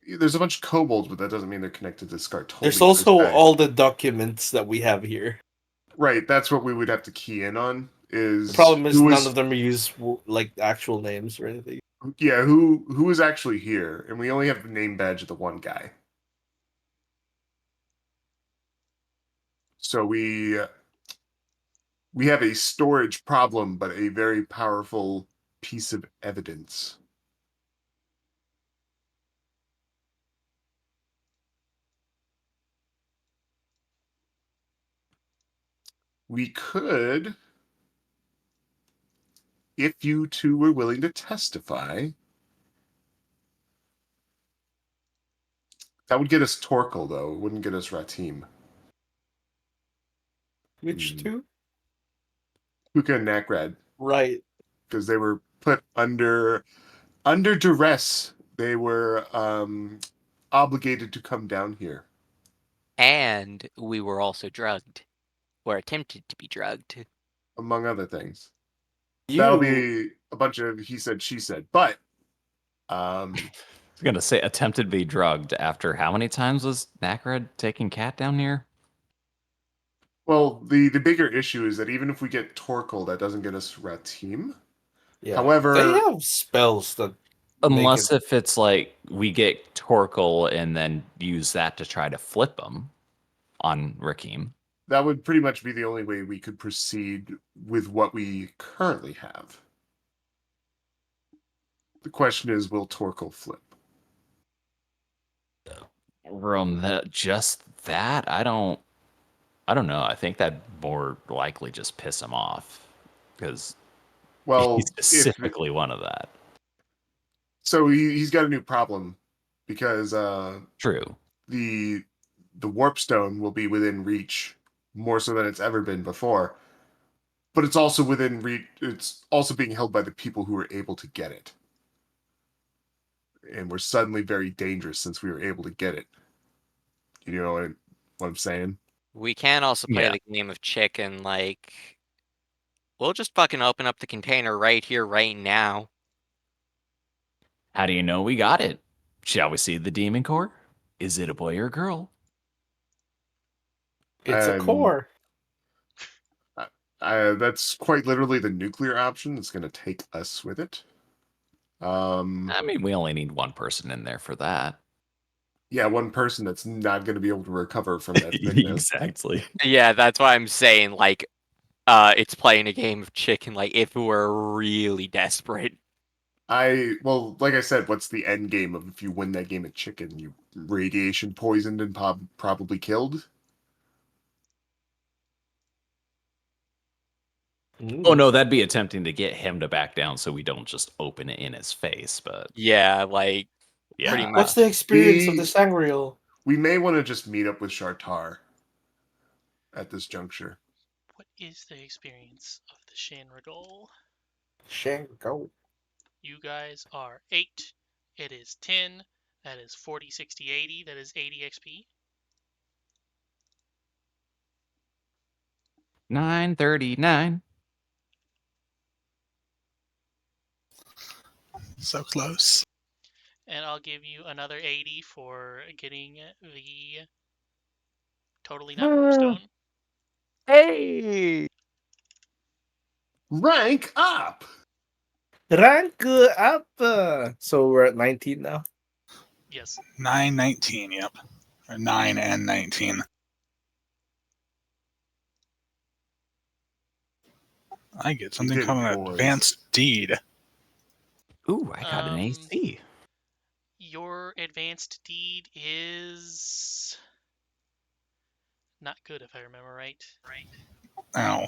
There's a bunch of kobolds, but that doesn't mean they're connected to There's Scartoli per also se. all the documents that we have here. Right, that's what we would have to key in on. The Is problem is who none was of them use like actual names or anything. yeah who was actually here, and we only have the name badge of the one guy. So we have a storage problem, but a very powerful piece of evidence. We could, if you two were willing to testify, that would get us Torkel, though. It wouldn't get us Ratim. Which two? Puka and Nakrad, Right. because they were put under duress. They were obligated to come down here, And we were also drugged, or attempted to be drugged. among other things. That'll You be a bunch of he said, she said. But I was gonna say attempted to be drugged after how many times was Nakrad taking cat down here? well, the bigger issue is that even if we get Torkel, that doesn't get us Ratim. yeah. They However, have spells that make Unless it if it's like we get Torkel and then use that to try to flip him on Rakim. that would pretty much be the only way we could proceed with what we currently have. The question is, will Torkel flip? From that, just that, I don't know. I think that more likely just piss him off because he Well, if specifically wanted that. So he's got a new problem because True. the warp stone will be within reach more so than it's ever been before. But it's also within reach. It's also being held by the people who are able to get it, and we're suddenly very dangerous since we were able to get it. You know what I'm saying? We can also play Yeah. the game of chicken, like, we'll just fucking open up the container right here, right now. How do you know we got it? Shall we see the demon core? Is it a boy or a girl? It's a And core. that's quite literally the nuclear option that's going to take us with it. I mean, we only need one person in there for that. Yeah, one person that's not going to be able to recover from that thickness. Exactly. Yeah, that's why I'm saying, like, it's playing a game of chicken, like, if we're really desperate. Well, like I said, what's the end game of if you win that game of chicken? You radiation poisoned and probably killed? Oh no, that'd be attempting to get him to back down so we don't just open it in his face, but Yeah, like, yeah. pretty much. What's the experience of the sangreal? We may want to just meet up with Shartar at this juncture. What is the experience of the Shanrigal? Shango. You guys are 8. It is 10. That is 40, 60, 80. That is 80 XP. 939. So close. And I'll give you another 80 for getting the totally not warp stone. Hey! Rank up! Rank up. So we're at 19 now. Yes. 919, yep. Or 9 and 19. I get something did it, called an boys. advanced deed. Ooh, I got an AC. Your advanced deed is not good if I remember right. Ow.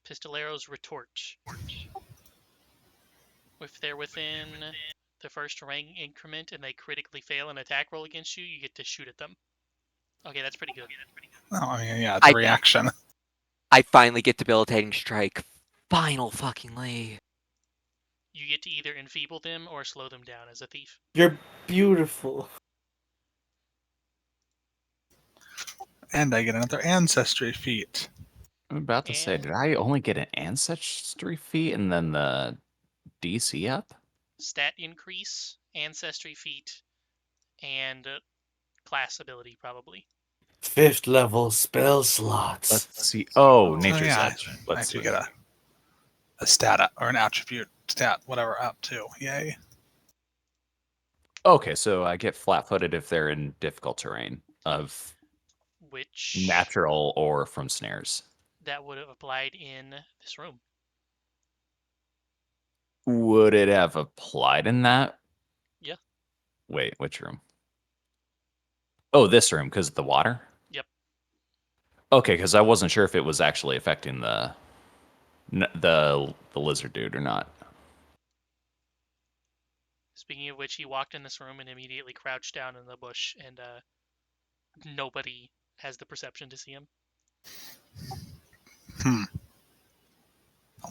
Pistolero's retort. If they're within the first rank increment and they critically fail an attack roll against you, you get to shoot at them. Okay, that's pretty good. Oh, I mean, yeah, it's a reaction. I finally get debilitating strike. Final fucking lay. You get to either enfeeble them or slow them down as a thief. You're beautiful. And I get another ancestry feat. I'm about to say, did I only get an ancestry feat and then the DC up? Stat increase, ancestry feat, and class ability probably. 5th level spell slots. Let's see. Oh, So Nature's yeah, Edge. I Let's do see. get a stat or an attribute stat, whatever, up too. Yay. Okay, so I get flat-footed if they're in difficult terrain of Which natural or from snares. that would have applied in this room. Would it have applied in that? Yeah. Wait, which room? Oh, this room because of the water? Yep. Okay, because I wasn't sure if it was actually affecting the lizard dude or not. Speaking of which, he walked in this room and immediately crouched down in the bush, and nobody has the perception to see him. Don't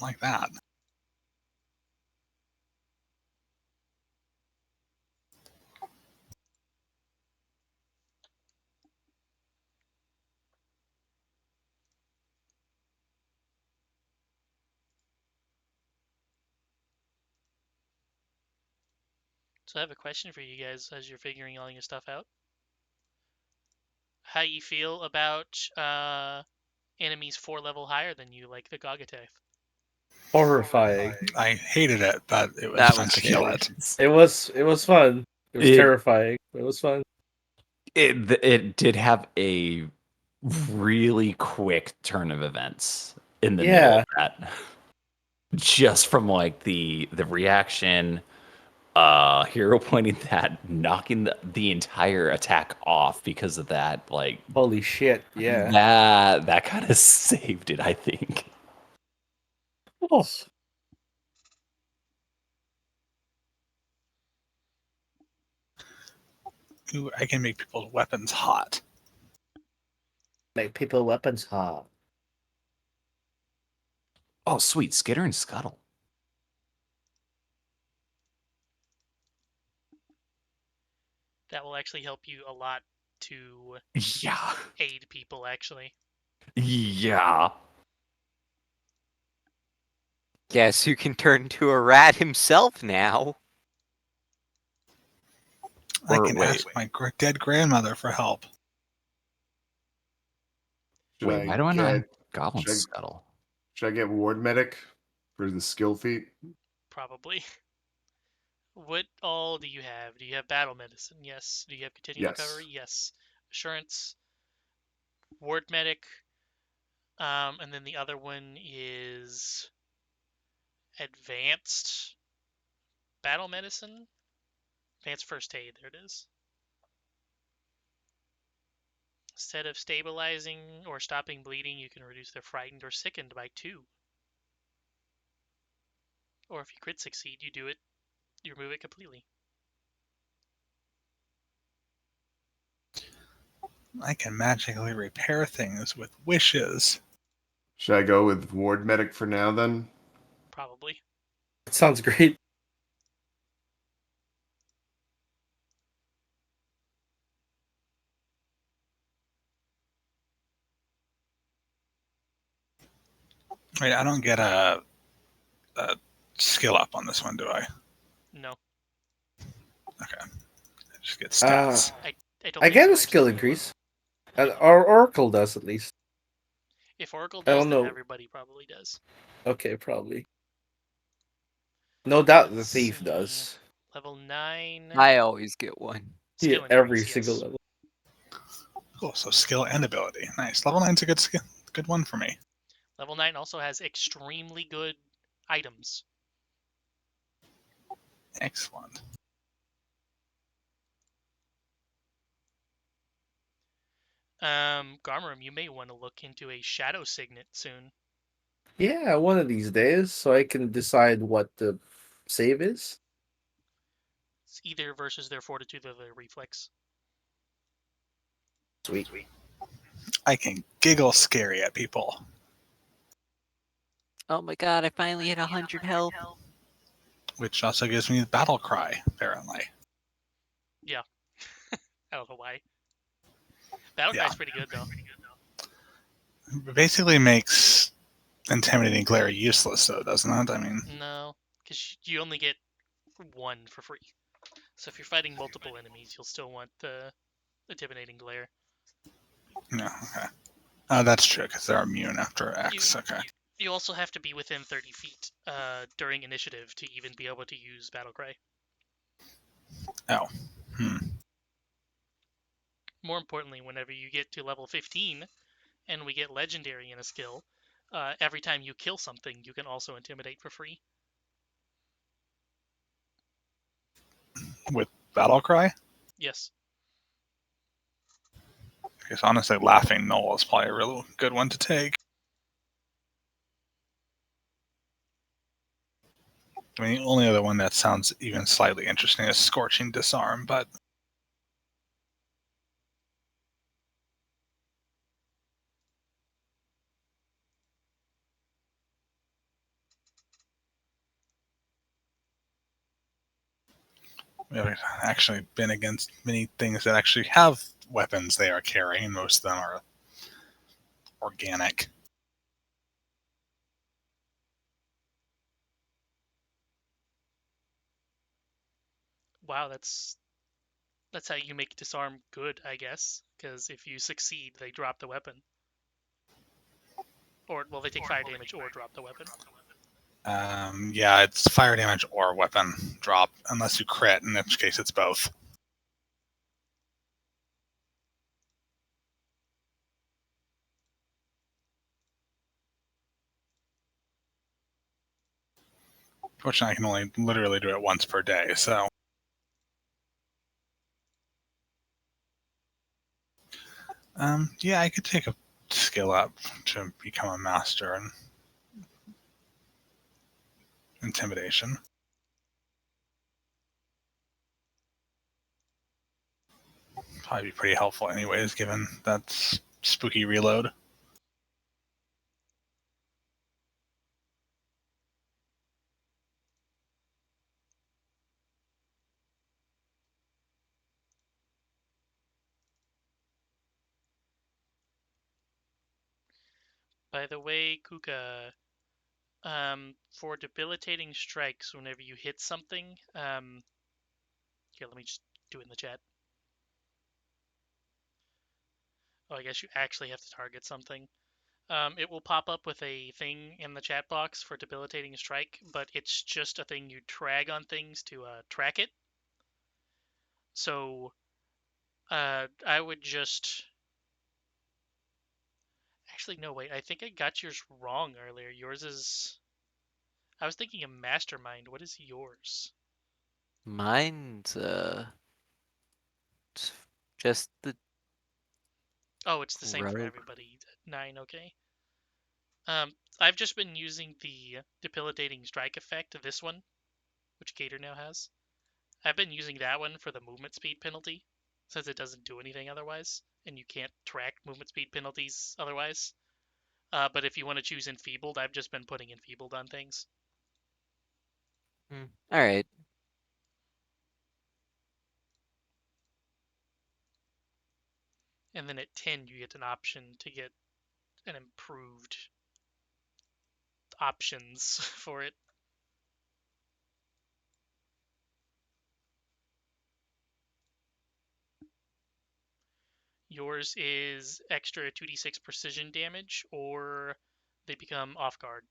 like that. So I have a question for you guys as you're figuring all your stuff out. How you feel about enemies 4 level higher than you, like the Gogatath? Horrifying. I hated it, but it was That fun was to kill it. It was fun. It was terrifying. It was fun. It did have a really quick turn of events in the middle of that. Just from like the reaction, hero pointing that, knocking the entire attack off because of that, like holy shit, yeah. That kind of saved it, I think. Oh. Ooh, I can make people's weapons hot. Make people weapons hot. Oh, sweet. Skitter and Scuttle. That will actually help you a lot to Yeah. aid people, actually. Yeah. Guess who can turn into a rat himself now? I Or can wait. ask my dead grandmother for help. Should Wait, I why do I not have get Goblin should I, Scuttle? should I get Ward Medic for the skill feat? Probably. What all do you have? Do you have battle medicine? Yes. Do you have continual recovery? Yes. Yes. Assurance, ward medic, and then the other one is advanced battle medicine, advanced first aid. There it is. Instead of stabilizing or stopping bleeding, you can reduce their frightened or sickened by 2. Or if you crit succeed, you remove it completely. I can magically repair things with wishes. Should I go with Ward Medic for now then? Probably. That sounds great. Wait, I don't get a skill up on this one, do I? No. Okay. I just get Uh, stats. I don't I think get so, a skill actually. increase. Or Oracle does at least. If Oracle I does, don't then know. everybody probably does. Okay, probably. No doubt the Let's thief see. does. Level 9. I always get one. Yeah, Skill every increase, single yes. level. Cool. So skill and ability. Nice. Level 9's a good skill, good one for me. Level 9 also has extremely good items. Excellent. Garmerum, you may want to look into a Shadow Signet soon. Yeah, one of these days, so I can decide what the save is. It's either versus their Fortitude or their Reflex. Sweet. I can giggle scary at people. Oh my god, I finally hit 100 health. Which also gives me the battle cry, apparently. Yeah. I don't know why. Battlecry's pretty good, though. It basically makes intimidating glare useless, though, doesn't it? I mean, No, because you only get 1 for free. So if you're fighting multiple enemies, you'll still want the Intimidating Glare. no, okay. That's true, because they're immune after X, okay. You also have to be within 30 feet during initiative to even be able to use Battlecry. Oh. More importantly, whenever you get to level 15 and we get Legendary in a skill, every time you kill something, you can also Intimidate for free. With battle cry? Yes. Because honestly, Laughing Knoll is probably a real good one to take. I mean, the only other one that sounds even slightly interesting is Scorching Disarm, but we haven't actually been against many things that actually have weapons they are carrying. Most of them are organic. Wow, that's how you make Disarm good, I guess. Because if you succeed, they drop the weapon. Or, well, they take fire damage or drop the weapon. Yeah, it's fire damage or weapon drop, unless you crit, in which case it's both. Fortunately, I can only literally do it once per day, so. Yeah, I could take a skill up to become a master in intimidation. Probably be pretty helpful, anyways, given that's spooky reload. By the way, Kuka, for debilitating strikes, whenever you hit something, here, let me just do it in the chat. Oh, I guess you actually have to target something. It will pop up with a thing in the chat box for debilitating strike, but it's just a thing you drag on things to track it. So I would just... Actually, no, wait. I think I got yours wrong earlier. Yours is... I was thinking of Mastermind. What is yours? Mine's just the Oh, it's the same for rogue. everybody. 9, okay. I've just been using the debilitating strike effect, this one, which Gator now has. I've been using that one for the movement speed penalty, since it doesn't do anything otherwise, and you can't track movement speed penalties otherwise. But if you want to choose Enfeebled, I've just been putting Enfeebled on things. All right. And then at 10, you get an option to get an improved options for it. Yours is extra 2d6 precision damage, or they become off guard.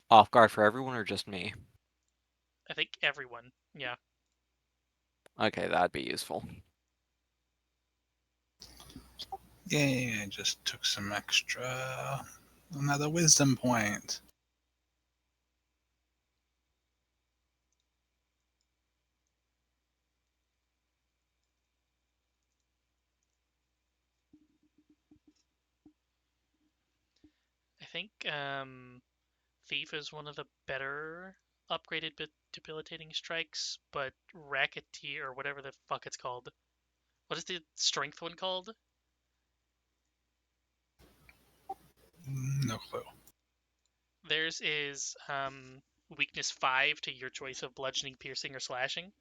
Off guard for everyone or just me? I think everyone, yeah. Okay, that'd be useful. Yay, I just took some extra. Another wisdom point. I think Thief is one of the better upgraded debilitating strikes, but Racketeer, or whatever the fuck it's called. What is the strength one called? No clue. Theirs is weakness 5 to your choice of bludgeoning, piercing, or slashing,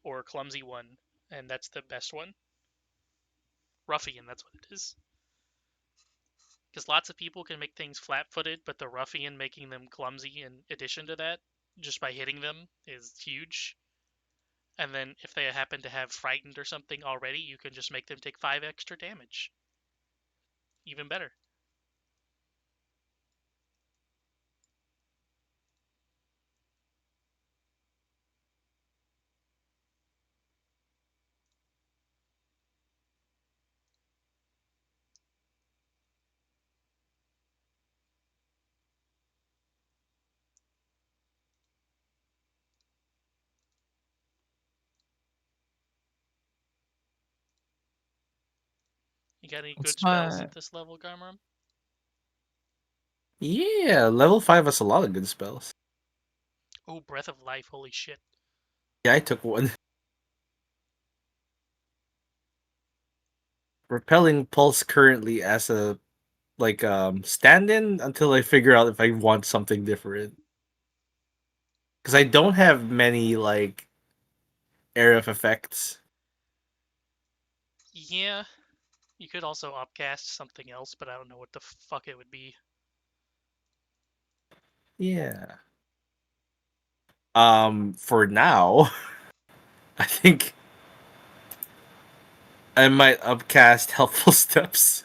or clumsy 1, and that's the best one. Ruffian, that's what it is. Because lots of people can make things flat-footed, but the ruffian making them clumsy in addition to that, just by hitting them, is huge. And then if they happen to have frightened or something already, you can just make them take 5 extra damage. Even better. You got any What's good spells my... at this level, Garmram? Yeah, level 5 has a lot of good spells. Oh, Breath of Life, holy shit. Yeah, I took one. Repelling Pulse currently as a stand-in until I figure out if I want something different. Because I don't have many area of effects. Yeah, you could also upcast something else, but I don't know what the fuck it would be. Yeah. For now, I think I might upcast Helpful Steps.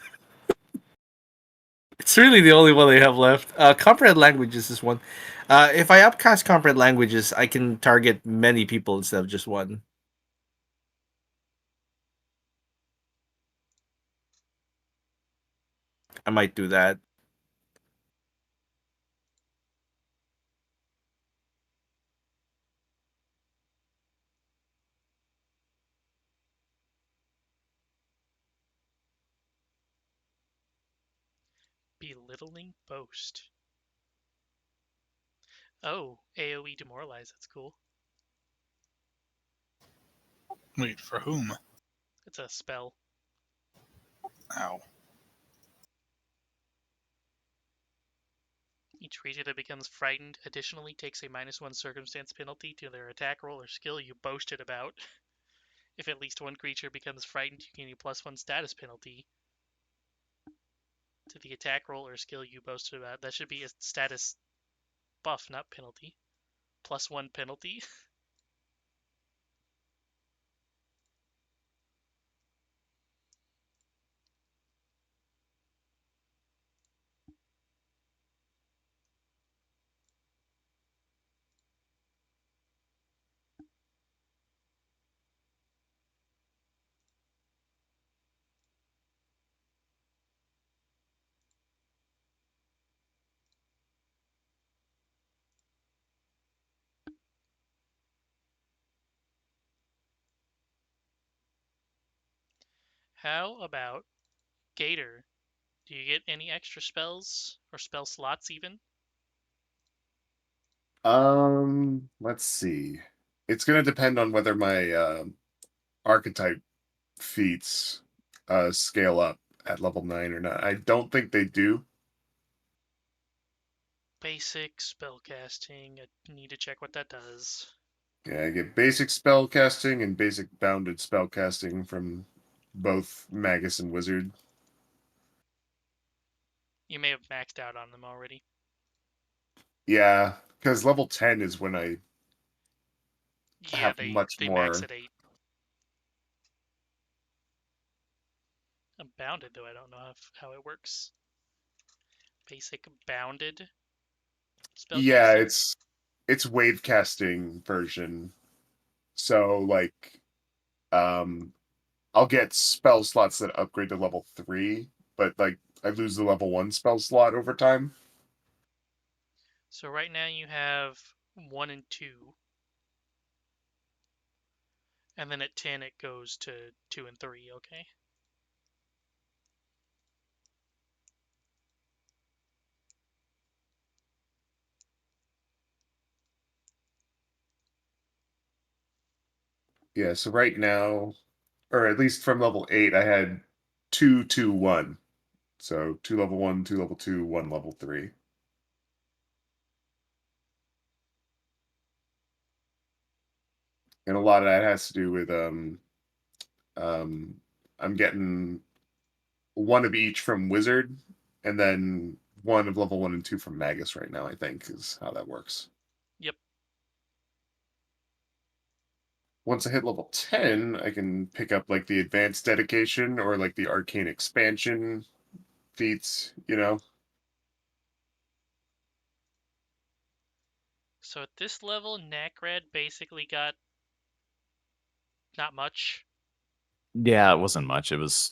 It's really the only one I have left. Comprehend Languages is one. If I upcast Comprehend Languages, I can target many people instead of just one. I might do that. Belittling Boast. Oh, AoE Demoralize, that's cool. Wait, for whom? It's a spell. Ow. Each creature that becomes frightened additionally takes a -1 circumstance penalty to their attack roll or skill you boasted about. If at least one creature becomes frightened, you gain a +1 status penalty to the attack roll or skill you boasted about. That should be a status buff, not penalty. +1 penalty. How about Gator? Do you get any extra spells or spell slots even? Let's see. It's gonna depend on whether my archetype feats scale up at level 9 or not. I don't think they do. Basic spellcasting. I need to check what that does. Yeah, I get basic spell casting and basic bounded spell casting from both Magus and Wizard. You may have maxed out on them already. Yeah, because level 10 is when I Yeah, have they much max more. at 8. I'm bounded though. I don't know how it works. Basic bounded Yeah, spellcasting. it's wave casting version. So like um I'll get spell slots that upgrade to level 3, but like I lose the level 1 spell slot over time. So right now you have 1 and 2, and then at 10 it goes to 2 and 3. Okay. Yeah, so right now, or at least from level 8, I had 2, 2, 1. So 2 level 1, 2 level 2, 1 level 3. And a lot of that has to do with um I'm getting one of each from Wizard, and then one of level 1 and 2 from Magus right now, I think, is how that works. Yep. Once I hit level 10, I can pick up like the advanced dedication or like the arcane expansion feats, you know? So at this level, Nakrad basically got not much. Yeah, it wasn't much. It was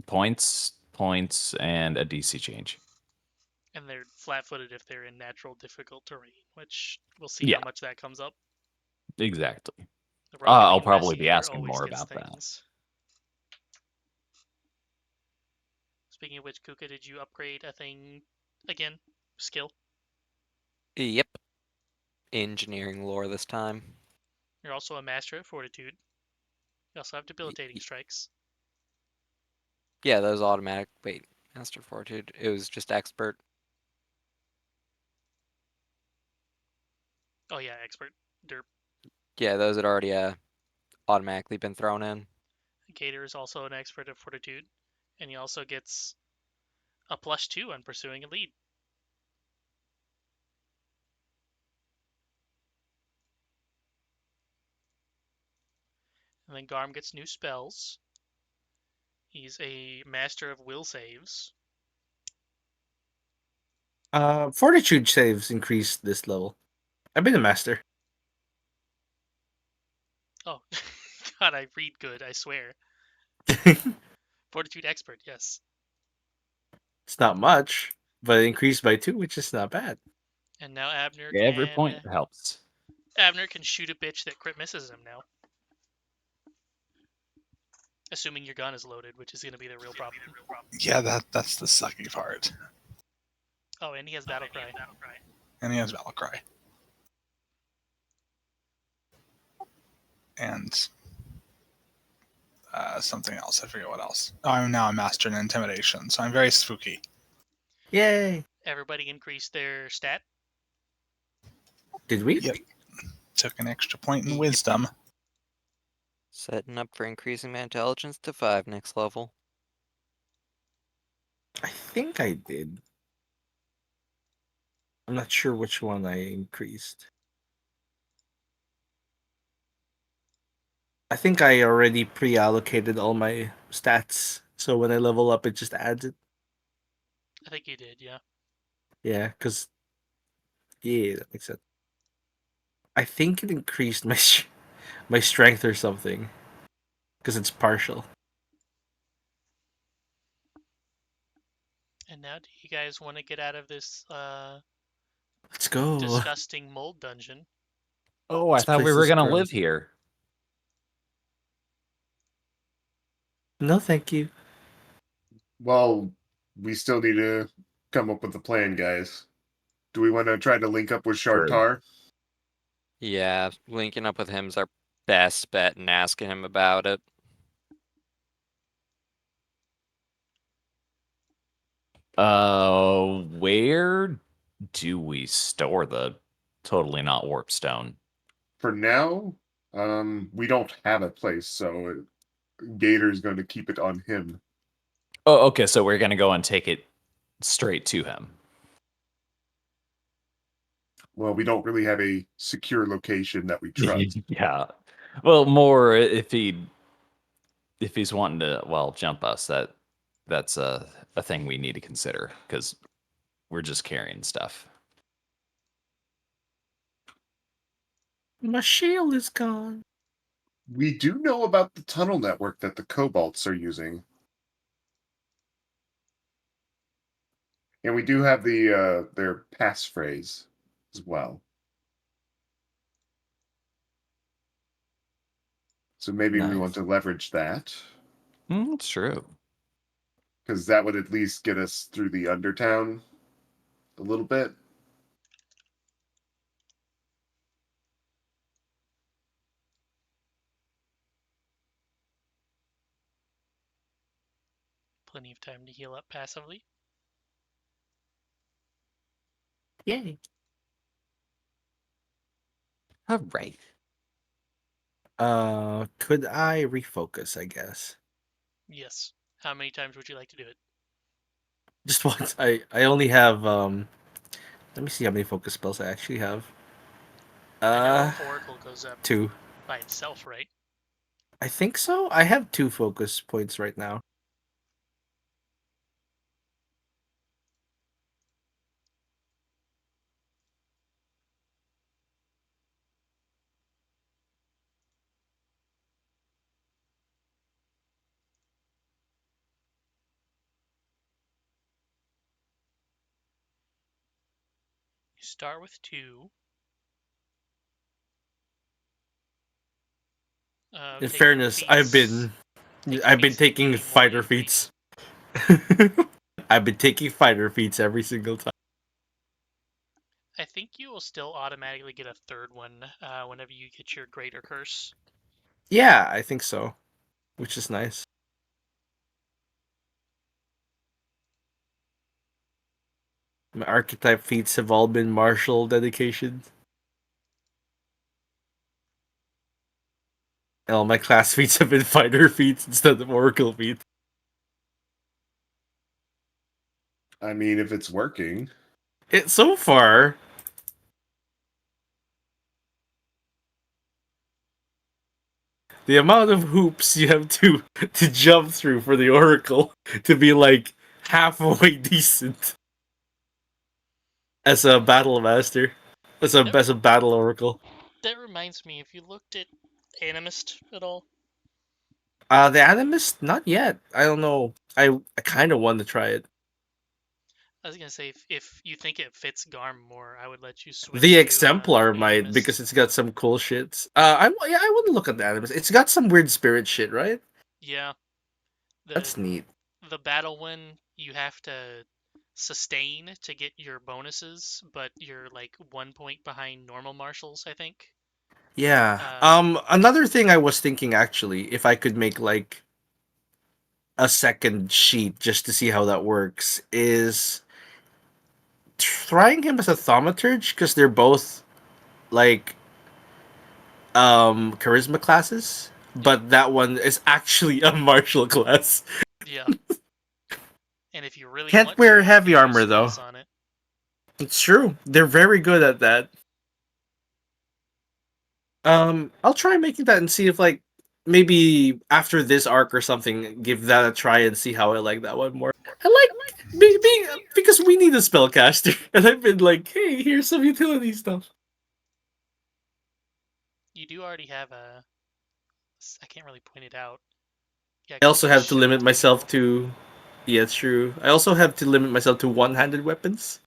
points, and a DC change. And they're flat-footed if they're in natural difficult terrain, which we'll see Yeah, how much that comes up. exactly. The rogue I'll being probably be messier asking always more gets about that. things. Speaking of which, Kuka, did you upgrade a thing again? Skill? Yep. Engineering lore this time. You're also a master at fortitude. You also have debilitating Y- strikes. Yeah, those automatic. Wait, Master Fortitude. It was just expert. Oh yeah, expert. Derp. Yeah, those had already automatically been thrown in. Gator is also an expert at fortitude, and he also gets a +2 on pursuing a lead. And then Garm gets new spells. He's a master of will saves. Fortitude saves increased this level. I've been a master. Oh, God, I read good, I swear. Fortitude expert, yes. It's not much, but it increased by 2, which is not bad. And now Abner Every point can helps. shoot a bitch that crit misses him now. Assuming your gun is loaded, which is going to be the real problem. Yeah, that's the sucky part. Oh, and he has battle cry. And he has Valkyrie. And something else. I forget what else. Oh, I'm now a master in intimidation, so I'm very spooky. Yay! Everybody increased their stat. Did we? Yep. Took an extra point in Yep. wisdom. Setting up for increasing my intelligence to 5 next level. I think I did. I'm not sure which one I increased. I think I already pre-allocated all my stats, so when I level up, it just adds it. I think you did, yeah. Yeah, because yeah, that makes sense. I think it increased my strength or something, because it's partial. And now, do you guys want to get out of this Let's go. disgusting mold dungeon? Oh, I This thought we place were is gonna gross. live here. No, thank you. Well, we still need to come up with a plan, guys. Do we want to try to link up with True. Shartar? Yeah, linking up with him's our best bet and asking him about it. Where do we store the totally not warp stone? For now, we don't have a place, so Gator's going to keep it on him. Oh, okay, so we're gonna go and take it straight to him. Well, we don't really have a secure location that we trust. Yeah. Well, more if he's wanting to jump us, that's a thing we need to consider because we're just carrying stuff. My shield is gone. We do know about the tunnel network that the Cobalts are using. And we do have their passphrase as well. So maybe we want Nice. to leverage that, It's true. because that would at least get us through the Undertown a little bit. Plenty of time to heal up passively. Yay. All right. Could I refocus? I guess Yes. How many times would you like to do it? just once. I only have Let me see how many focus spells I actually have. I know Oracle goes up 2. by itself, right? I think so. I have 2 focus points right now. You start with 2. In Taking fairness, I've feats. been Can taking be more fighter increased. feats. I've been taking fighter feats every single time. I think you will still automatically get a third one whenever you get your Greater Curse. Yeah, I think so, which is nice. My archetype feats have all been martial dedications. And all my class feats have been fighter feats instead of oracle feats. I mean, if it's working. So far, the amount of hoops you have to jump through for the oracle to be like halfway decent as a battle master, as a battle oracle. That reminds me, if you looked at Animist at all, The animist, not yet. I don't know. I kind of want to try it. I was gonna say if you think it fits Garm more, I would let you The switch to exemplar might Animist. because it's got some cool shits. I want to look at the animist. It's got some weird spirit shit, right? Yeah, the That's neat. the battle one you have to sustain to get your bonuses, but you're like 1 point behind normal marshals, I think. Yeah. Um, Another thing I was thinking actually, if I could make like a second sheet just to see how that works, is trying him as a thaumaturge because they're both like charisma classes, but that one is actually a martial class. yeah. And if you really Can't want to, wear you heavy can use armor though. skills on it. It's true. They're very good at that. I'll try making that and see if like maybe after this arc or something, give that a try and see how I like that one more. I like being because we need a spellcaster, and I've been like, hey, here's some utility stuff. You do already have a. I can't really point it out. Yeah, I also Cobalt have to limit Shield myself too. to. Yeah, it's true. I also have to limit myself to one-handed weapons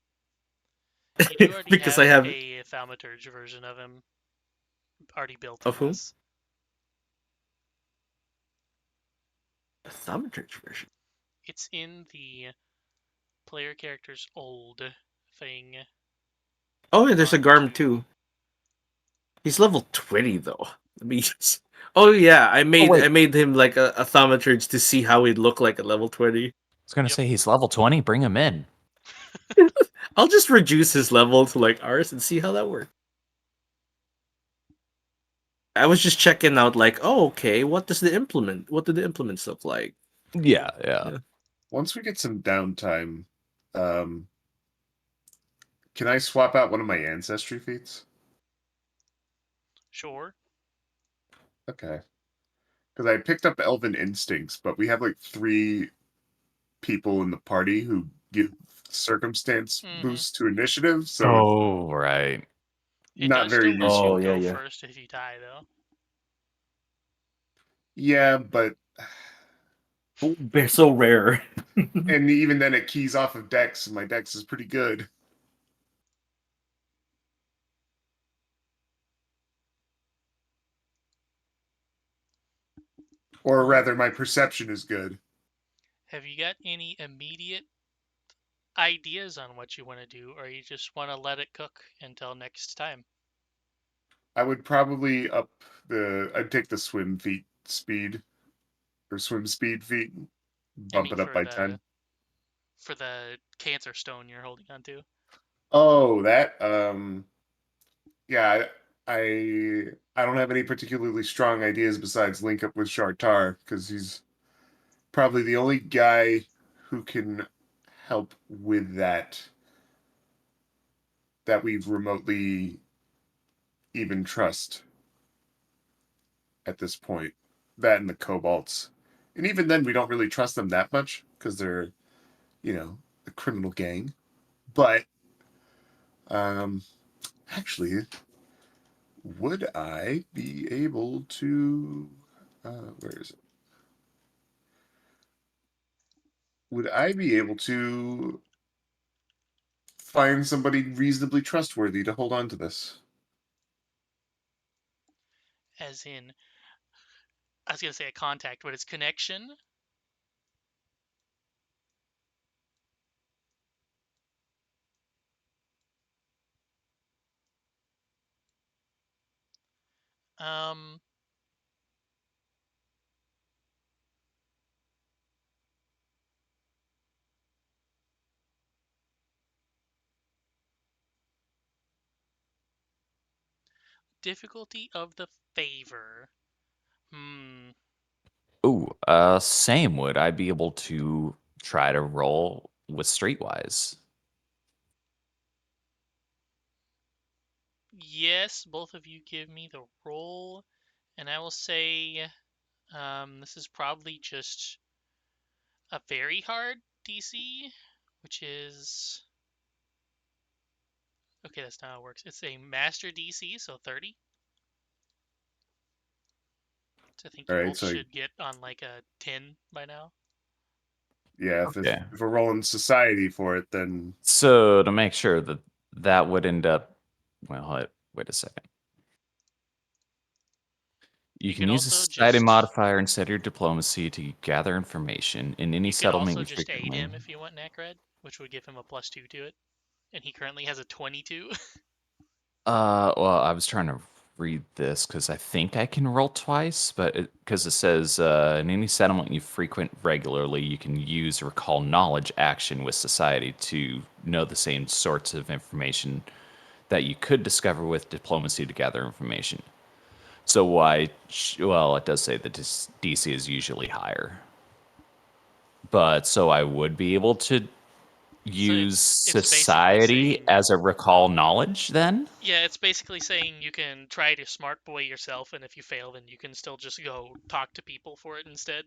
You do already because I have have a Thaumaturge version of him already built of in whom this. a thaumaturge version. It's in the player character's old thing Oh yeah, there's a on Garm two. too. He's level 20 though. Let me just... Oh yeah, Oh wait, I made him like a thaumaturge to see how he'd look like at level 20. I was gonna Yep. say he's level 20. Bring him in. I'll just reduce his level to like ours and see how that works. I was just checking out like, oh okay, what do the implements look like? Yeah, yeah. Yeah. Once we get some downtime, um, can I swap out one of my ancestry feats? Sure. Okay. Because I picked up Elven Instincts, but we have like 3 people in the party who give circumstance Mm-hmm. boosts to initiative, so it's Oh, right. It not does very still let you Oh useful. yeah, go yeah. first if you die, though. Yeah, but Oh, they're so rare. and even then it keys off of Dex, and my Dex is pretty good. Or Well, rather, my perception is good. have you got any immediate ideas on what you want to do, or you just want to let it cook until next time? I would probably I'd take the swim feet speed, or swim speed feet, I bump mean, it up by 10. for the cancer stone you're holding on to. Oh, that, yeah, I don't have any particularly strong ideas besides link up with Shartar, because he's probably the only guy who can help with that we remotely even trust at this point. That and the Cobalts. And even then, we don't really trust them that much because they're, a criminal gang. But, um, actually, would I be able to. Where is it? Would I be able to find somebody reasonably trustworthy to hold on to this? As in, I was gonna say a contact, but it's connection. Um, difficulty of the favor. Hmm. Ooh, same. Would I be able to try to roll with Streetwise? Yes, both of you give me the roll, and I will say, this is probably just a very hard DC, which is okay. That's not how it works. It's a master DC, so 30. So I think All you right, both so should get on like a 10 by now. yeah, Okay. if we're rolling society for it, then So to make sure that that would end up, well, wait a second. You You can could use a also society just modifier instead of your diplomacy to gather information in any you could settlement also you just aid frequently. him if you want Necred, which would give him a +2 to it, and he currently has a 22. Well, I was trying to read this because I think I can roll twice, but because it says in any settlement you frequent regularly, you can use recall knowledge action with society to know the same sorts of information that you could discover with diplomacy to gather information. So why? Well, it does say that DC is usually higher, but so I would be able to So use it's basically society saying, as a recall knowledge then? yeah, it's basically saying you can try to smart boy yourself, and if you fail, then you can still just go talk to people for it instead.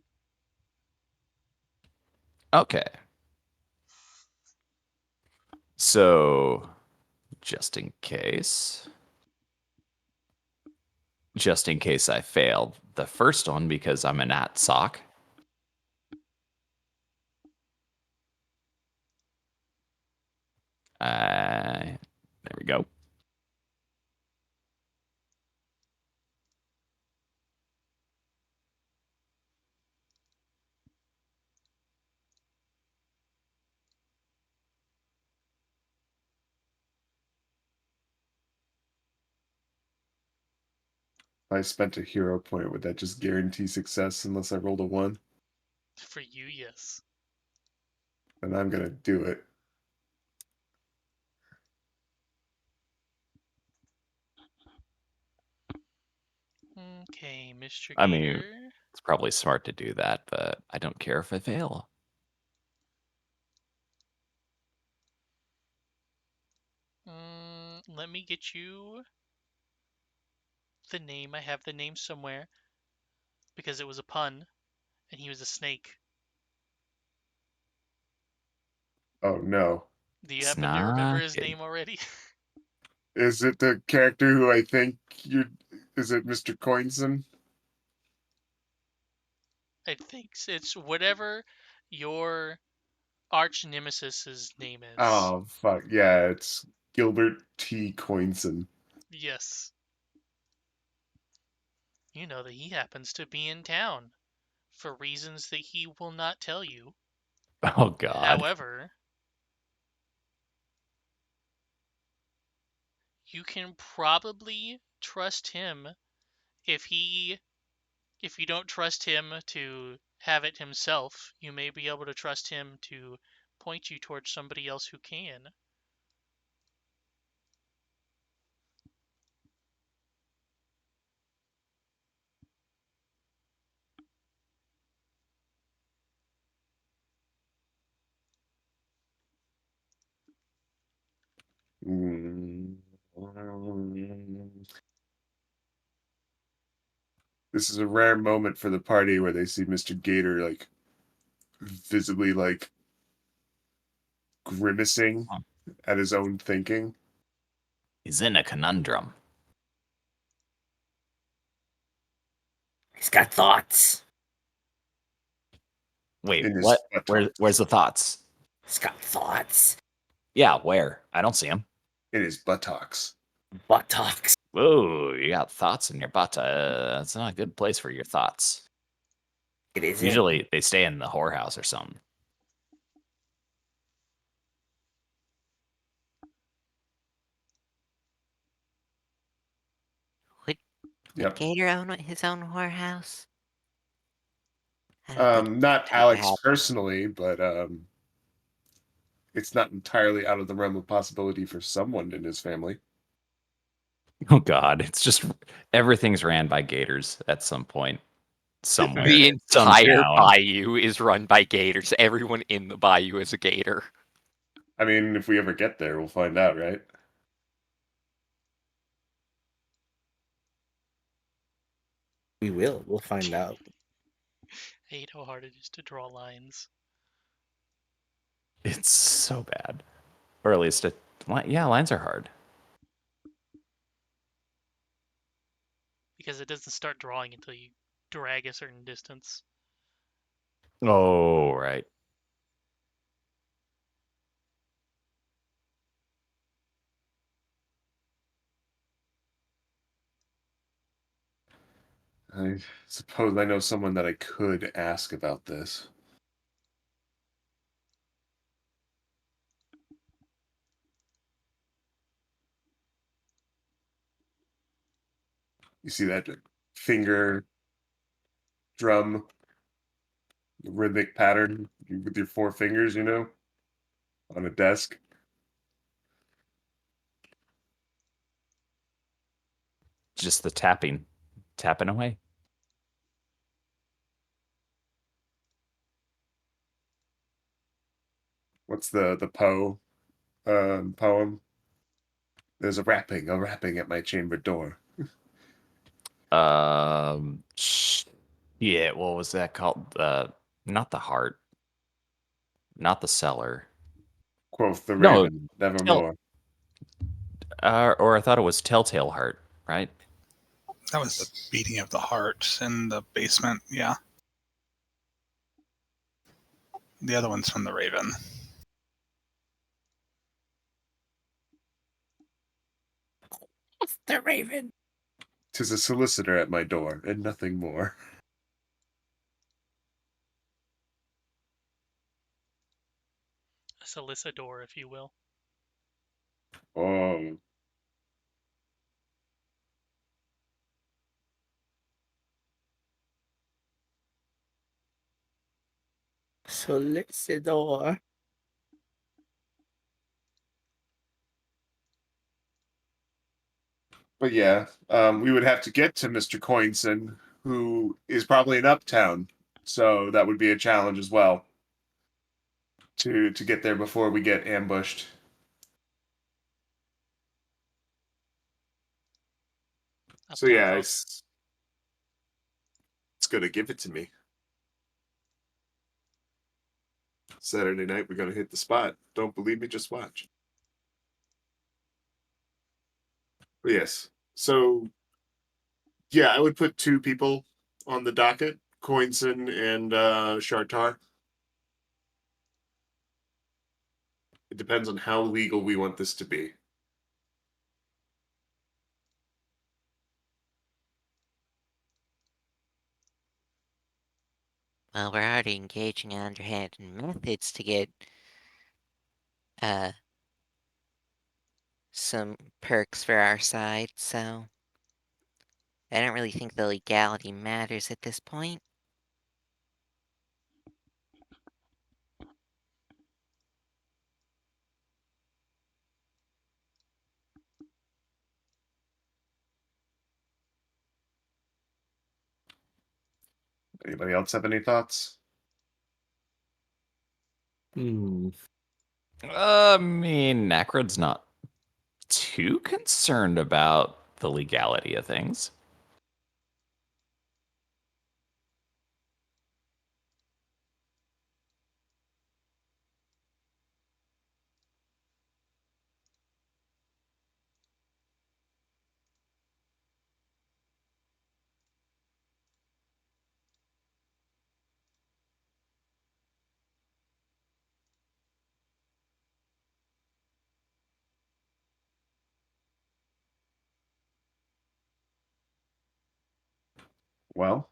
Okay. So, just in case I failed the first one because I'm a nat sock. There we go. If I spent a hero point, would that just guarantee success unless I rolled a 1? For you, yes. Then I'm gonna do it. Okay, Mr. I mean, Gator. it's probably smart to do that, but I don't care if I fail. Let me get you the name. I have the name somewhere because it was a pun, and he was a snake. Oh no. Do you It's happen to remember not his good. name already? Is it the character who I think you? Is it Mr. Coinson? I think it's whatever your arch nemesis's name is. Oh fuck yeah! It's Gilbert T. Coinson. Yes. You know that he happens to be in town for reasons that he will not tell you. Oh god. However, you can probably trust him if he if you don't trust him to have it himself, you may be able to trust him to point you towards somebody else who can. Mm. This is a rare moment for the party where they see Mr. Gator like visibly like grimacing at his own thinking. He's in a conundrum. He's got thoughts. Wait, In his what? buttocks. Where's the thoughts? He's got thoughts. Yeah, where? I don't see him. In his buttocks. Buttocks. Whoa, you got thoughts in your butt. That's not a good place for your thoughts. It isn't. Usually they stay in the whorehouse or something. Would Yep. Gator own his own whorehouse? I don't think Not it's ever Alex happened. personally, but it's not entirely out of the realm of possibility for someone in his family. Oh god, it's just everything's ran by gators at some point, somewhere, The in some entire town. bayou is run by gators. Everyone in the bayou is a gator. I mean, if we ever get there, we'll find out, right? We will. We'll find out. I hate how hard it is to draw lines. It's so bad, or at least yeah, lines are hard. Because it doesn't start drawing until you drag a certain distance. Oh right. I suppose I know someone that I could ask about this. You see that finger drum rhythmic pattern with your four fingers, on a desk. Just the tapping away. What's the Poe poem? There's a rapping at my chamber door. Yeah, what was that called? Not the heart, not the cellar. Quoth the No, raven, nevermore. tell, or I thought it was Telltale Heart, right? That was the beating of the heart in the basement. Yeah. The other one's from the Raven. The Raven. 'Tis a solicitor at my door, and nothing more. A solicitor, if you will. Oh, Solicitor. but yeah, we would have to get to Mr. Coinson, who is probably in Uptown, so that would be a challenge as well to get there before we get ambushed. So Uptown yeah, Funk. it's gonna give it to me. Saturday night, we're gonna hit the spot. Don't believe me? Just watch. But yes, so yeah, I would put two people on the docket: Coinson and Shartar. It depends on how legal we want this to be. Well, we're already engaging in underhanded methods to get uh some perks for our side, so I don't really think the legality matters at this point. Anybody else have any thoughts? I mean, Nakrod's not too concerned about the legality of things. Well,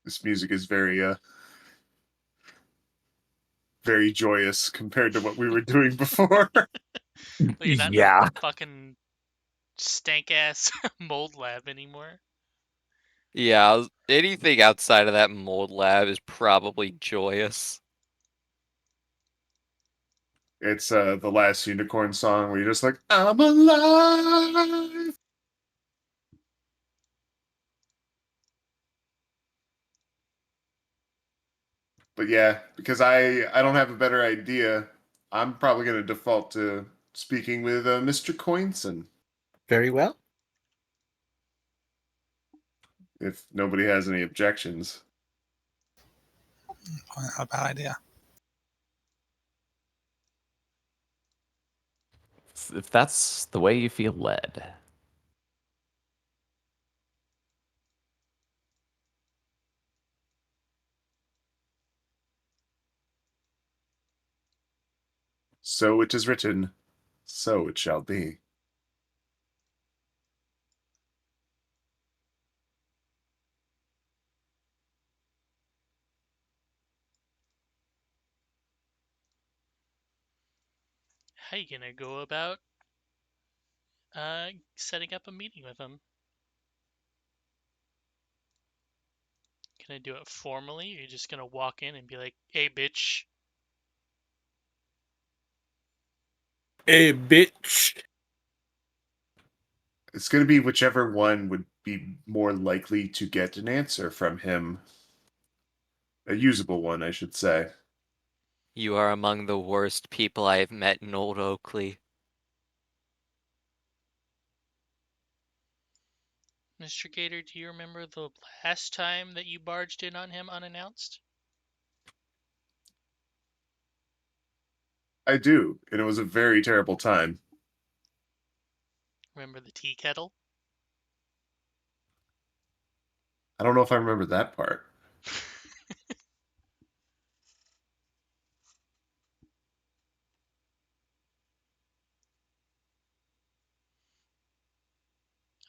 this music is very joyous compared to what we were doing before. Well, you're not in a Yeah. fucking stank ass mold lab anymore. Yeah, anything outside of that mold lab is probably joyous. It's the last unicorn song where you're just like, I'm alive. But yeah, because I don't have a better idea, I'm probably going to default to speaking with Mr. Coinson Very well. if nobody has any objections. Probably not a bad idea. If that's the way you feel led. So it is written, so it shall be. How you gonna go about Setting up a meeting with him. Can I do it formally, or are you just gonna walk in and be like, "Hey, bitch"? Hey, bitch. It's going to be whichever one would be more likely to get an answer from him. A usable one, I should say. You are among the worst people I have met in Old Oakley. Mr. Gator, do you remember the last time that you barged in on him unannounced? I do, and it was a very terrible time. Remember the tea kettle? I don't know if I remember that part.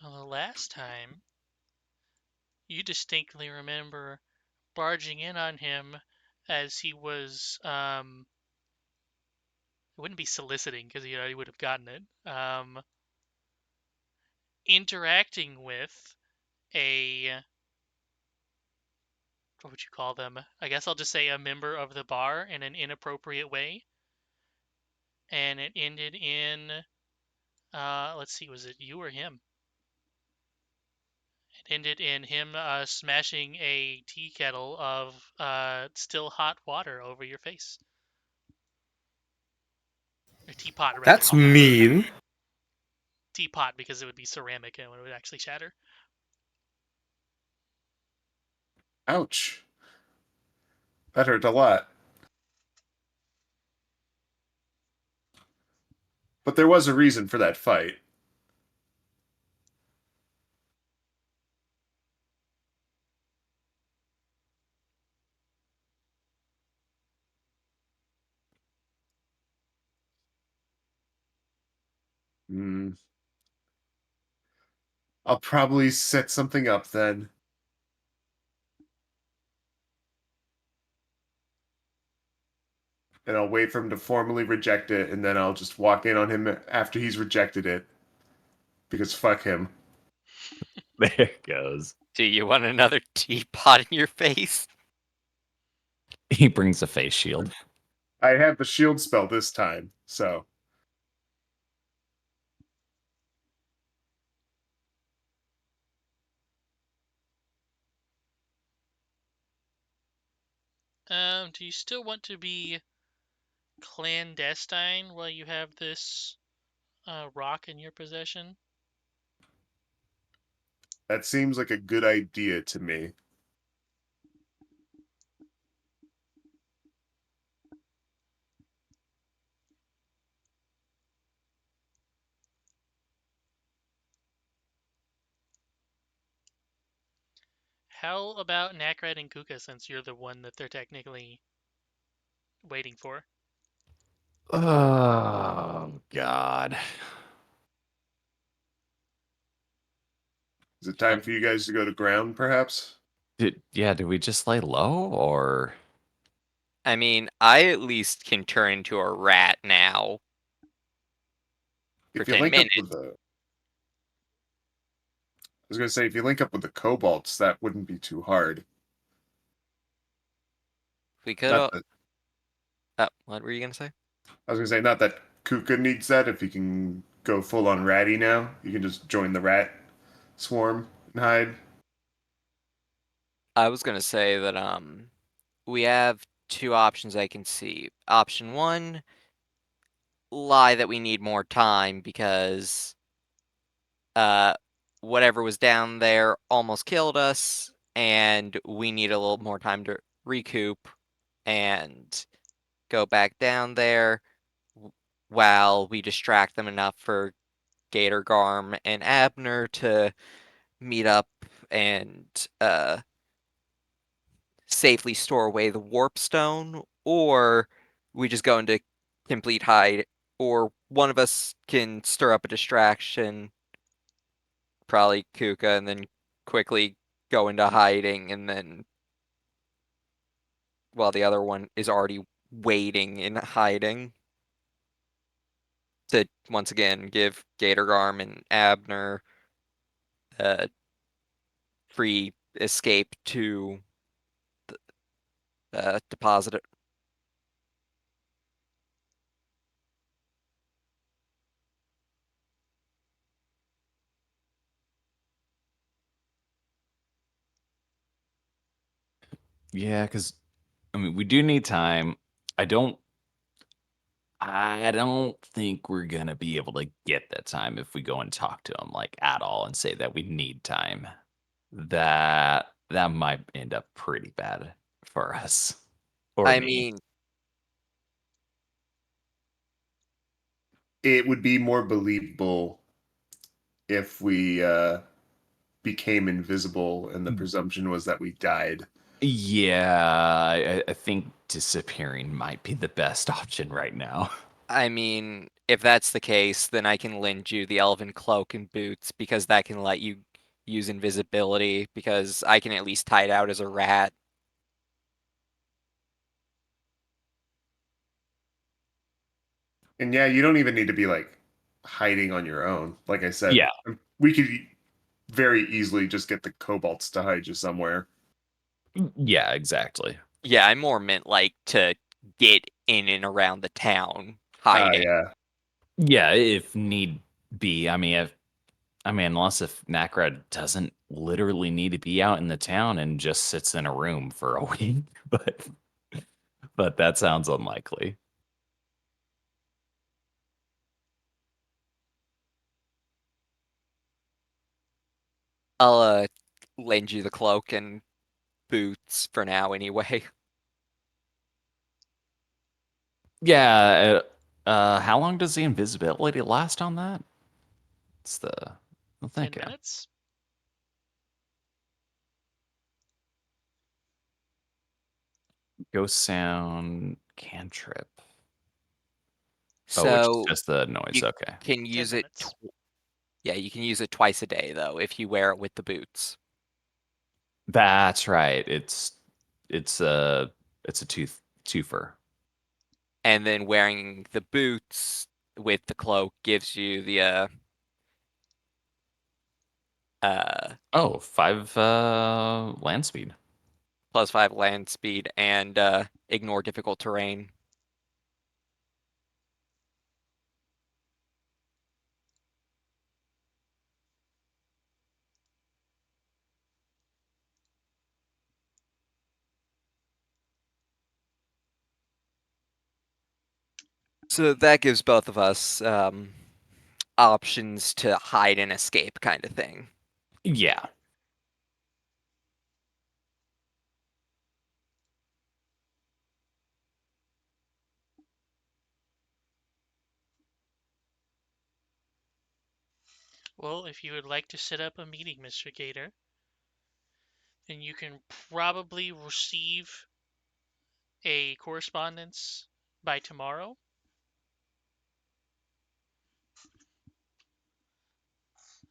Well, the last time, you distinctly remember barging in on him as he was, it wouldn't be soliciting because he already would have gotten it, interacting with a, what would you call them? I guess I'll just say a member of the bar in an inappropriate way. And it ended in, let's see, was it you or him? It ended in him smashing a tea kettle of still hot water over your face. Or teapot, rather. That's mean. Teapot, because it would be ceramic and it would actually shatter. Ouch. That hurt a lot. But there was a reason for that fight. Hmm. I'll probably set something up then. And I'll wait for him to formally reject it, and then I'll just walk in on him after he's rejected it. Because fuck him. There it goes. Do you want another teapot in your face? He brings a face shield. I have the shield spell this time, so. Do you still want to be clandestine while you have this rock in your possession? That seems like a good idea to me. How about Nakrat and Kuka, since you're the one that they're technically waiting for? Oh God. Is it time for you guys to go to ground, perhaps? Did we just lay low or I mean, I at least can turn into a rat now for If you 10 link up minutes. with the. I was going to say, if you link up with the kobolds, that wouldn't be too hard. We could. Not that. What were you gonna say? I was going to say, not that Kuka needs that. If he can go full on ratty now, you can just join the rat swarm and hide. I was gonna say that we have two options I can see. Option one, lie that we need more time because uh whatever was down there almost killed us and we need a little more time to recoup and go back down there while we distract them enough for Gator Garm and Abner to meet up and safely store away the warp stone, or we just go into complete hide, or one of us can stir up a distraction, probably Kuka, and then quickly go into hiding, and then while the other one is already waiting in hiding. To once again give Gatorgarm and Abner free escape to the deposit. Yeah, because I mean, we do need time. I don't. I don't think we're gonna be able to get that time if we go and talk to him like at all and say that we need time. That might end up pretty bad for us or I me. mean, It would be more believable if we became invisible and the presumption was that we died. Yeah, I think disappearing might be the best option right now. if that's the case, then I can lend you the elven cloak and boots because that can let you use invisibility because I can at least hide out as a rat. And yeah, you don't even need to be like hiding on your own. Like I said, Yeah, we could very easily just get the kobolds to hide you somewhere. yeah, exactly. Yeah, I more meant like to get in and around the town Ah, hiding. yeah. Yeah, if need be. I mean, unless if Nakrad doesn't literally need to be out in the town and just sits in a room for a week, but that sounds unlikely. I'll lend you the cloak and boots for now anyway. Yeah, how long does the invisibility last on that? It's the I'm 10 thinking. minutes? Ghost sound cantrip. Oh, which is So just the noise. you Okay. can 10 use it. minutes. Yeah, you can use it twice a day though if you wear it with the boots. That's right. It's a twofer. And then wearing the boots with the cloak gives you the uh Oh, 5 land speed. +5 land speed and ignore difficult terrain. So that gives both of us options to hide and escape kind of thing. Yeah. Well, if you would like to set up a meeting, Mr. Gator, then you can probably receive a correspondence by tomorrow.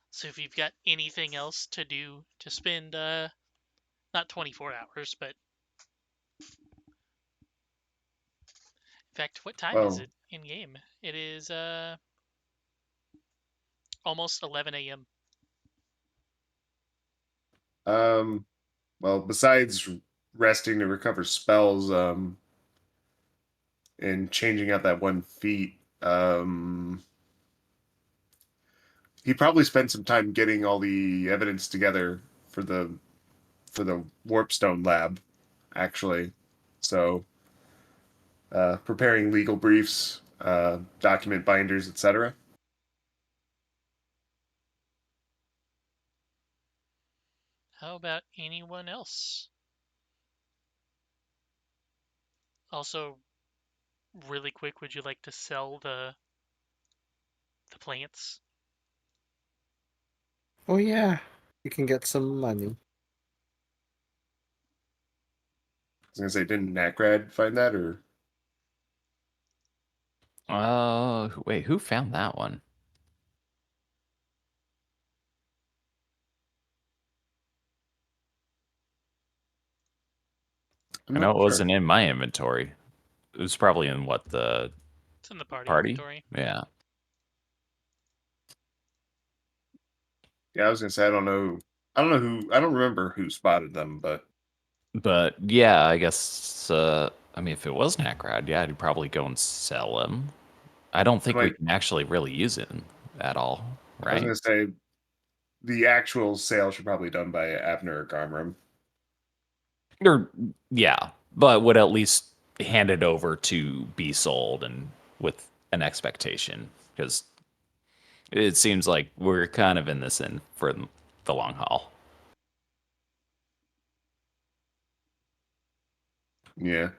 So if you've got anything else to do to spend, not 24 hours, but in fact, what time is Oh, it in game? It is almost 11 a.m. um, well, besides resting to recover spells, and changing out that one feat, he probably spent some time getting all the evidence together for the warpstone lab, actually. So, preparing legal briefs, document binders, etc. How about anyone else? Also, really quick, would you like to sell the plants? Oh yeah, you can get some money. I was gonna say, didn't Nakrad find that, or Wait, who found that one? I'm I know not it sure. wasn't in my inventory. It was probably in what the It's in the party party? inventory. Yeah. Yeah, I was gonna say I don't know. I don't know who. I don't remember who spotted them, but But yeah, I guess. I mean, if it was Necrod, yeah, I'd probably go and sell him. I don't it think we might. can actually really use it at all, I was right? gonna say the actual sale should probably be done by Abner or Garmram. Or yeah, but would at least hand it over to be sold and with an expectation because it seems like we're kind of in this in for the long haul. Yeah.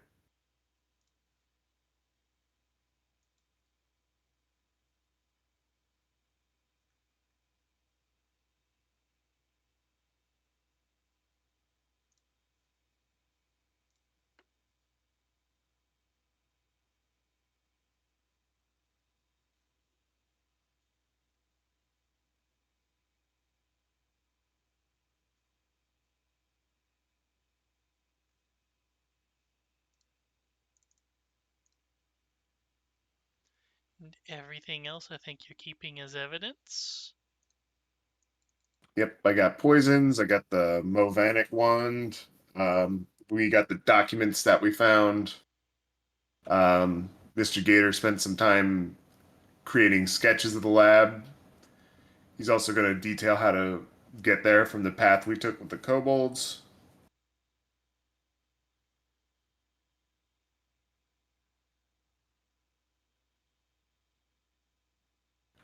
And everything else I think you're keeping as evidence. Yep. I got poisons. I got the Movanic wand. We got the documents that we found. Mr. Gator spent some time creating sketches of the lab. He's also going to detail how to get there from the path we took with the kobolds.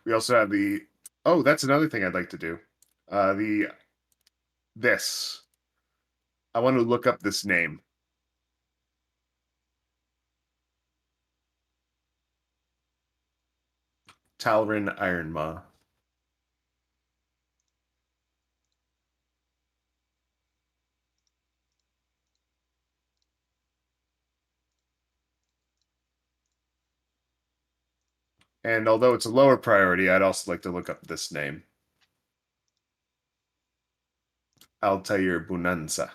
We also have the. Oh, that's another thing I'd like to do. The this. I want to look up this name. Talrin Ironmaw. And although it's a lower priority, I'd also like to look up this name. Altair Bunanza.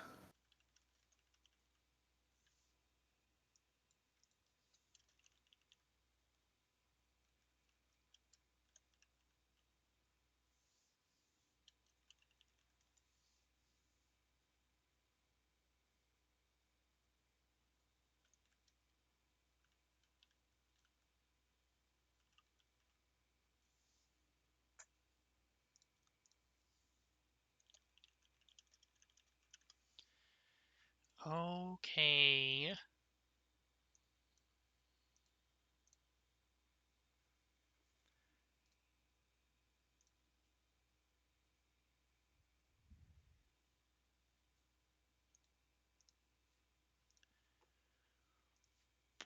Okay.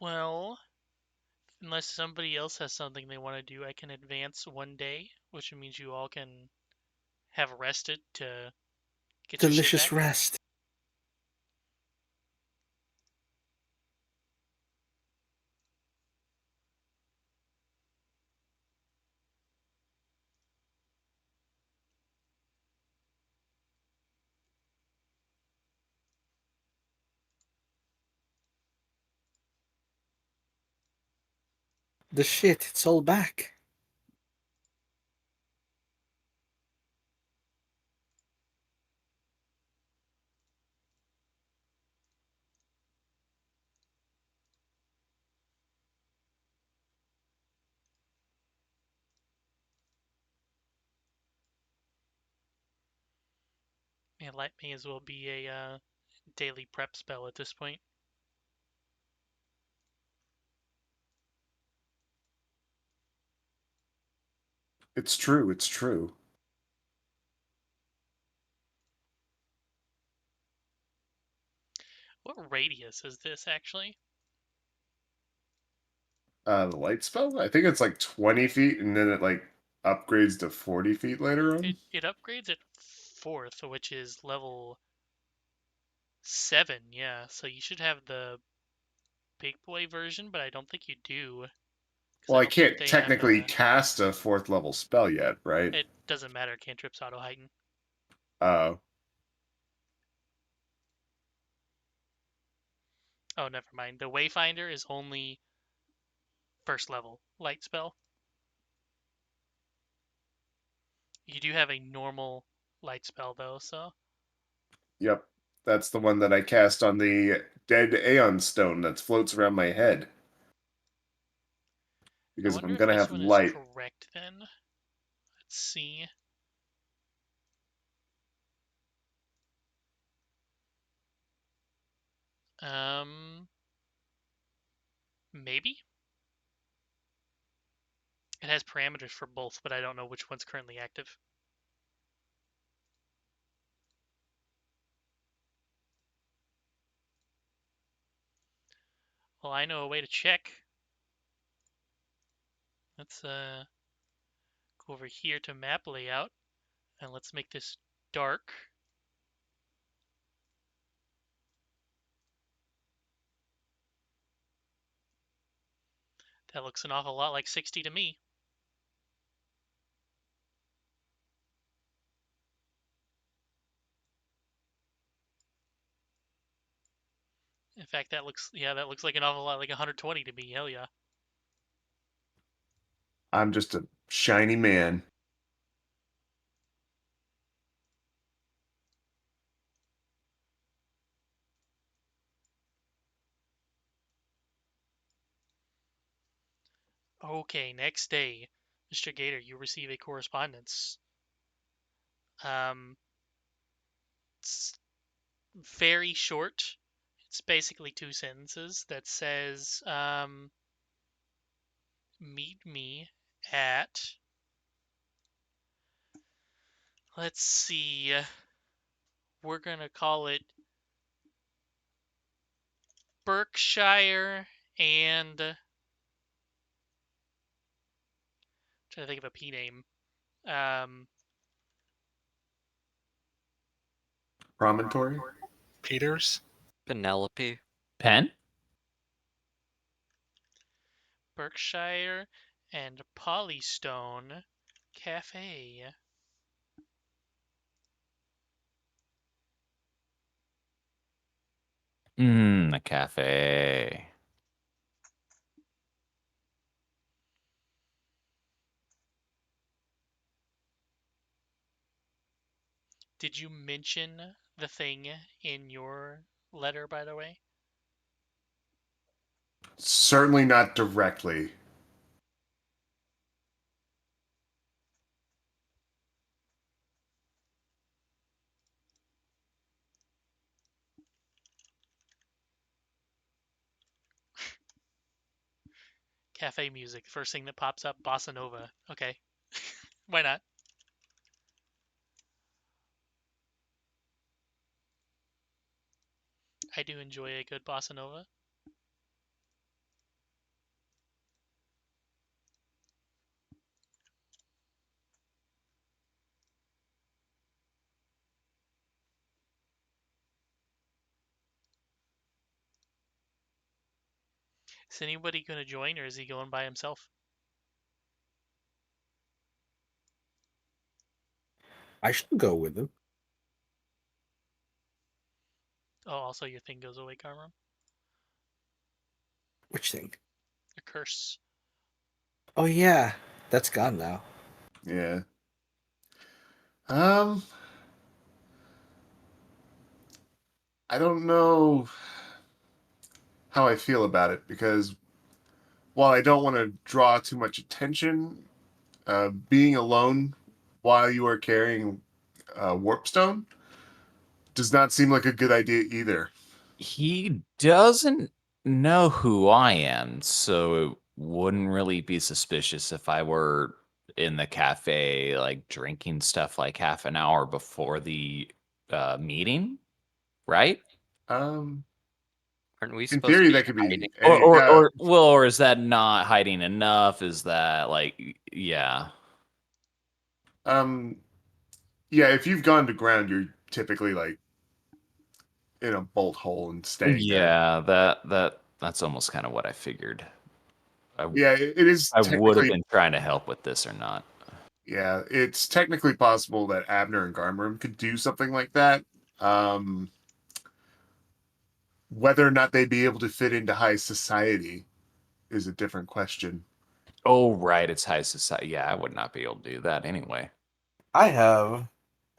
Well, unless somebody else has something they want to do, I can advance one day, which means you all can have rested to get your shit Delicious back. rest. The shit, it's all back. Man, light may as well be a daily prep spell at this point. It's true. It's true. What radius is this actually? The light spell? I think it's like 20 feet, and then it like upgrades to 40 feet later on. It upgrades at 4th, which is level 7, yeah. So you should have the big boy version, but I don't think you do. Because Well, I I don't think can't they have technically cast a fourth level spell yet, right? it doesn't matter, cantrips auto heighten. Uh, Oh, never mind. The Wayfinder is only 1st level light spell. You do have a normal light spell though, so Yep. That's the one that I cast on the dead Aeon Stone that floats around my head. I Because if wonder I'm if gonna this have one is light, correct then. Let's see. Maybe? It has parameters for both, but I don't know which one's currently active. Well, I know a way to check. Let's go over here to map layout, and let's make this dark. That looks an awful lot like 60 to me. In fact, that looks like an awful lot like 120 to me. Hell yeah. I'm just a shiny man. Okay, next day, Mr. Gator, you receive a correspondence. It's very short. It's basically two sentences that says, meet me at, let's see, we're gonna call it Berkshire and, trying to think of a P name. Um, Promontory? Peters. Penelope. Pen? Berkshire and Polystone Cafe. A cafe. Did you mention the thing in your letter, by the way? Certainly not directly. Cafe music. First thing that pops up, bossa nova. Okay. Why not? I do enjoy a good bossa nova. Is anybody going to join, or is he going by himself? I should go with him. Oh, also your thing goes away, Karma. Which thing? Your curse. Oh yeah, that's gone now. Yeah. Um, I don't know how I feel about it because while I don't want to draw too much attention, being alone while you are carrying Warpstone does not seem like a good idea either. He doesn't know who I am, so it wouldn't really be suspicious if I were in the cafe, like drinking stuff like half an hour before the meeting, right? Um, Aren't we in supposed to theory, be that could hiding? be any. Or is that not hiding enough? Is that like, yeah. Um, yeah, if you've gone to ground, you're typically like in a bolt hole and staying there. Yeah, that's almost kind of what I figured. I Yeah, it is I would have technically. been trying to help with this or not. Yeah, it's technically possible that Abner and Garmrim could do something like that. Um, whether or not they'd be able to fit into high society is a different question. Oh, right, it's high society. Yeah, I would not be able to do that anyway. I have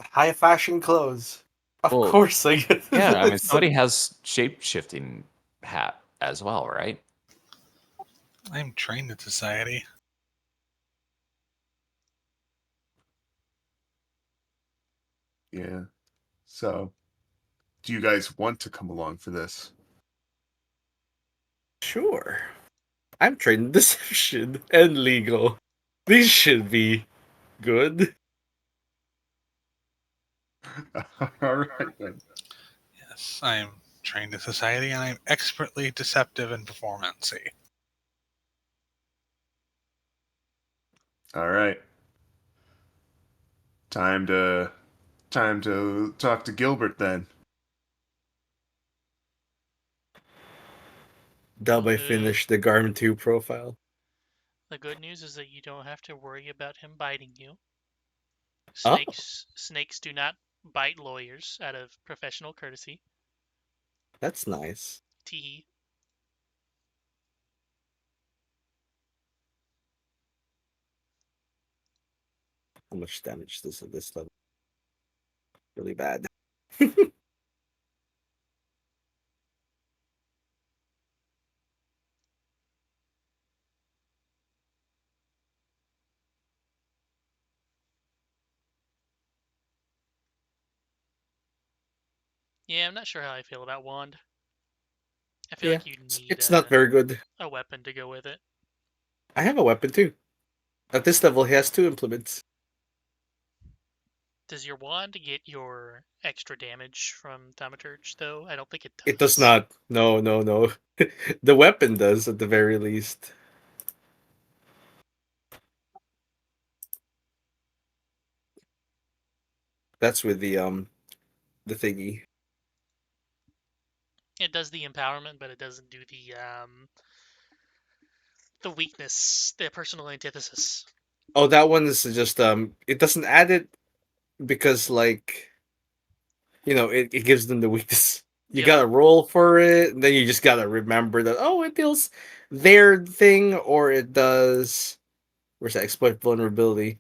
high fashion clothes. Of Well, course I get yeah, I mean, this. somebody has shape shifting hat as well, right? I'm trained in society. Yeah. So, do you guys want to come along for this? Sure. I'm trained in deception and legal. These should be good. All right then. Yes, I'm trained in society, and I'm expertly deceptive in performancy. All right. Time to talk to Gilbert then. Dub, Well, I finished the Garm 2 profile. the good news is that you don't have to worry about him biting you. Oh, Snakes do not bite lawyers out of professional courtesy. that's nice. Teehee. How much damage does this level? Really bad. Yeah, I'm not sure how I feel about wand. I feel Yeah, like you it's, need it's not very good. a weapon to go with it. I have a weapon too. At this level, he has 2 implements. Does your wand get your extra damage from Thaumaturge, though? I don't think it It does does. not. No, no, no. The weapon does at the very least. That's with the thingy. It does the empowerment, but it doesn't do the weakness, the personal antithesis. Oh, that one is just it doesn't add it because like it gives them the weakness. You Yep. gotta roll for it, and then you just gotta remember that it deals their thing, or it does where's that exploit vulnerability,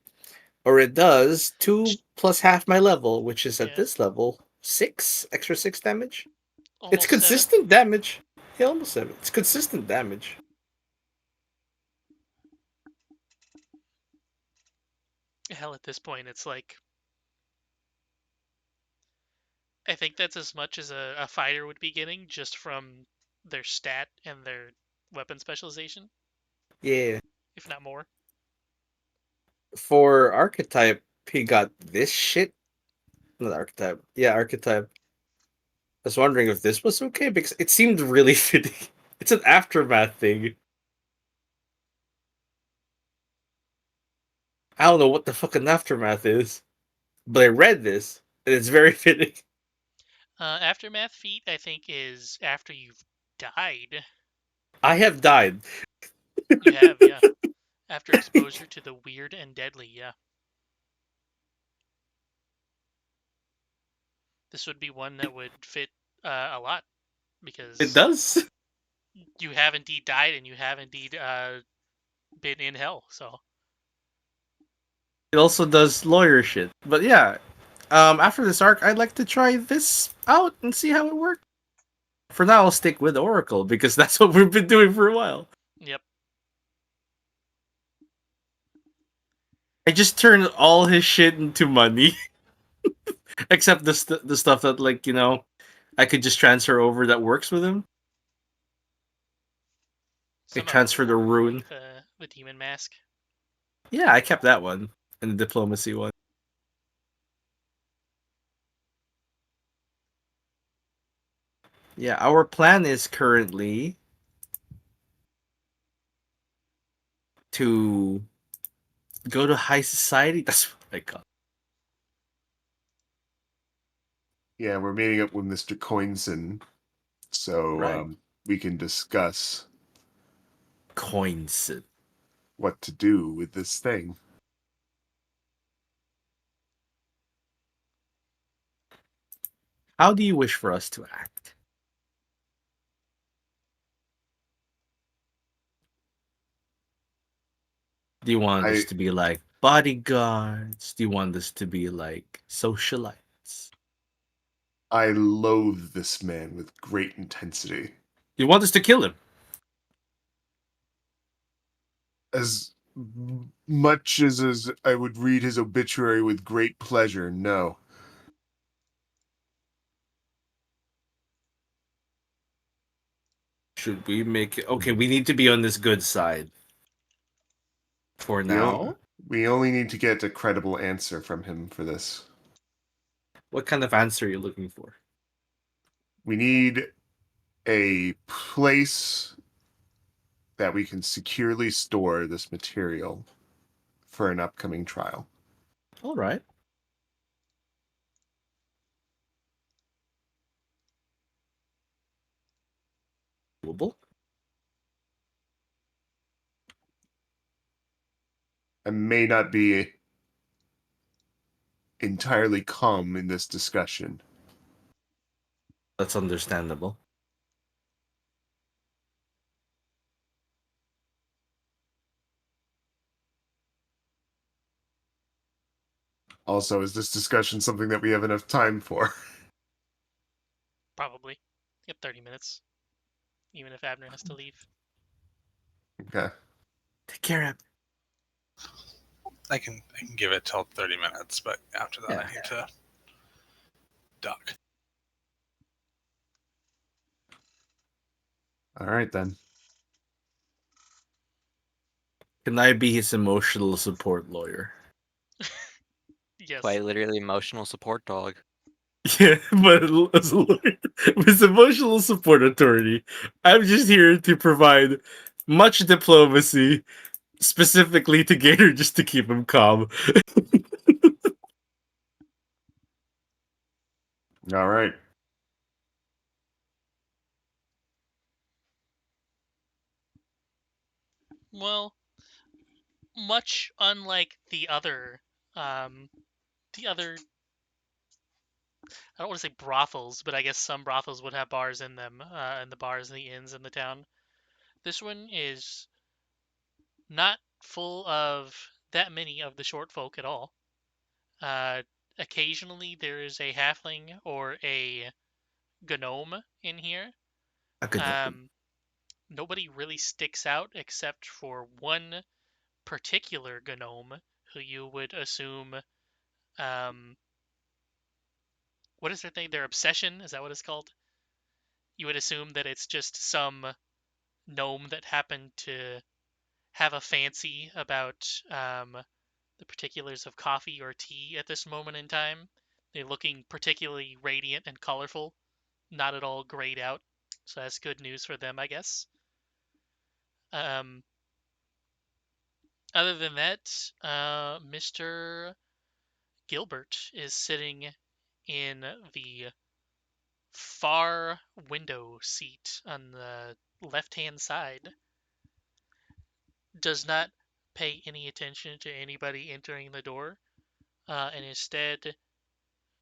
or it does 2 plus half my level, which is at Yeah. this level 6 damage. It's Almost 7. consistent damage. Yeah, almost 7. It's consistent damage. Hell, at this point, it's like I think that's as much as a fighter would be getting just from their stat and their weapon specialization, Yeah. if not more. For archetype, he got this shit. Not archetype. Yeah, archetype. I was wondering if this was okay because it seemed really fitting. It's an aftermath thing. I don't know what the fuck an aftermath is, but I read this and it's very fitting. Aftermath feat, I think, is after you've died. I have died. You have, yeah. After exposure to the weird and deadly, yeah. This would be one that would fit a lot It because does. you have indeed died and you have indeed been in hell. So It also does lawyer shit. But yeah, after this arc, I'd like to try this out and see how it works. For now, I'll stick with Oracle because that's what we've been doing for a while. yep. I just turned all his shit into money, except the stuff that I could just transfer over that works with him. I Some of it transfer will the work, rune. like the demon mask. Yeah, I kept that one and the diplomacy one. Yeah, our plan is currently to go to high society. That's what I got. Yeah, we're meeting up with Mr. Coinson, so Right. we can discuss Coins. what to do with this thing. How do you wish for us to act? Do you want us I to be like, bodyguards? Do you want us to be like socialites? I loathe this man with great intensity. You want us to kill him? As much as I would read his obituary with great pleasure, no. Should we make it? Okay, we need to be on this good side. For We, now? we only need to get a credible answer from him for this. What kind of answer are you looking for? We need a place that we can securely store this material for an upcoming trial. All right. Doable. I may not be entirely calm in this discussion. That's understandable. Also, is this discussion something that we have enough time for? Probably. Yep, 30 minutes. Even if Abner has to leave. Okay. Take care, Ab. I can give it till 30 minutes, but after that Yeah. I need to duck. All right, then. Can I be his emotional support lawyer? Yes. Quite literally emotional support dog. Yeah, but as a lawyer, with emotional support attorney, I'm just here to provide much diplomacy, specifically to Gator, just to keep him calm. All right. Well, much unlike um, the other, I don't want to say brothels, but I guess some brothels would have bars in them, and the bars and the inns in the town. This one is not full of that many of the short folk at all. Uh, Occasionally there is a halfling or a gnome in here. A good Um, Nobody really sticks out except for one particular gnome who you would assume, um, what is their thing? Their obsession? Is that what it's called? You would assume that it's just some gnome that happened to have a fancy about the particulars of coffee or tea at this moment in time. They're looking particularly radiant and colorful, not at all grayed out. So that's good news for them, I guess. Um, Other than that, Mr. Gilbert is sitting in the far window seat on the left-hand side. Does not pay any attention to anybody entering the door, and instead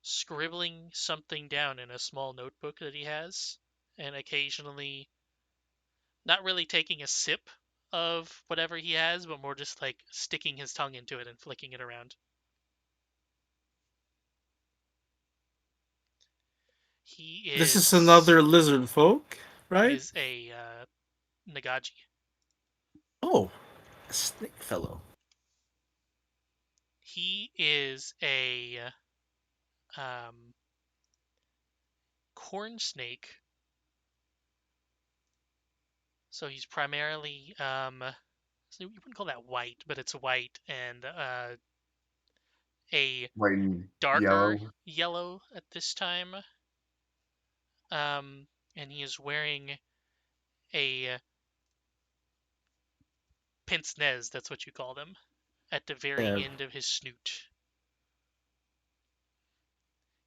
scribbling something down in a small notebook that he has, and occasionally not really taking a sip of whatever he has, but more just like sticking his tongue into it and flicking it around. He This is is another lizard folk, he right? is a Nagaji. Oh, a snake fellow. He is a um, corn snake. So he's primarily so you wouldn't call that white, but it's white and a White and darker yellow. yellow at this time. And he is wearing a pince nez, that's what you call them, at the very Yeah. end of his snoot.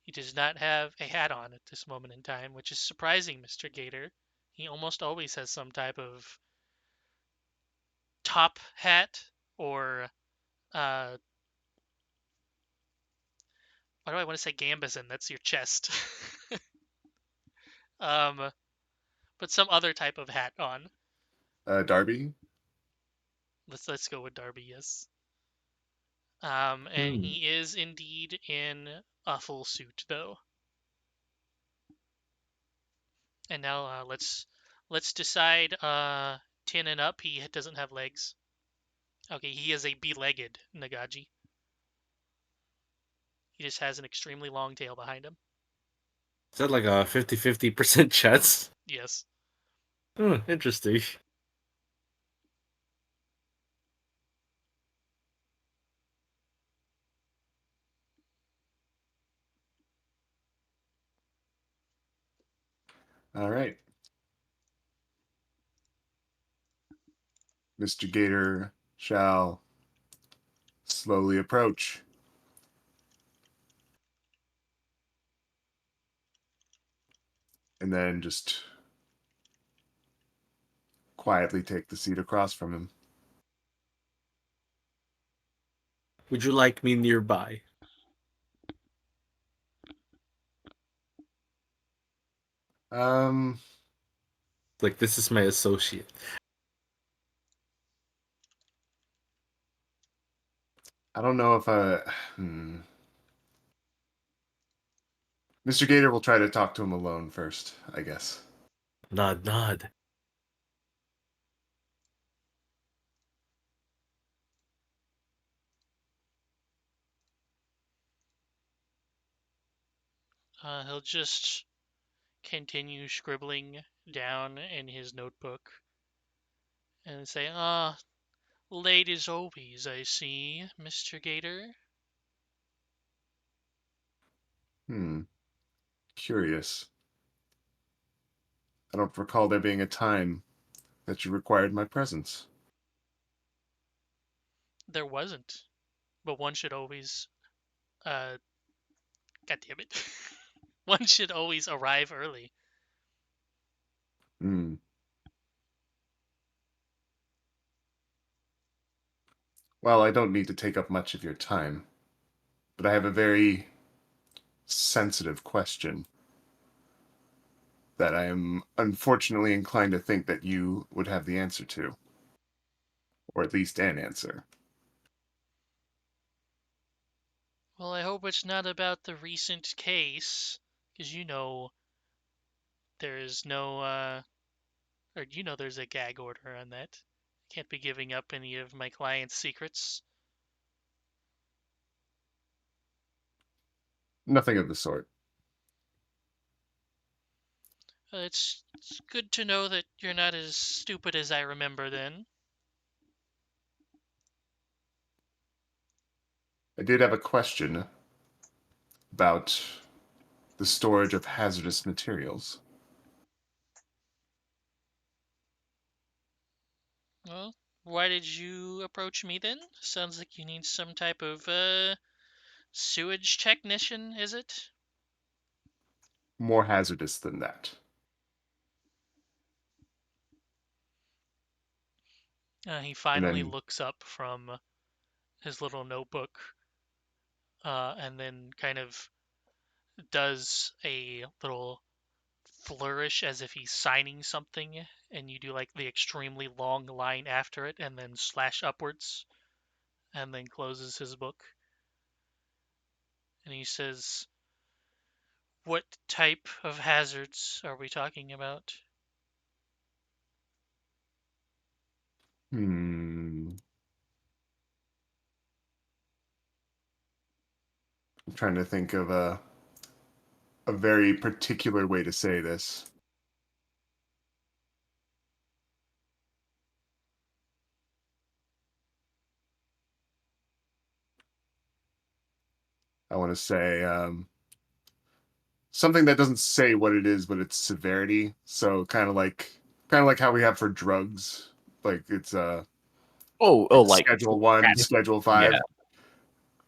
He does not have a hat on at this moment in time, which is surprising, Mr. Gator. He almost always has some type of top hat or uh, why do I want to say gambesson? That's your chest. um, but some other type of hat on. Darby. Let's go with Darby. Yes. And he is indeed in a full suit, though. And now let's decide. Tin and up. He doesn't have legs. Okay, he is a be-legged Nagaji. He just has an extremely long tail behind him. Is that like a 50-50% chance? Yes. Interesting. All right. Mr. Gator shall slowly approach. And then just quietly take the seat across from him. Would you like me nearby? Um, Like, this is my associate. I don't know if Mr. Gator will try to talk to him alone first, I guess. Nod, nod. He'll just continue scribbling down in his notebook and say, late as always, I see, Mr. Gator. Curious. I don't recall there being a time that you required my presence. There wasn't, but one should always, God damn it, one should always arrive early. Hmm. Well, I don't need to take up much of your time, but I have a very sensitive question that I am unfortunately inclined to think that you would have the answer to, or at least an answer. Well, I hope it's not about the recent case, because there's no, or there's a gag order on that. Can't be giving up any of my clients' secrets. Nothing of the sort. It's good to know that you're not as stupid as I remember then. I did have a question about the storage of hazardous materials. Well, why did you approach me then? Sounds like you need some type of, sewage technician, is it? More hazardous than that. He And finally then looks up from his little notebook, and then kind of does a little flourish as if he's signing something, and you do like the extremely long line after it, and then slash upwards, and then closes his book. And he says, "What type of hazards are we talking about?" I'm trying to think of a very particular way to say this. I want to say something that doesn't say what it is, but its severity. So kind of like how we have for drugs, like it's Like Schedule 1, Schedule yeah, 5.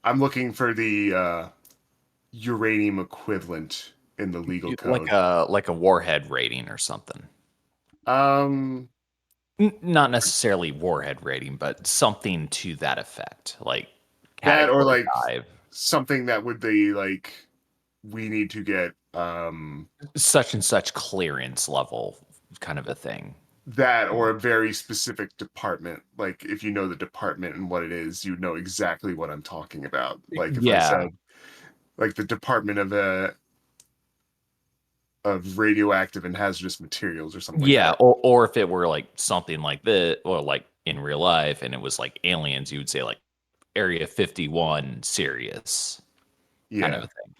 I'm looking for the uranium equivalent in the legal code. like a warhead rating or something. Um, Not necessarily warhead rating, but something to that effect, like that or category like 5, something that would be like we need to get such and such clearance level, kind of a thing. That or a very specific department. Like if you know the department and what it is, you know exactly what I'm talking about. Like if I Yeah. said like the department of radioactive and hazardous materials or something like Yeah, that. or if it were like something like this, or like in real life, and it was like aliens, you would say like Area 51 Sirius kind of Yeah. a thing.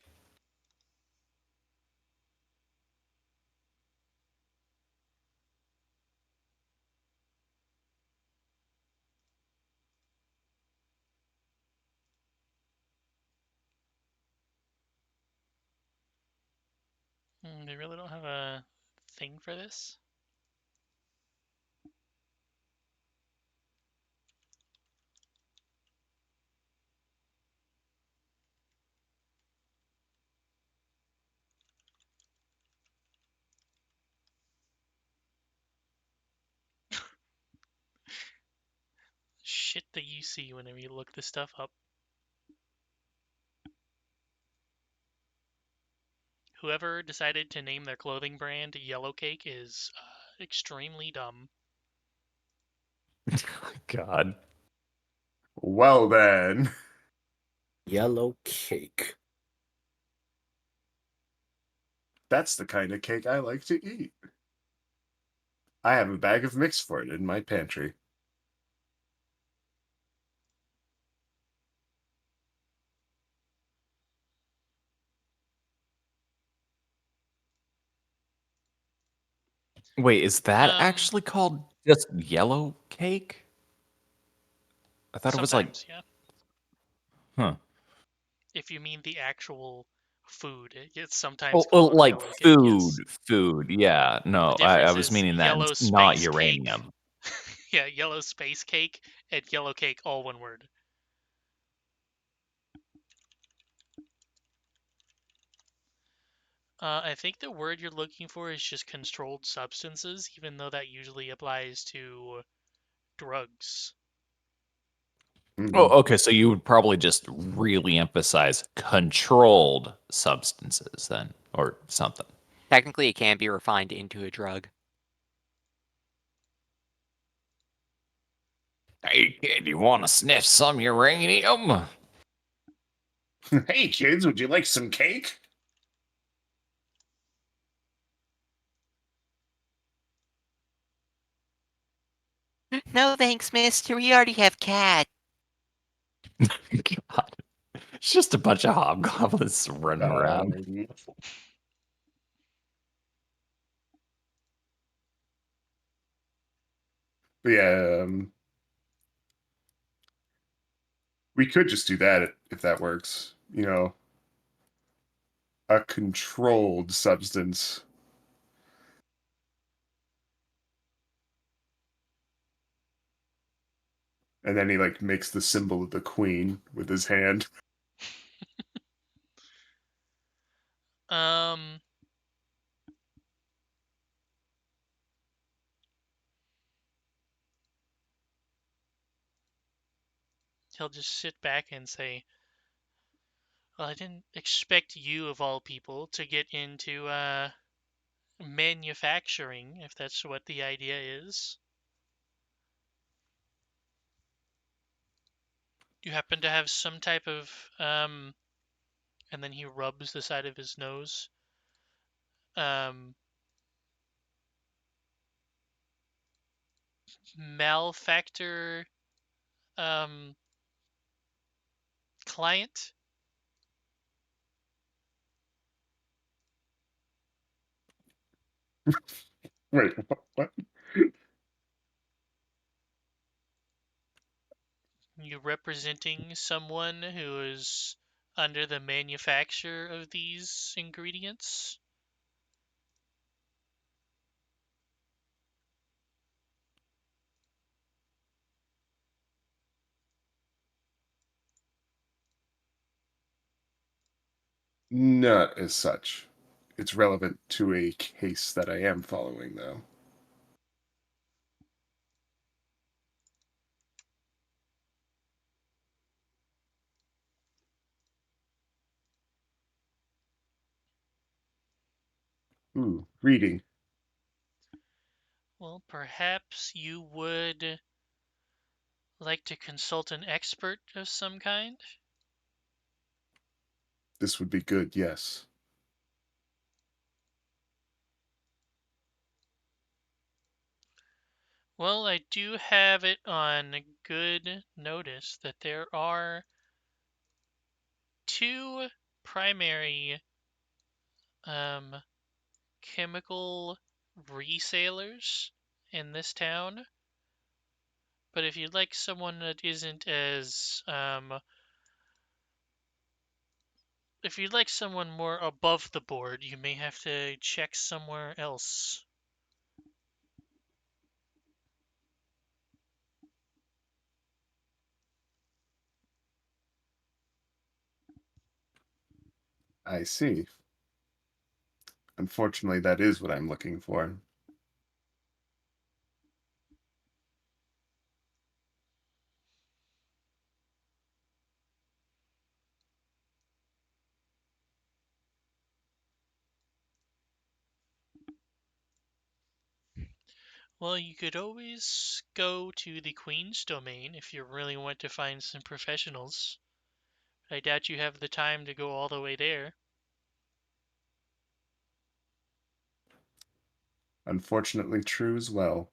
They really don't have a thing for this. Shit that you see whenever you look this stuff up. Whoever decided to name their clothing brand Yellow Cake is extremely dumb. God. Well then. Yellow cake. That's the kind of cake I like to eat. I have a bag of mix for it in my pantry. Wait, is that Um, actually called just yellow cake? I thought it was like, Sometimes, yeah. huh. If you mean the actual food, it's sometimes Oh, called like Yellow Cake, yes. food. Yeah, The no, I difference was is meaning that Yellow it's not Space Cake. uranium. Yeah, Yellow Space Cake and Yellow Cake, all one word. I think the word you're looking for is just controlled substances, even though that usually applies to drugs. Hmm. Oh, okay, so you would probably just really emphasize controlled substances then, or something. Technically, it can be refined into a drug. Hey, kid, you want to sniff some uranium? Hey kids, would you like some cake? No thanks, mister. We already have cat. God, it's just a bunch of hobgoblins running around. But yeah, we could just do that if that works. You know, a controlled substance. And then he like makes the symbol of the queen with his hand. Um, he'll just sit back and say, "Well, I didn't expect you, of all people, to get into manufacturing, if that's what the idea is. You happen to have some type of and then he rubs the side of his nose. Um, Malfactor um client. Wait, what? You representing someone who is under the manufacture of these ingredients? Not as such. It's relevant to a case that I am following, though. Ooh, reading. Well, perhaps you would like to consult an expert of some kind? This would be good, yes. Well, I do have it on good notice that there are two primary um, chemical resellers in this town. But if you'd like someone that isn't as if you'd like someone more above the board, you may have to check somewhere else. I see. Unfortunately, that is what I'm looking for. Well, you could always go to the Queen's domain if you really want to find some professionals. I doubt you have the time to go all the way there. Unfortunately, true as well.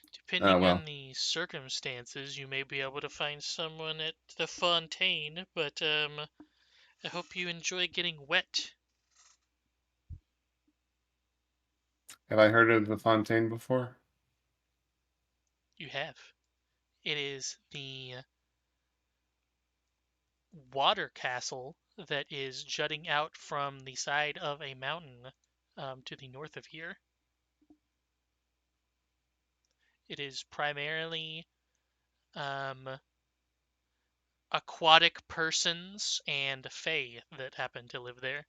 Ah, Depending well. on the circumstances, you may be able to find someone at the Fontaine, but I hope you enjoy getting wet. Have I heard of the Fontaine before? You have. It is the water castle that is jutting out from the side of a mountain to the north of here. It is primarily um, aquatic persons and fae that happen to live there,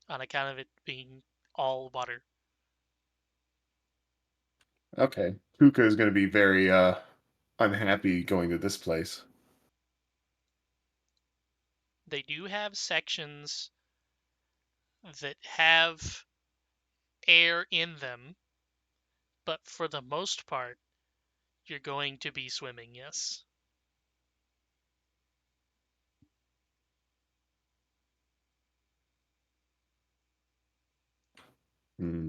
on account of it being all water. Okay. Puka is going to be very unhappy going to this place. They do have sections that have air in them, but for the most part, you're going to be swimming, yes. Hmm.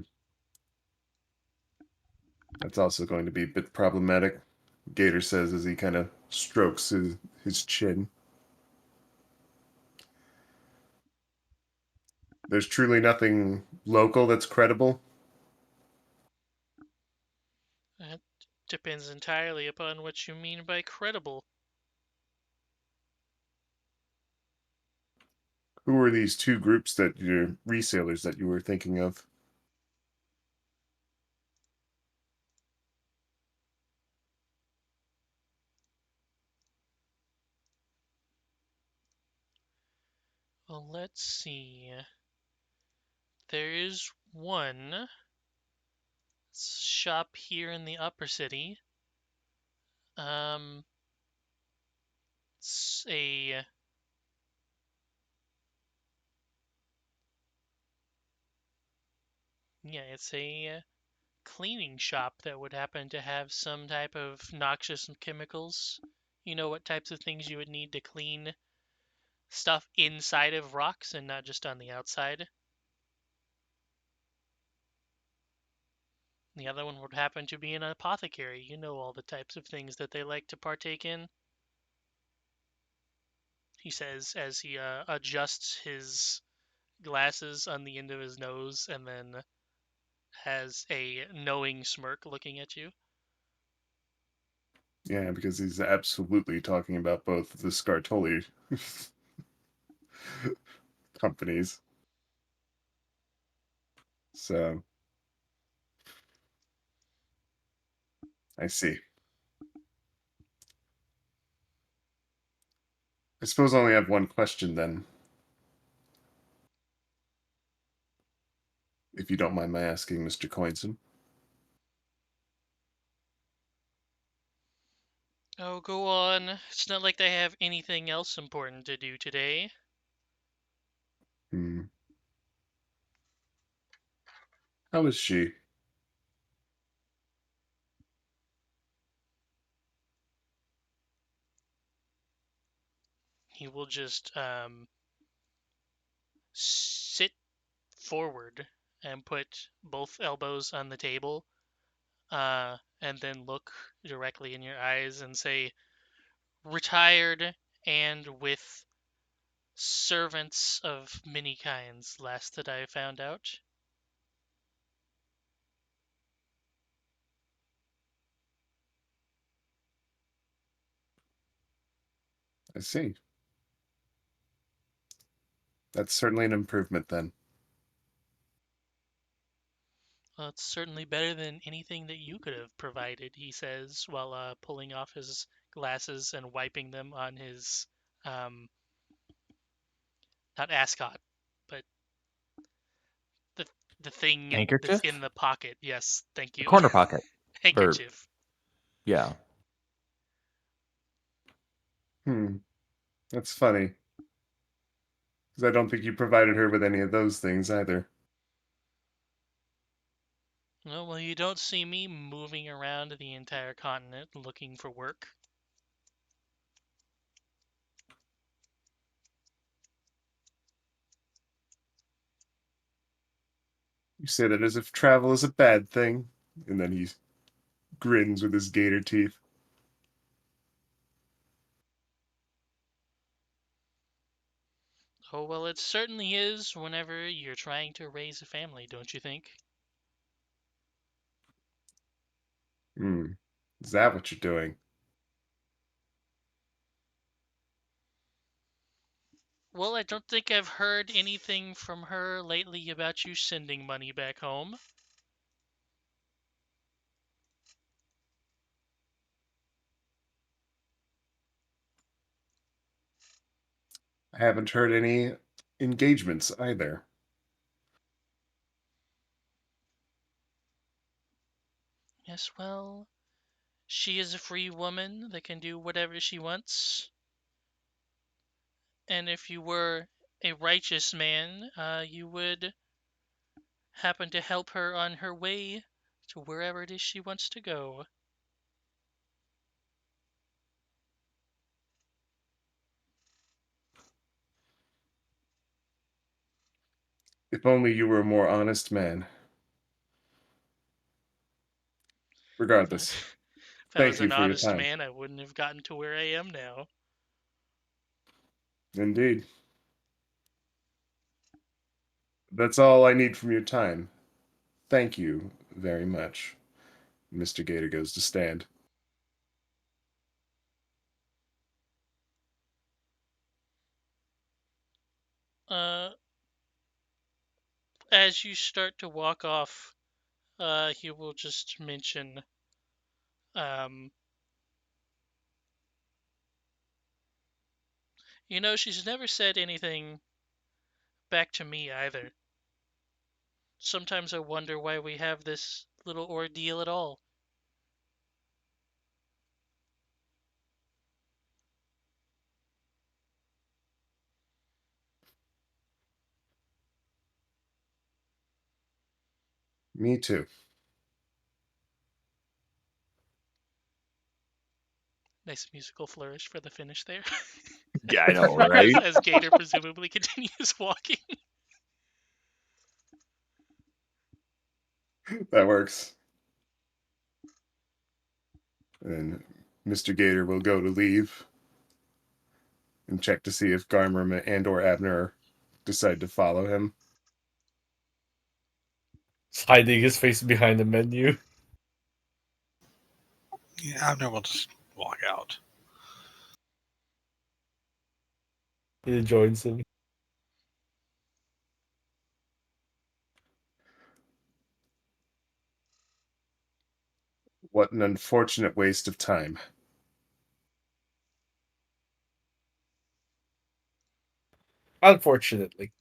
That's also going to be a bit problematic, Gator says as he kind of strokes his chin. There's truly nothing local that's credible. That depends entirely upon what you mean by credible. Who are these two groups that your resellers that you were thinking of? Well, let's see. There is one shop here in the upper city. It's a it's a cleaning shop that would happen to have some type of noxious chemicals. You know what types of things you would need to clean stuff inside of rocks and not just on the outside. The other one would happen to be an apothecary. You know all the types of things that they like to partake in. He says as he adjusts his glasses on the end of his nose and then has a knowing smirk looking at you. Yeah, because he's absolutely talking about both the Scartoli companies. So, I see. I suppose I only have one question then, if you don't mind my asking, Mr. Coinson. Oh, go on. It's not like they have anything else important to do today. Hmm. How is she? He will just sit forward and put both elbows on the table, and then look directly in your eyes and say, "Retired and with servants of many kinds, last that I found out." I see. That's certainly an improvement then. Well, it's certainly better than anything that you could have provided, he says, while pulling off his glasses and wiping them on his, um, not ascot, but the the thing that's Handkerchief? in the pocket. Yes, thank A you. corner pocket. Or Handkerchief. yeah. That's funny. Because I don't think you provided her with any of those things either. Well, you don't see me moving around the entire continent looking for work. You say that as if travel is a bad thing. And then he grins with his gator teeth. Oh, well, it certainly is whenever you're trying to raise a family, don't you think? Hmm. Is that what you're doing? Well, I don't think I've heard anything from her lately about you sending money back home. I haven't heard any engagements either. Yes, well, she is a free woman that can do whatever she wants. And if you were a righteous man, you would happen to help her on her way to wherever it is she wants to go. If only you were a more honest man. Regardless, If I thank was you an for your honest time. man, I wouldn't have gotten to where I am now. Indeed. That's all I need from your time. Thank you very much. Mr. Gator goes to stand. Uh, as you start to walk off, he will just mention, um, she's never said anything back to me either. Sometimes I wonder why we have this little ordeal at all. Me too. Nice musical flourish for the finish there. Yeah, I know, as, right? as Gator presumably continues walking. That works. And Mr. Gator will go to leave and check to see if Garmer and or Abner decide to follow him. He's hiding his face behind the menu. Yeah, Abner will just walk out. He joins him. What an unfortunate waste of time. Unfortunately.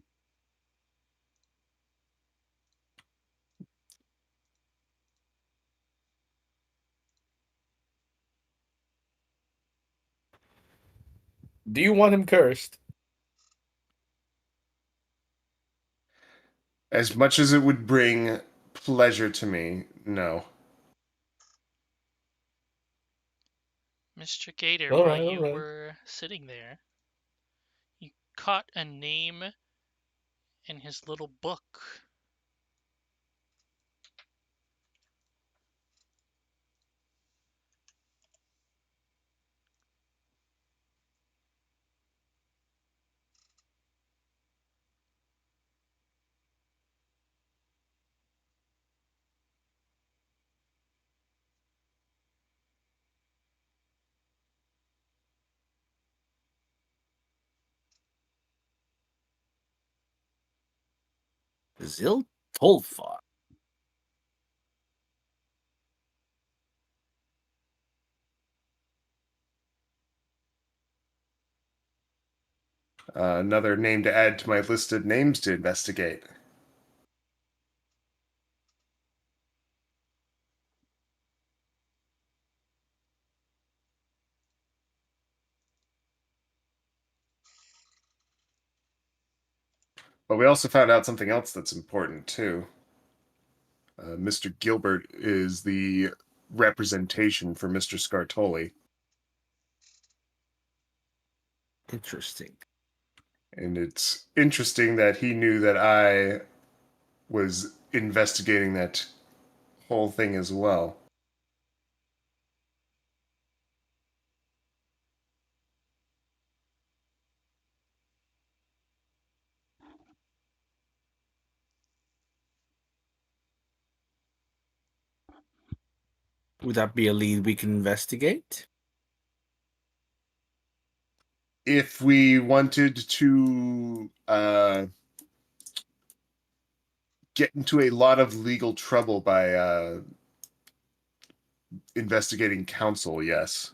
Do you want him cursed? As much as it would bring pleasure to me. No. Mr. Gator, All while right, all you right. were sitting there, you caught a name in his little book. Ziltolfa. Another name to add to my list of names to investigate. But we also found out something else that's important too. Mr. Gilbert is the representation for Mr. Scartoli. Interesting. And it's interesting that he knew that I was investigating that whole thing as well. Would that be a lead we can investigate? If we wanted to get into a lot of legal trouble by investigating counsel, yes.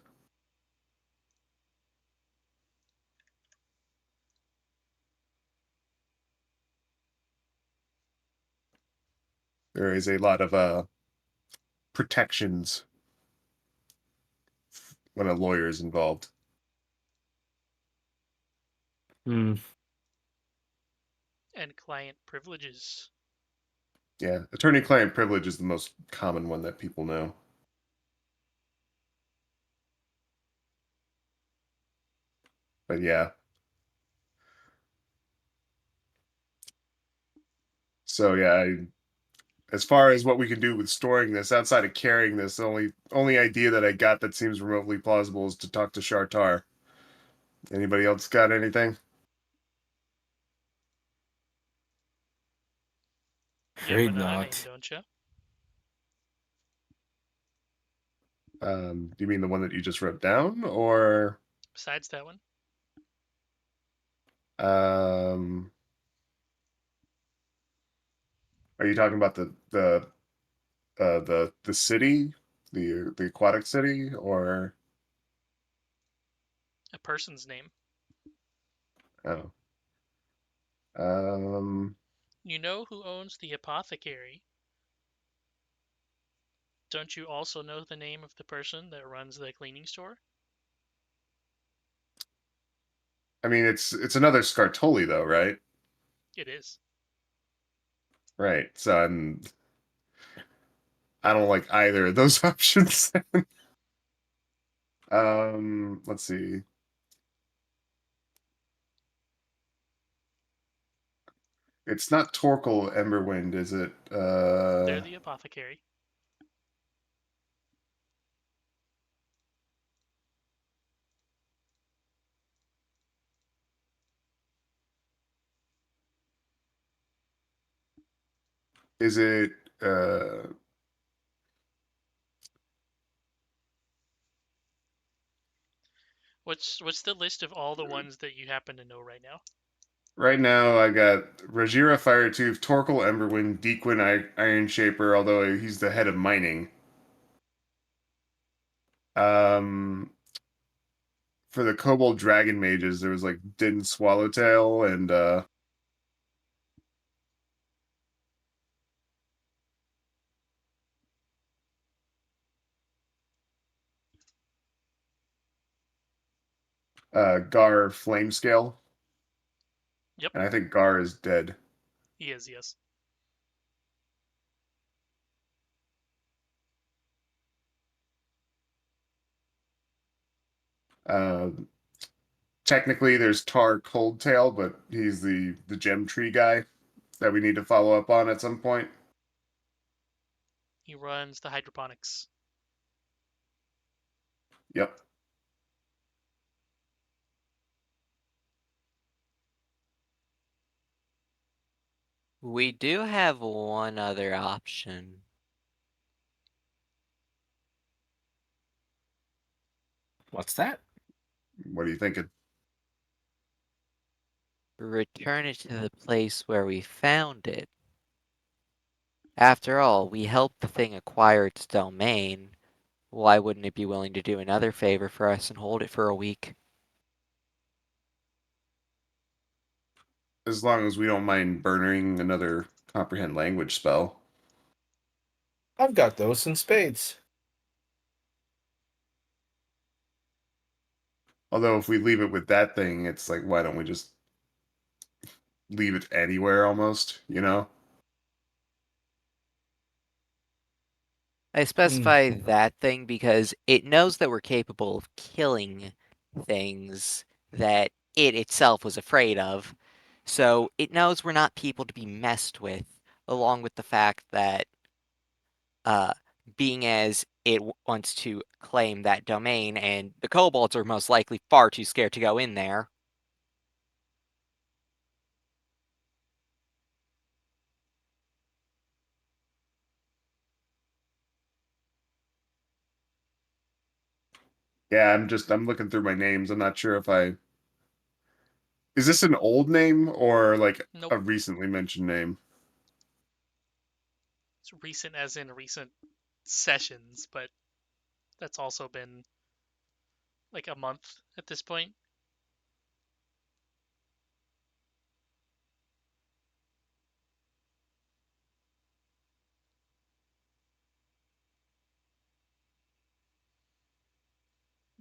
There is a lot of protections when a lawyer is involved. Hmm. And client privileges. Yeah, attorney-client privilege is the most common one that people know. But yeah. So yeah, as far as what we can do with storing this, outside of carrying this, the only idea that I got that seems remotely plausible is to talk to Shartar. Anybody else got anything? You have Afraid another name, not. don't you? Do you mean the one that you just wrote down, or Besides that one? um, are you talking about the city, the aquatic city, or A person's name. oh, um, You know who owns the apothecary. Don't you also know the name of the person that runs the cleaning store? I mean it's another Scartoli though, right? It is. Right. So I don't like either of those options. Let's see. It's not Torkel Emberwind, is it? They're the apothecary. Is it What's the list of all the ones that you happen to know right now? right now I got Rajira Firetooth, Torkel Emberwind, Dequin Iron Shaper, although he's the head of mining. Um for the Kobold Dragon Mages, there was like Din Swallowtail and Gar Flamescale. Yep, And I think Gar is dead. he is, yes. Uh, Technically, there's Tar Coldtail, but he's the gem tree guy that we need to follow up on at some point. He runs the hydroponics. Yep. We do have one other option. What's that? What are you thinking? Return it to the place where we found it. After all, we helped the thing acquire its domain. Why wouldn't it be willing to do another favor for us and hold it for a week? As long as we don't mind burning another comprehend language spell. I've got those in spades. Although if we leave it with that thing, it's like, why don't we just leave it anywhere almost, you know? I specify that thing because it knows that we're capable of killing things that it itself was afraid of. So it knows we're not people to be messed with, along with the fact that, uh, being as it wants to claim that domain, and the kobolds are most likely far too scared to go in there. Yeah, I'm looking through my names. I'm not sure if I is this an old name or like Nope. a recently mentioned name? It's recent as in recent sessions, but that's also been like a month at this point.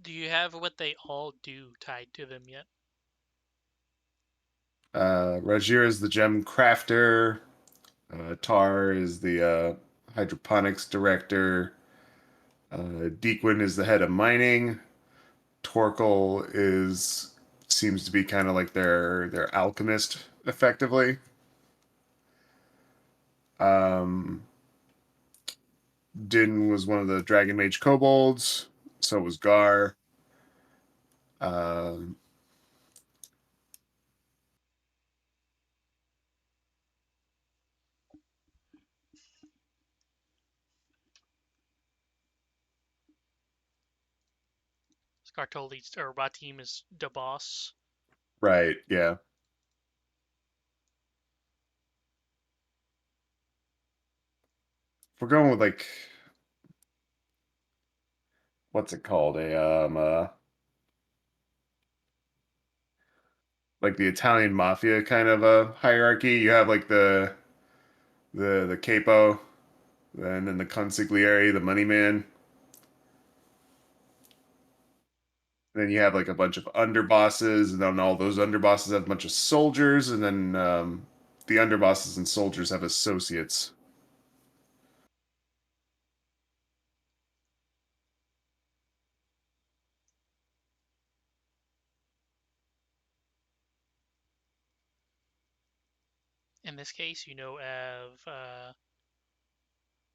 Do you have what they all do tied to them yet? Rajir is the gem crafter. Tar is the hydroponics director. Dequin is the head of mining. Torkel is seems to be kind of like their alchemist, effectively. Um, Din was one of the Dragon Mage kobolds. So was Gar. Um, Scartoli's or Ratim is the boss. right, yeah. If we're going with like what's it called? Like the Italian mafia kind of a hierarchy. You have like the capo, and then the consigliere, the money man. Then you have like a bunch of underbosses, and then all those underbosses have a bunch of soldiers, and then the underbosses and soldiers have associates. In this case, you know of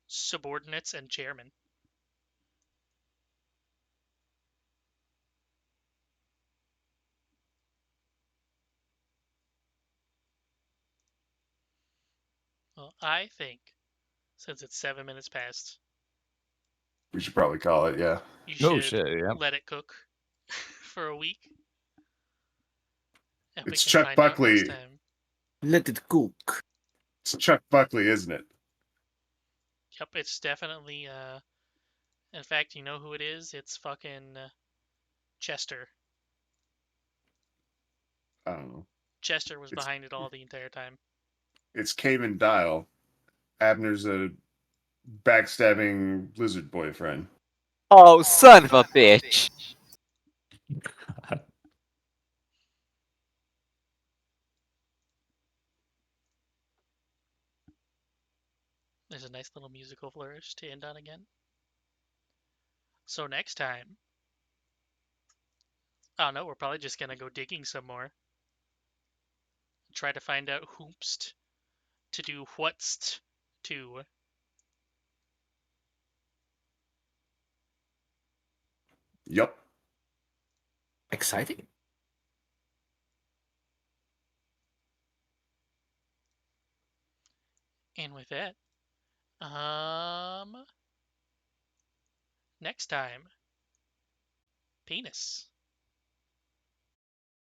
subordinates and chairman. Well, I think since it's 7 minutes past, We should probably call it, yeah. you Oh should shit! Yeah. let it cook for a week, and we It's can Chuck find out next Buckley. time. Let it cook. It's Chuck Buckley, isn't it? Yep, it's definitely. In fact, you know who it is? It's fucking Chester. I don't know. Chester was It's behind it all the entire time. it's Cayman Dial. Abner's a backstabbing lizard boyfriend. Oh, son of a bitch! There's a nice little musical flourish to end on again. So next time, I don't know. We're probably just gonna go digging some more. Try to find out whomst to do what's to. Yup. Exciting. And with that, next time, penis.